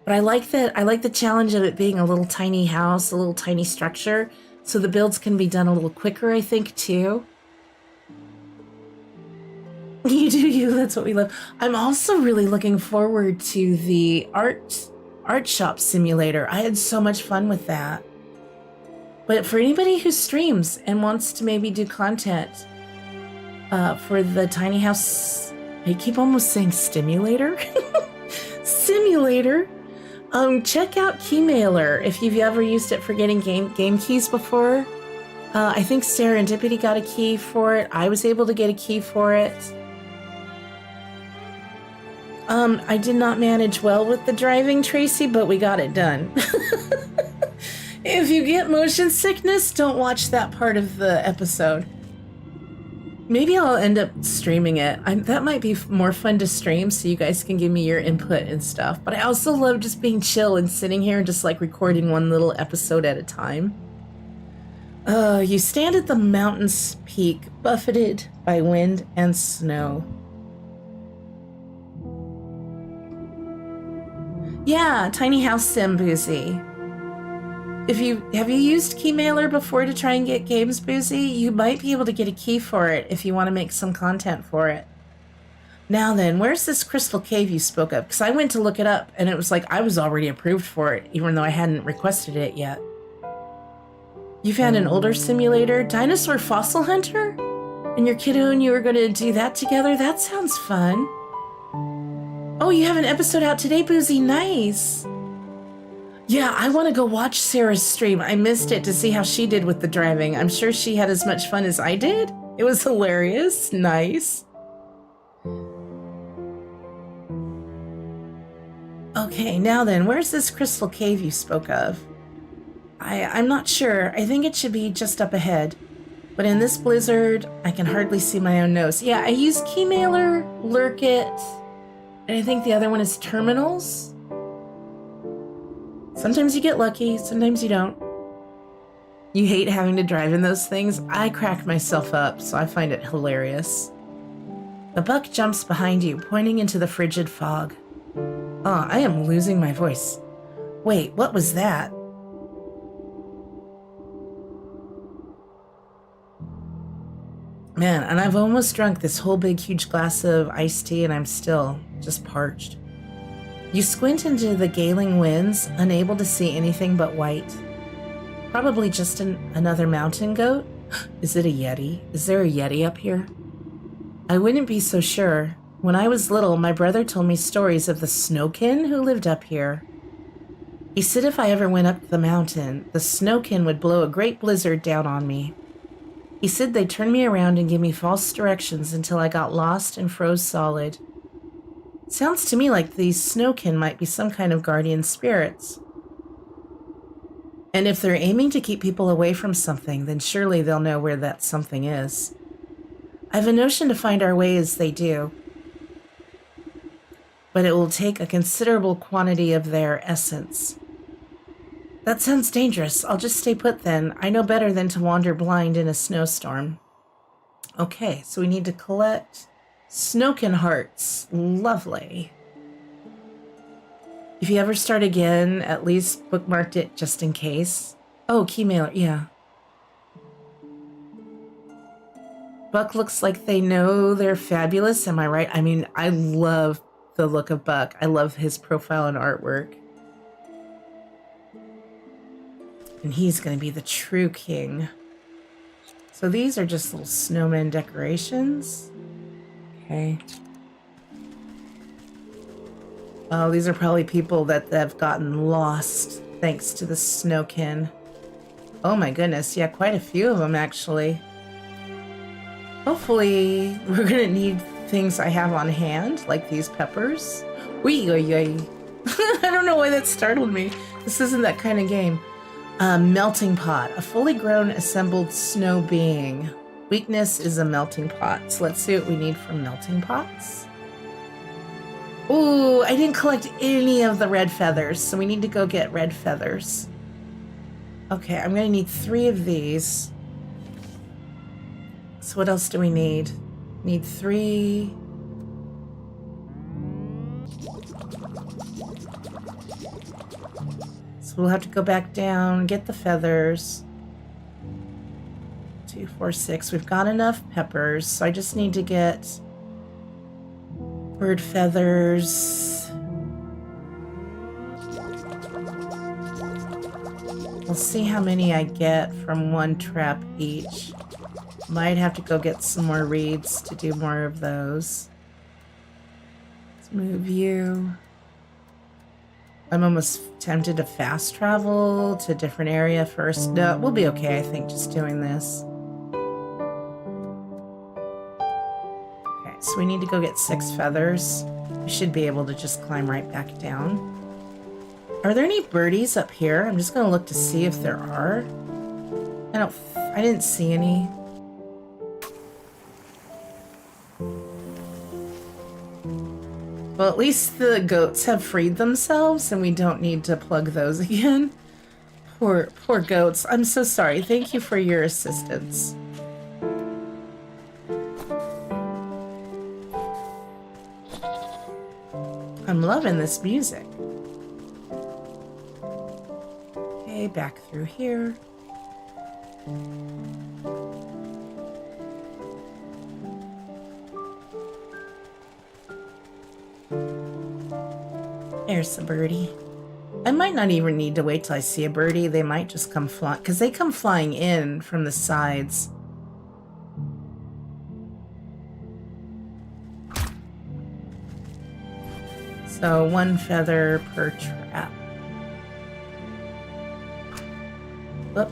But I like that. I like the challenge of it being a little tiny house, a little tiny structure. So the builds can be done a little quicker, I think, too. You do you, that's what we love. I'm also really looking forward to the art shop simulator. I had so much fun with that. But for anybody who streams and wants to maybe do content for the tiny house, I keep almost saying stimulator. Simulator. Check out Keymailer if you've ever used it for getting game keys before. I think Serendipity got a key for it. I was able to get a key for it. I did not manage well with the driving, Tracy, but we got it done. If you get motion sickness, don't watch that part of the episode. Maybe I'll end up streaming it. That might be more fun to stream so you guys can give me your input and stuff. But I also love just being chill and sitting here and just like recording one little episode at a time. You stand at the mountain's peak, buffeted by wind and snow. Yeah, tiny house sim, Boozy. Have you used Keymailer before to try and get games, Boozy? You might be able to get a key for it if you want to make some content for it. Now then, where's this crystal cave you spoke of? Because I went to look it up and it was like I was already approved for it, even though I hadn't requested it yet. You found an older simulator, Dinosaur Fossil Hunter? And your kiddo and you were going to do that together? That sounds fun. Oh, you have an episode out today, Boozy. Nice. Yeah, I want to go watch Sarah's stream. I missed it to see how she did with the driving. I'm sure she had as much fun as I did. It was hilarious. Nice. Okay, now then, where's this crystal cave you spoke of? I'm not sure. I think it should be just up ahead. But in this blizzard, I can hardly see my own nose. Yeah, I use Keymailer, Lurk It, and I think the other one is Terminals. Sometimes you get lucky, sometimes you don't. You hate having to drive in those things? I crack myself up, so I find it hilarious. The buck jumps behind you, pointing into the frigid fog. Oh, I am losing my voice. Wait, what was that? Man, and I've almost drunk this whole big huge glass of iced tea and I'm still just parched. You squint into the galing winds, unable to see anything but white. Probably just another mountain goat? Is it a yeti? Is there a yeti up here? I wouldn't be so sure. When I was little, my brother told me stories of the snowkin who lived up here. He said if I ever went up the mountain, the snowkin would blow a great blizzard down on me. He said they'd turn me around and give me false directions until I got lost and froze solid. Sounds to me like these snowkin might be some kind of guardian spirits. And if they're aiming to keep people away from something, then surely they'll know where that something is. I have a notion to find our way as they do. But it will take a considerable quantity of their essence. That sounds dangerous. I'll just stay put then. I know better than to wander blind in a snowstorm. Okay, so we need to collect snowkin hearts. Lovely. If you ever start again, at least bookmarked it just in case. Oh, Keymailer, yeah. Buck looks like they know they're fabulous, am I right? I mean, I love the look of Buck. I love his profile and artwork. And he's going to be the true king. So these are just little snowman decorations. Okay. Oh, these are probably people that have gotten lost thanks to the snowkin. Oh my goodness, yeah, quite a few of them actually. Hopefully, we're gonna need things I have on hand, like these peppers. Wee, oy, oy. I don't know why that startled me. This isn't that kind of game. Melting pot, a fully grown assembled snow being. Weakness is a melting pot. So let's see what we need from melting pots. Ooh, I didn't collect any of the red feathers, so we need to go get red feathers. Okay, I'm gonna need 3 of these. So what else do we need? Need 3. So we'll have to go back down, get the feathers. 2, 4, 6. We've got enough peppers, so I just need to get bird feathers. We'll see how many I get from 1 trap each. Might have to go get some more reeds to do more of those. Let's move you. I'm almost tempted to fast travel to a different area first. No, we'll be okay, I think, just doing this. Okay, so we need to go get 6 feathers. We should be able to just climb right back down. Are there any birdies up here? I'm just gonna look to see if there are. I didn't see any. Well, at least the goats have freed themselves and we don't need to plug those again. Poor goats. I'm so sorry. Thank you for your assistance. I'm loving this music. Okay, back through here. There's a birdie. I might not even need to wait till I see a birdie. They might just come flying, because they come flying in from the sides. So 1 feather per trap. Oop.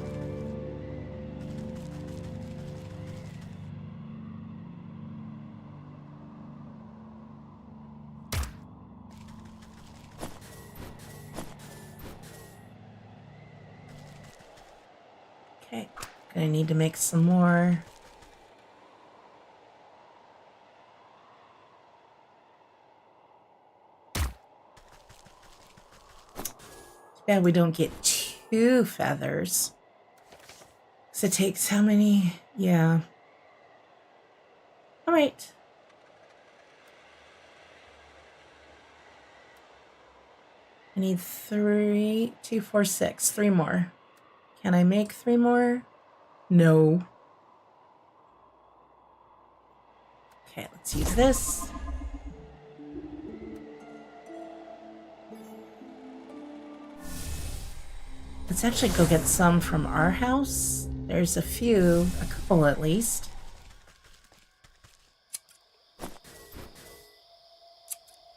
Okay, gonna need to make some more. Too bad we don't get 2 feathers. So it takes how many? Yeah. All right. I need 3, 2, 4, 6, 3 more. Can I make 3 more? No. Okay, let's use this. Let's actually go get some from our house. There's a couple at least.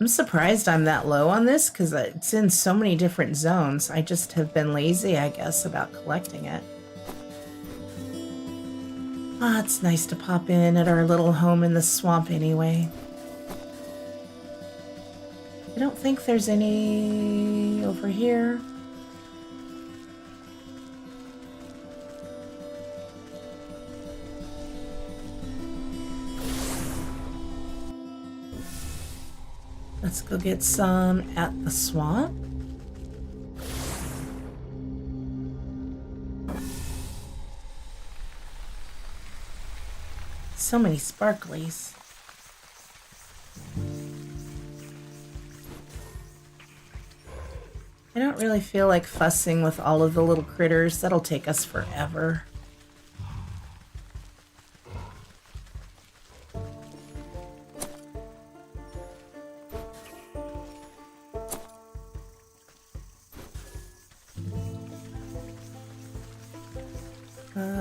I'm surprised I'm that low on this because it's in so many different zones. I just have been lazy, I guess, about collecting it. Ah, it's nice to pop in at our little home in the swamp anyway. I don't think there's any over here. Let's go get some at the swamp. So many sparklies. I don't really feel like fussing with all of the little critters. That'll take us forever.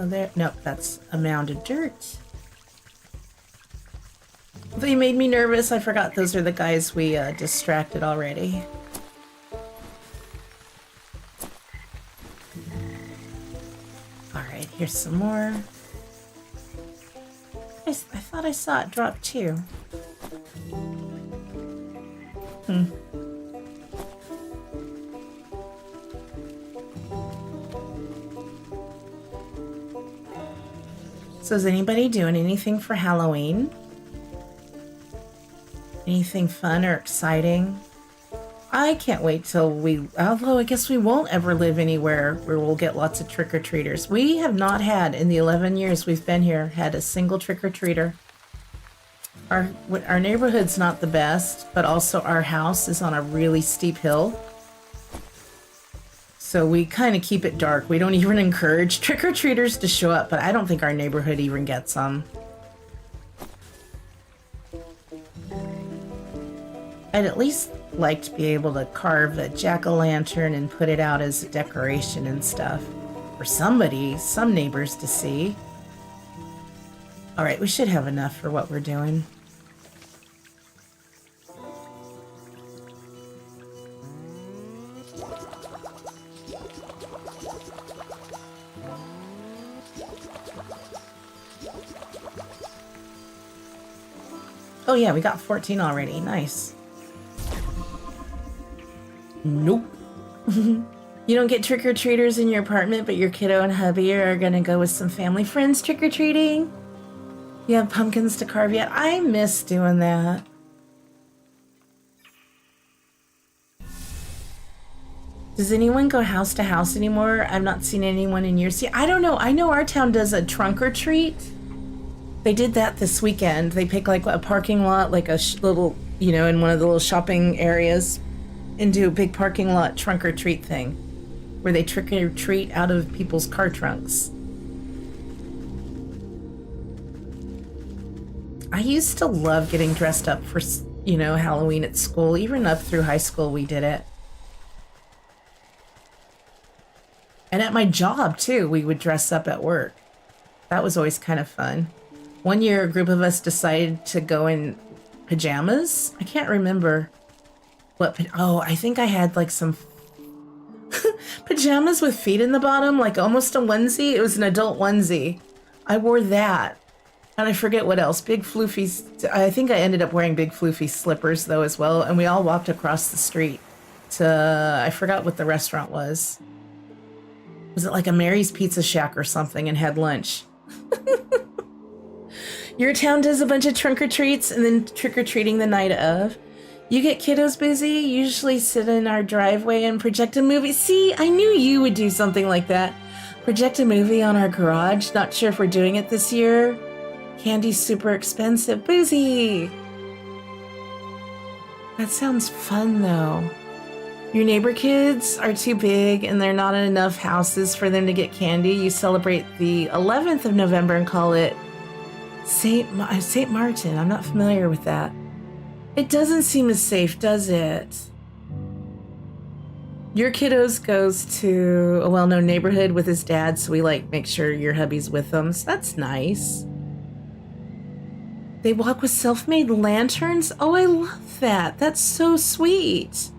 There. Nope, that's a mound of dirt. They made me nervous. I forgot those are the guys we distracted already. Here's some more. I thought I saw it drop too. So is anybody doing anything for Halloween? Anything fun or exciting? I can't wait till although I guess we won't ever live anywhere where we'll get lots of trick-or-treaters. We have not had, in the 11 years we've been here, had a single trick-or-treater. Our neighborhood's not the best, but also our house is on a really steep hill. So we kind of keep it dark. We don't even encourage trick-or-treaters to show up, but I don't think our neighborhood even gets them. I'd at least like to be able to carve a jack-o'-lantern and put it out as a decoration and stuff. For some neighbors to see. Alright, we should have enough for what we're doing. Oh yeah, we got 14 already. Nice. Nope. You don't get trick-or-treaters in your apartment, but your kiddo and hubby are gonna go with some family friends trick-or-treating? You have pumpkins to carve yet? I miss doing that. Does anyone go house to house anymore? I've not seen anyone in years. See, I don't know. I know our town does a trunk or treat. They did that this weekend. They pick like a parking lot, like a little, you know, in one of the little shopping areas, and do a big parking lot trunk or treat thing where they trick or treat out of people's car trunks. I used to love getting dressed up for, you know, Halloween at school. Even up through high school, we did it. And at my job, too, we would dress up at work. That was always kind of fun. One year, a group of us decided to go in pajamas. I can't remember what. Oh, I think I had like some pajamas with feet in the bottom, like almost a onesie. It was an adult onesie. I wore that. And I forget what else. Big floofy. I think I ended up wearing big floofy slippers, though, as well. And we all walked across the street to, I forgot what the restaurant was. Was it like a Mary's Pizza Shack or something, and had lunch? Your town does a bunch of trunk-or-treats and then trick-or-treating the night of. You get kiddos busy, usually sit in our driveway and project a movie. See, I knew you would do something like that. Project a movie on our garage. Not sure if we're doing it this year. Candy's super expensive. Boozy! That sounds fun, though. Your neighbor kids are too big and there are not enough houses for them to get candy. You celebrate the 11th of November and call it Saint Martin. I'm not familiar with that. It doesn't seem as safe, does it? Your kiddos goes to a well-known neighborhood with his dad, so we make sure your hubby's with them. So that's nice. They walk with self-made lanterns? Oh, I love that. That's so sweet.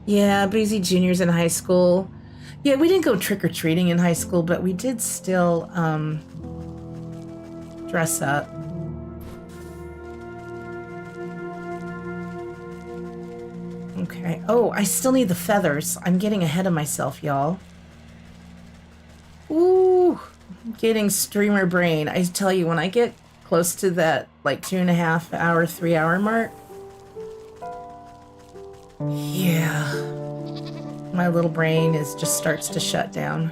Yeah, Boozy Junior's in high school. Yeah, we didn't go trick-or-treating in high school, but we did still dress up. Okay. Oh, I still need the feathers. I'm getting ahead of myself, y'all. Ooh, getting streamer brain. I tell you, when I get close to that, 2.5 hour, 3 hour mark, yeah, my little brain just starts to shut down.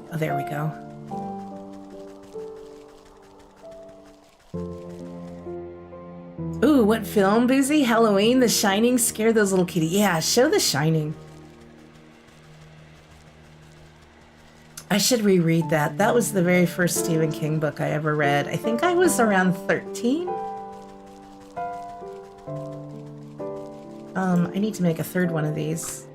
Oh, there we go. Ooh, what film, Boozy? Halloween, The Shining, scare those little kitties. Yeah, show The Shining. I should reread that. That was the very first Stephen King book I ever read. I think I was around 13. I need to make a third one of these.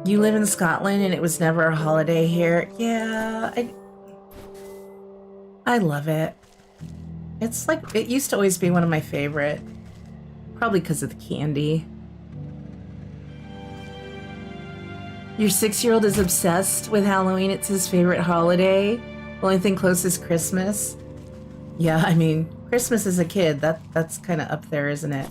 You live in Scotland and it was never a holiday here. Yeah, I love it. It's like, it used to always be one of my favorite. Probably because of the candy. Your 6-year-old is obsessed with Halloween. It's his favorite holiday. The only thing close is Christmas. Yeah, I mean, Christmas as a kid, that's kind of up there, isn't it?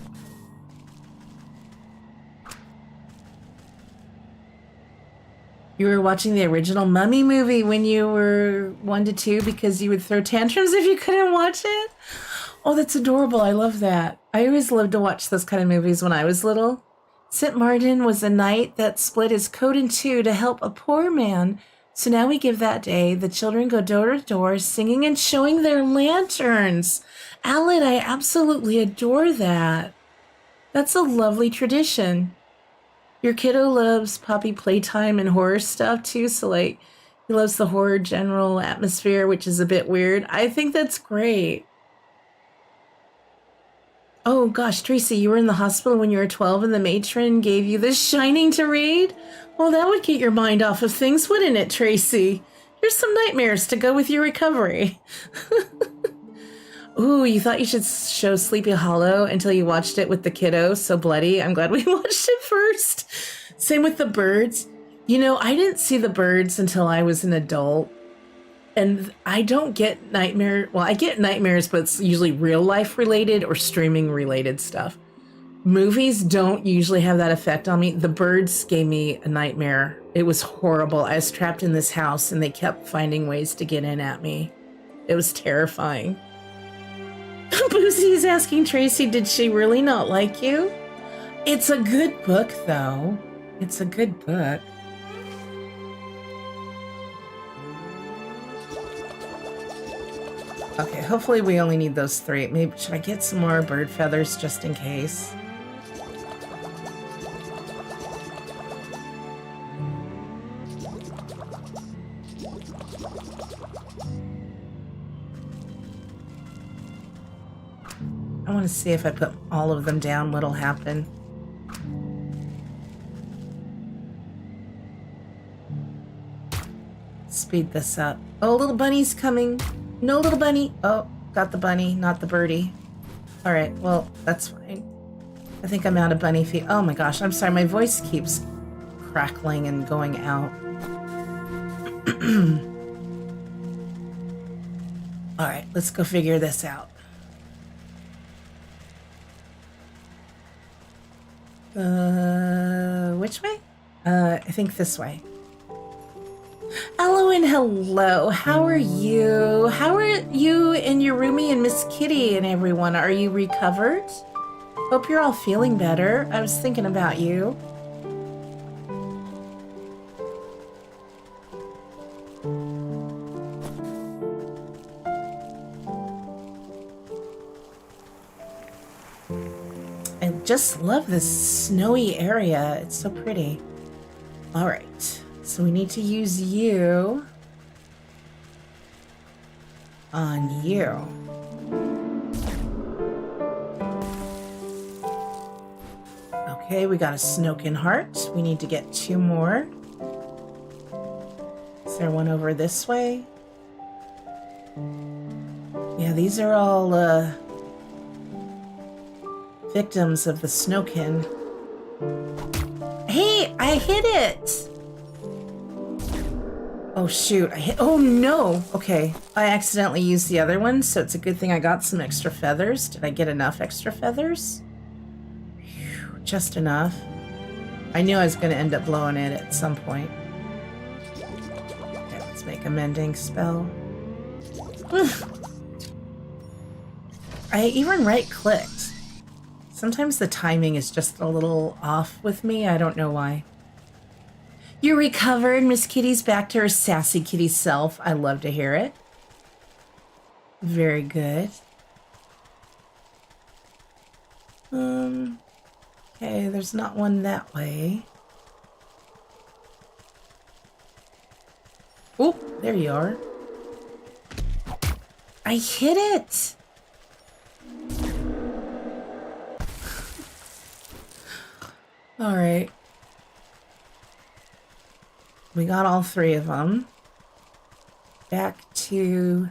You were watching the original Mummy movie when you were 1 to 2 because you would throw tantrums if you couldn't watch it? Oh, that's adorable. I love that. I always loved to watch those kind of movies when I was little. St. Martin was a knight that split his coat in two to help a poor man. So now we give that day, the children go door to door singing and showing their lanterns. Alan, I absolutely adore that. That's a lovely tradition. Your kiddo loves poppy playtime and horror stuff too, so like he loves the horror general atmosphere, which is a bit weird. I think that's great. Oh gosh, Tracy, you were in the hospital when you were 12 and the matron gave you The Shining to read? Well, that would get your mind off of things, wouldn't it, Tracy? Here's some nightmares to go with your recovery. Ooh, you thought you should show Sleepy Hollow until you watched it with the kiddo. So bloody. I'm glad we watched it first. Same with the birds. You know, I didn't see the birds until I was an adult. And I don't get nightmares. Well, I get nightmares, but it's usually real life related or streaming related stuff. Movies don't usually have that effect on me. The birds gave me a nightmare. It was horrible. I was trapped in this house and they kept finding ways to get in at me. It was terrifying. Boozy is asking Tracy, did she really not like you? It's a good book, though. It's a good book. Okay, hopefully we only need those 3. Maybe should I get some more bird feathers just in case? I want to see if I put all of them down, what'll happen. Speed this up. Oh, little bunny's coming. No, little bunny. Oh, got the bunny, not the birdie. All right, well, that's fine. I think I'm out of bunny feet. Oh my gosh, I'm sorry. My voice keeps crackling and going out. All right, let's go figure this out. Which way? I think this way. Hello and hello. How are you? How are you and your roomie and Miss Kitty and everyone? Are you recovered? Hope you're all feeling better. I was thinking about you. I just love this snowy area. It's so pretty. All right. So we need to use you on you. Okay, we got a Snoken heart. We need to get 2 more. Is there one over this way? Yeah, these are all victims of the Snoken. Hey, I hit it! Oh shoot, I hit, oh no! Okay, I accidentally used the other one, so it's a good thing I got some extra feathers. Did I get enough extra feathers? Whew, just enough. I knew I was gonna end up blowing it at some point. Okay, let's make a mending spell. I even right-clicked. Sometimes the timing is just a little off with me, I don't know why. You recovered. Miss Kitty's back to her sassy kitty self. I love to hear it. Very good. Okay, there's not one that way. Oh, there you are. I hit it. All right. We got all 3 of them. Back to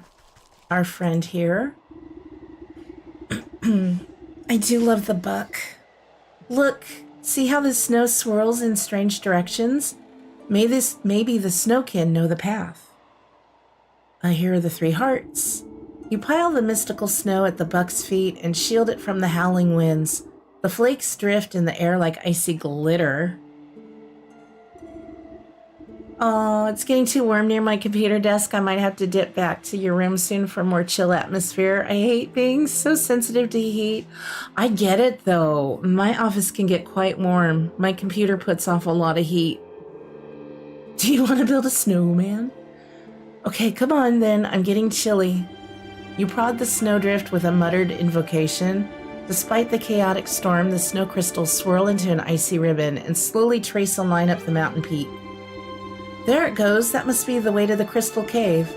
our friend here. I do love the buck. Look, see how the snow swirls in strange directions? Maybe the snowkin know the path. Here are the 3 hearts. You pile the mystical snow at the buck's feet and shield it from the howling winds. The flakes drift in the air like icy glitter. Oh, it's getting too warm near my computer desk. I might have to dip back to your room soon for more chill atmosphere. I hate being so sensitive to heat. I get it, though. My office can get quite warm. My computer puts off a lot of heat. Do you want to build a snowman? Okay, come on then. I'm getting chilly. You prod the snowdrift with a muttered invocation. Despite the chaotic storm, the snow crystals swirl into an icy ribbon and slowly trace a line up the mountain peak. There it goes. That must be the way to the crystal cave.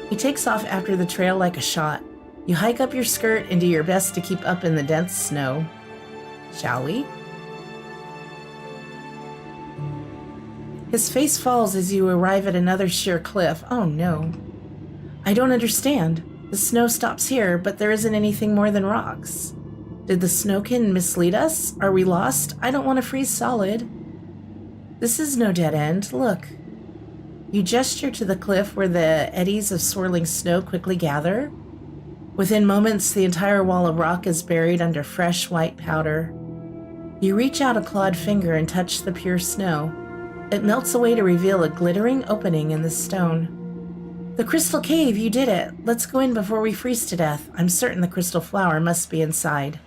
He takes off after the trail like a shot. You hike up your skirt and do your best to keep up in the dense snow. Shall we? His face falls as you arrive at another sheer cliff. Oh no. I don't understand. The snow stops here, but there isn't anything more than rocks. Did the snowkin mislead us? Are we lost? I don't want to freeze solid. This is no dead end. Look. You gesture to the cliff where the eddies of swirling snow quickly gather. Within moments, the entire wall of rock is buried under fresh white powder. You reach out a clawed finger and touch the pure snow. It melts away to reveal a glittering opening in the stone. The crystal cave, you did it. Let's go in before we freeze to death. I'm certain the crystal flower must be inside.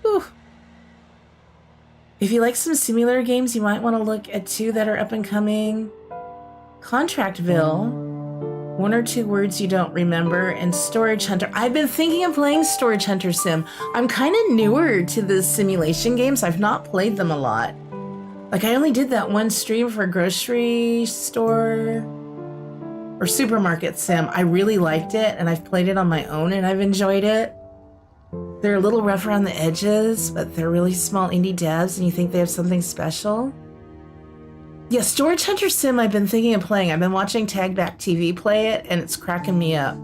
Whew. If you like some simulator games, you might want to look at 2 that are up and coming. Contractville, 1 or 2 words you don't remember, and Storage Hunter. I've been thinking of playing Storage Hunter Sim. I'm kind of newer to the simulation games. I've not played them a lot. Like, I only did that one stream for grocery store or supermarket sim. I really liked it, and I've played it on my own, and I've enjoyed it. They're a little rough around the edges, but they're really small indie devs, and you think they have something special. Yeah, Storage Hunter Sim I've been thinking of playing. I've been watching Tagback TV play it, and it's cracking me up.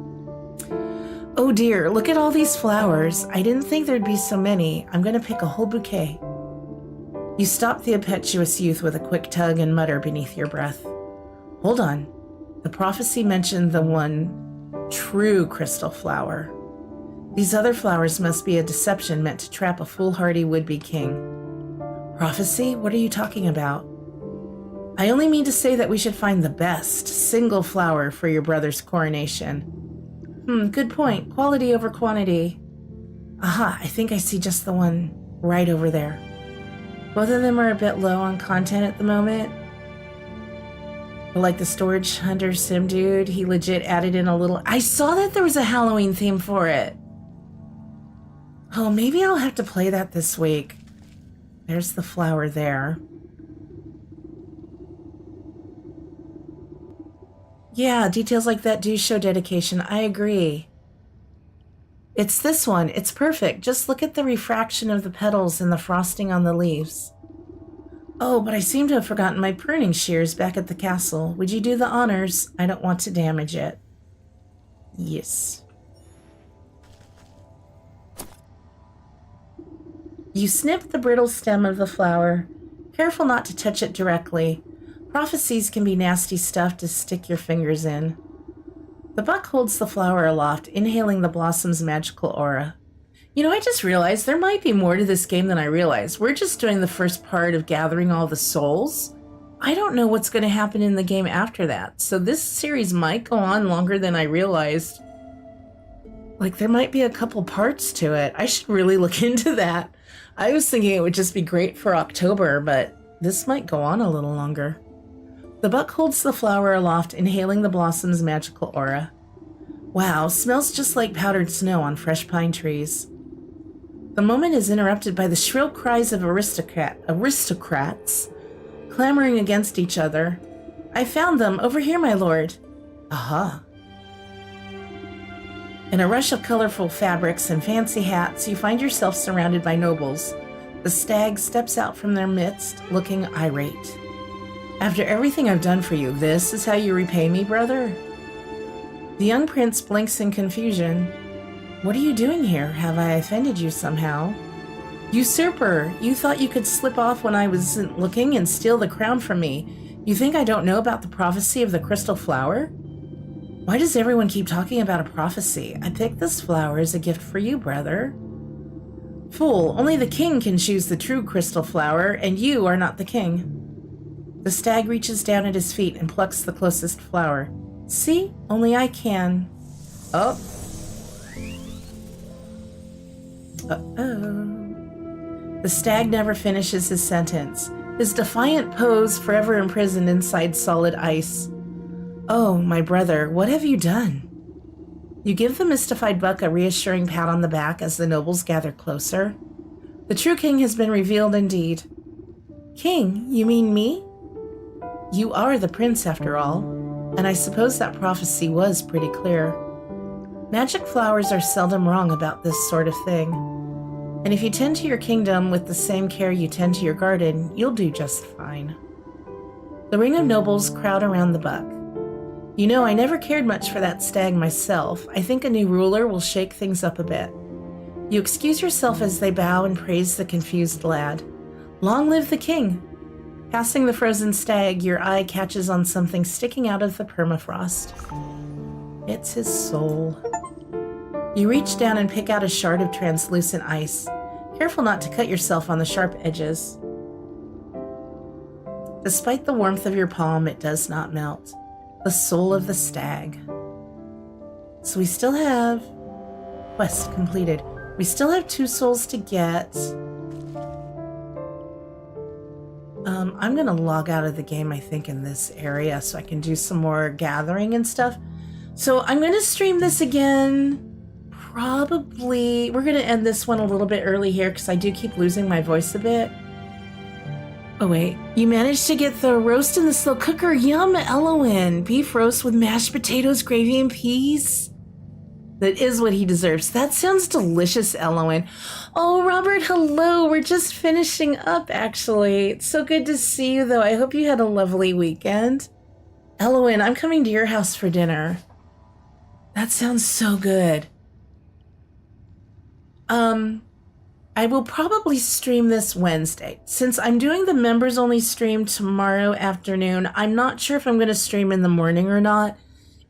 Oh dear, look at all these flowers. I didn't think there'd be so many. I'm going to pick a whole bouquet. You stop the impetuous youth with a quick tug and mutter beneath your breath. Hold on. The prophecy mentioned the one true crystal flower. These other flowers must be a deception meant to trap a foolhardy would-be king. Prophecy? What are you talking about? I only mean to say that we should find the best single flower for your brother's coronation. Good point. Quality over quantity. Aha, I think I see just the one right over there. Both of them are a bit low on content at the moment. But like the Storage Hunter Sim dude, he legit added in a little... I saw that there was a Halloween theme for it. Oh, maybe I'll have to play that this week. There's the flower there. Yeah, details like that do show dedication. I agree. It's this one. It's perfect. Just look at the refraction of the petals and the frosting on the leaves. Oh, but I seem to have forgotten my pruning shears back at the castle. Would you do the honors? I don't want to damage it. Yes. You snip the brittle stem of the flower. Careful not to touch it directly. Prophecies can be nasty stuff to stick your fingers in. The buck holds the flower aloft, inhaling the blossom's magical aura. You know, I just realized there might be more to this game than I realized. We're just doing the first part of gathering all the souls. I don't know what's going to happen in the game after that, so this series might go on longer than I realized. Like, there might be a couple parts to it. I should really look into that. I was thinking it would just be great for October, but this might go on a little longer. The buck holds the flower aloft, inhaling the blossom's magical aura. Wow, smells just like powdered snow on fresh pine trees. The moment is interrupted by the shrill cries of aristocrats clamoring against each other. I found them, over here, my lord. Aha. In a rush of colorful fabrics and fancy hats, you find yourself surrounded by nobles. The stag steps out from their midst, looking irate. After everything I've done for you, this is how you repay me, brother? The young prince blinks in confusion. What are you doing here? Have I offended you somehow? Usurper, you thought you could slip off when I wasn't looking and steal the crown from me. You think I don't know about the prophecy of the crystal flower? Why does everyone keep talking about a prophecy? I picked this flower as a gift for you, brother. Fool, only the king can choose the true crystal flower, and you are not the king. The stag reaches down at his feet and plucks the closest flower. See? Only I can. Oh. Uh-oh. The stag never finishes his sentence, his defiant pose forever imprisoned inside solid ice. Oh, my brother, what have you done? You give the mystified buck a reassuring pat on the back as the nobles gather closer. The true king has been revealed indeed. King, you mean me? You are the prince after all, and I suppose that prophecy was pretty clear. Magic flowers are seldom wrong about this sort of thing. And if you tend to your kingdom with the same care you tend to your garden, you'll do just fine. The ring of nobles crowd around the buck. You know, I never cared much for that stag myself. I think a new ruler will shake things up a bit. You excuse yourself as they bow and praise the confused lad. Long live the king! Passing the frozen stag, your eye catches on something sticking out of the permafrost. It's his soul. You reach down and pick out a shard of translucent ice. Careful not to cut yourself on the sharp edges. Despite the warmth of your palm, it does not melt. The soul of the stag. So we still have... Quest completed. We still have 2 souls to get. I'm going to log out of the game, I think, in this area so I can do some more gathering and stuff. So I'm going to stream this again. Probably... We're going to end this one a little bit early here because I do keep losing my voice a bit. Oh wait, you managed to get the roast in the slow cooker. Yum, Elowen. Beef roast with mashed potatoes, gravy, and peas. That is what he deserves. That sounds delicious, Elowen. Oh, Robert, hello. We're just finishing up, actually. It's so good to see you, though. I hope you had a lovely weekend. Elowen, I'm coming to your house for dinner. That sounds so good. I will probably stream this Wednesday. Since I'm doing the members only stream tomorrow afternoon, I'm not sure if I'm going to stream in the morning or not.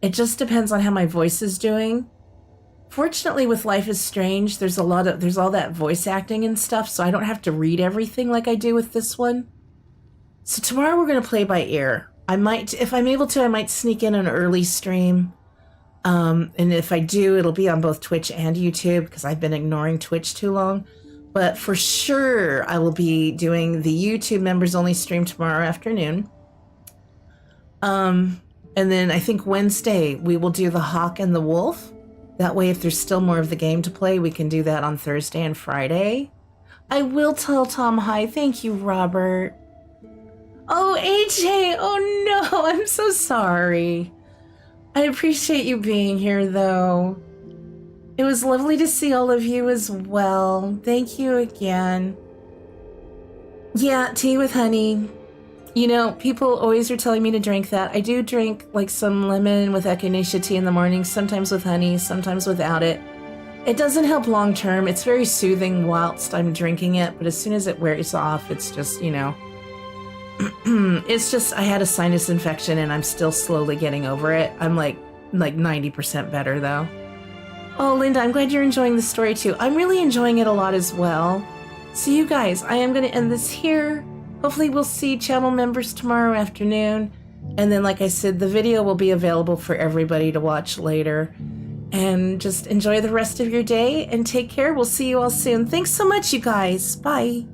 It just depends on how my voice is doing. Fortunately, with Life is Strange, there's all that voice acting and stuff, so I don't have to read everything like I do with this one. So tomorrow we're going to play by ear. I might, if I'm able to, I might sneak in an early stream. And if I do, it'll be on both Twitch and YouTube because I've been ignoring Twitch too long. But for sure, I will be doing the YouTube members only stream tomorrow afternoon. And then I think Wednesday we will do the Hawk and the Wolf. That way, if there's still more of the game to play, we can do that on Thursday and Friday. I will tell Tom hi. Thank you, Robert. Oh, AJ. Oh, no. I'm so sorry. I appreciate you being here, though. It was lovely to see all of you as well. Thank you again. Yeah, tea with honey. You know, people always are telling me to drink that. I do drink like some lemon with echinacea tea in the morning, sometimes with honey, sometimes without it. It doesn't help long term. It's very soothing whilst I'm drinking it, but as soon as it wears off, it's just, you know, it's just, I had a sinus infection and I'm still slowly getting over it. I'm like 90% better though. Oh, Linda, I'm glad you're enjoying the story too. I'm really enjoying it a lot as well. So you guys, I am going to end this here. Hopefully we'll see channel members tomorrow afternoon. And then, like I said, the video will be available for everybody to watch later. And just enjoy the rest of your day and take care. We'll see you all soon. Thanks so much, you guys. Bye.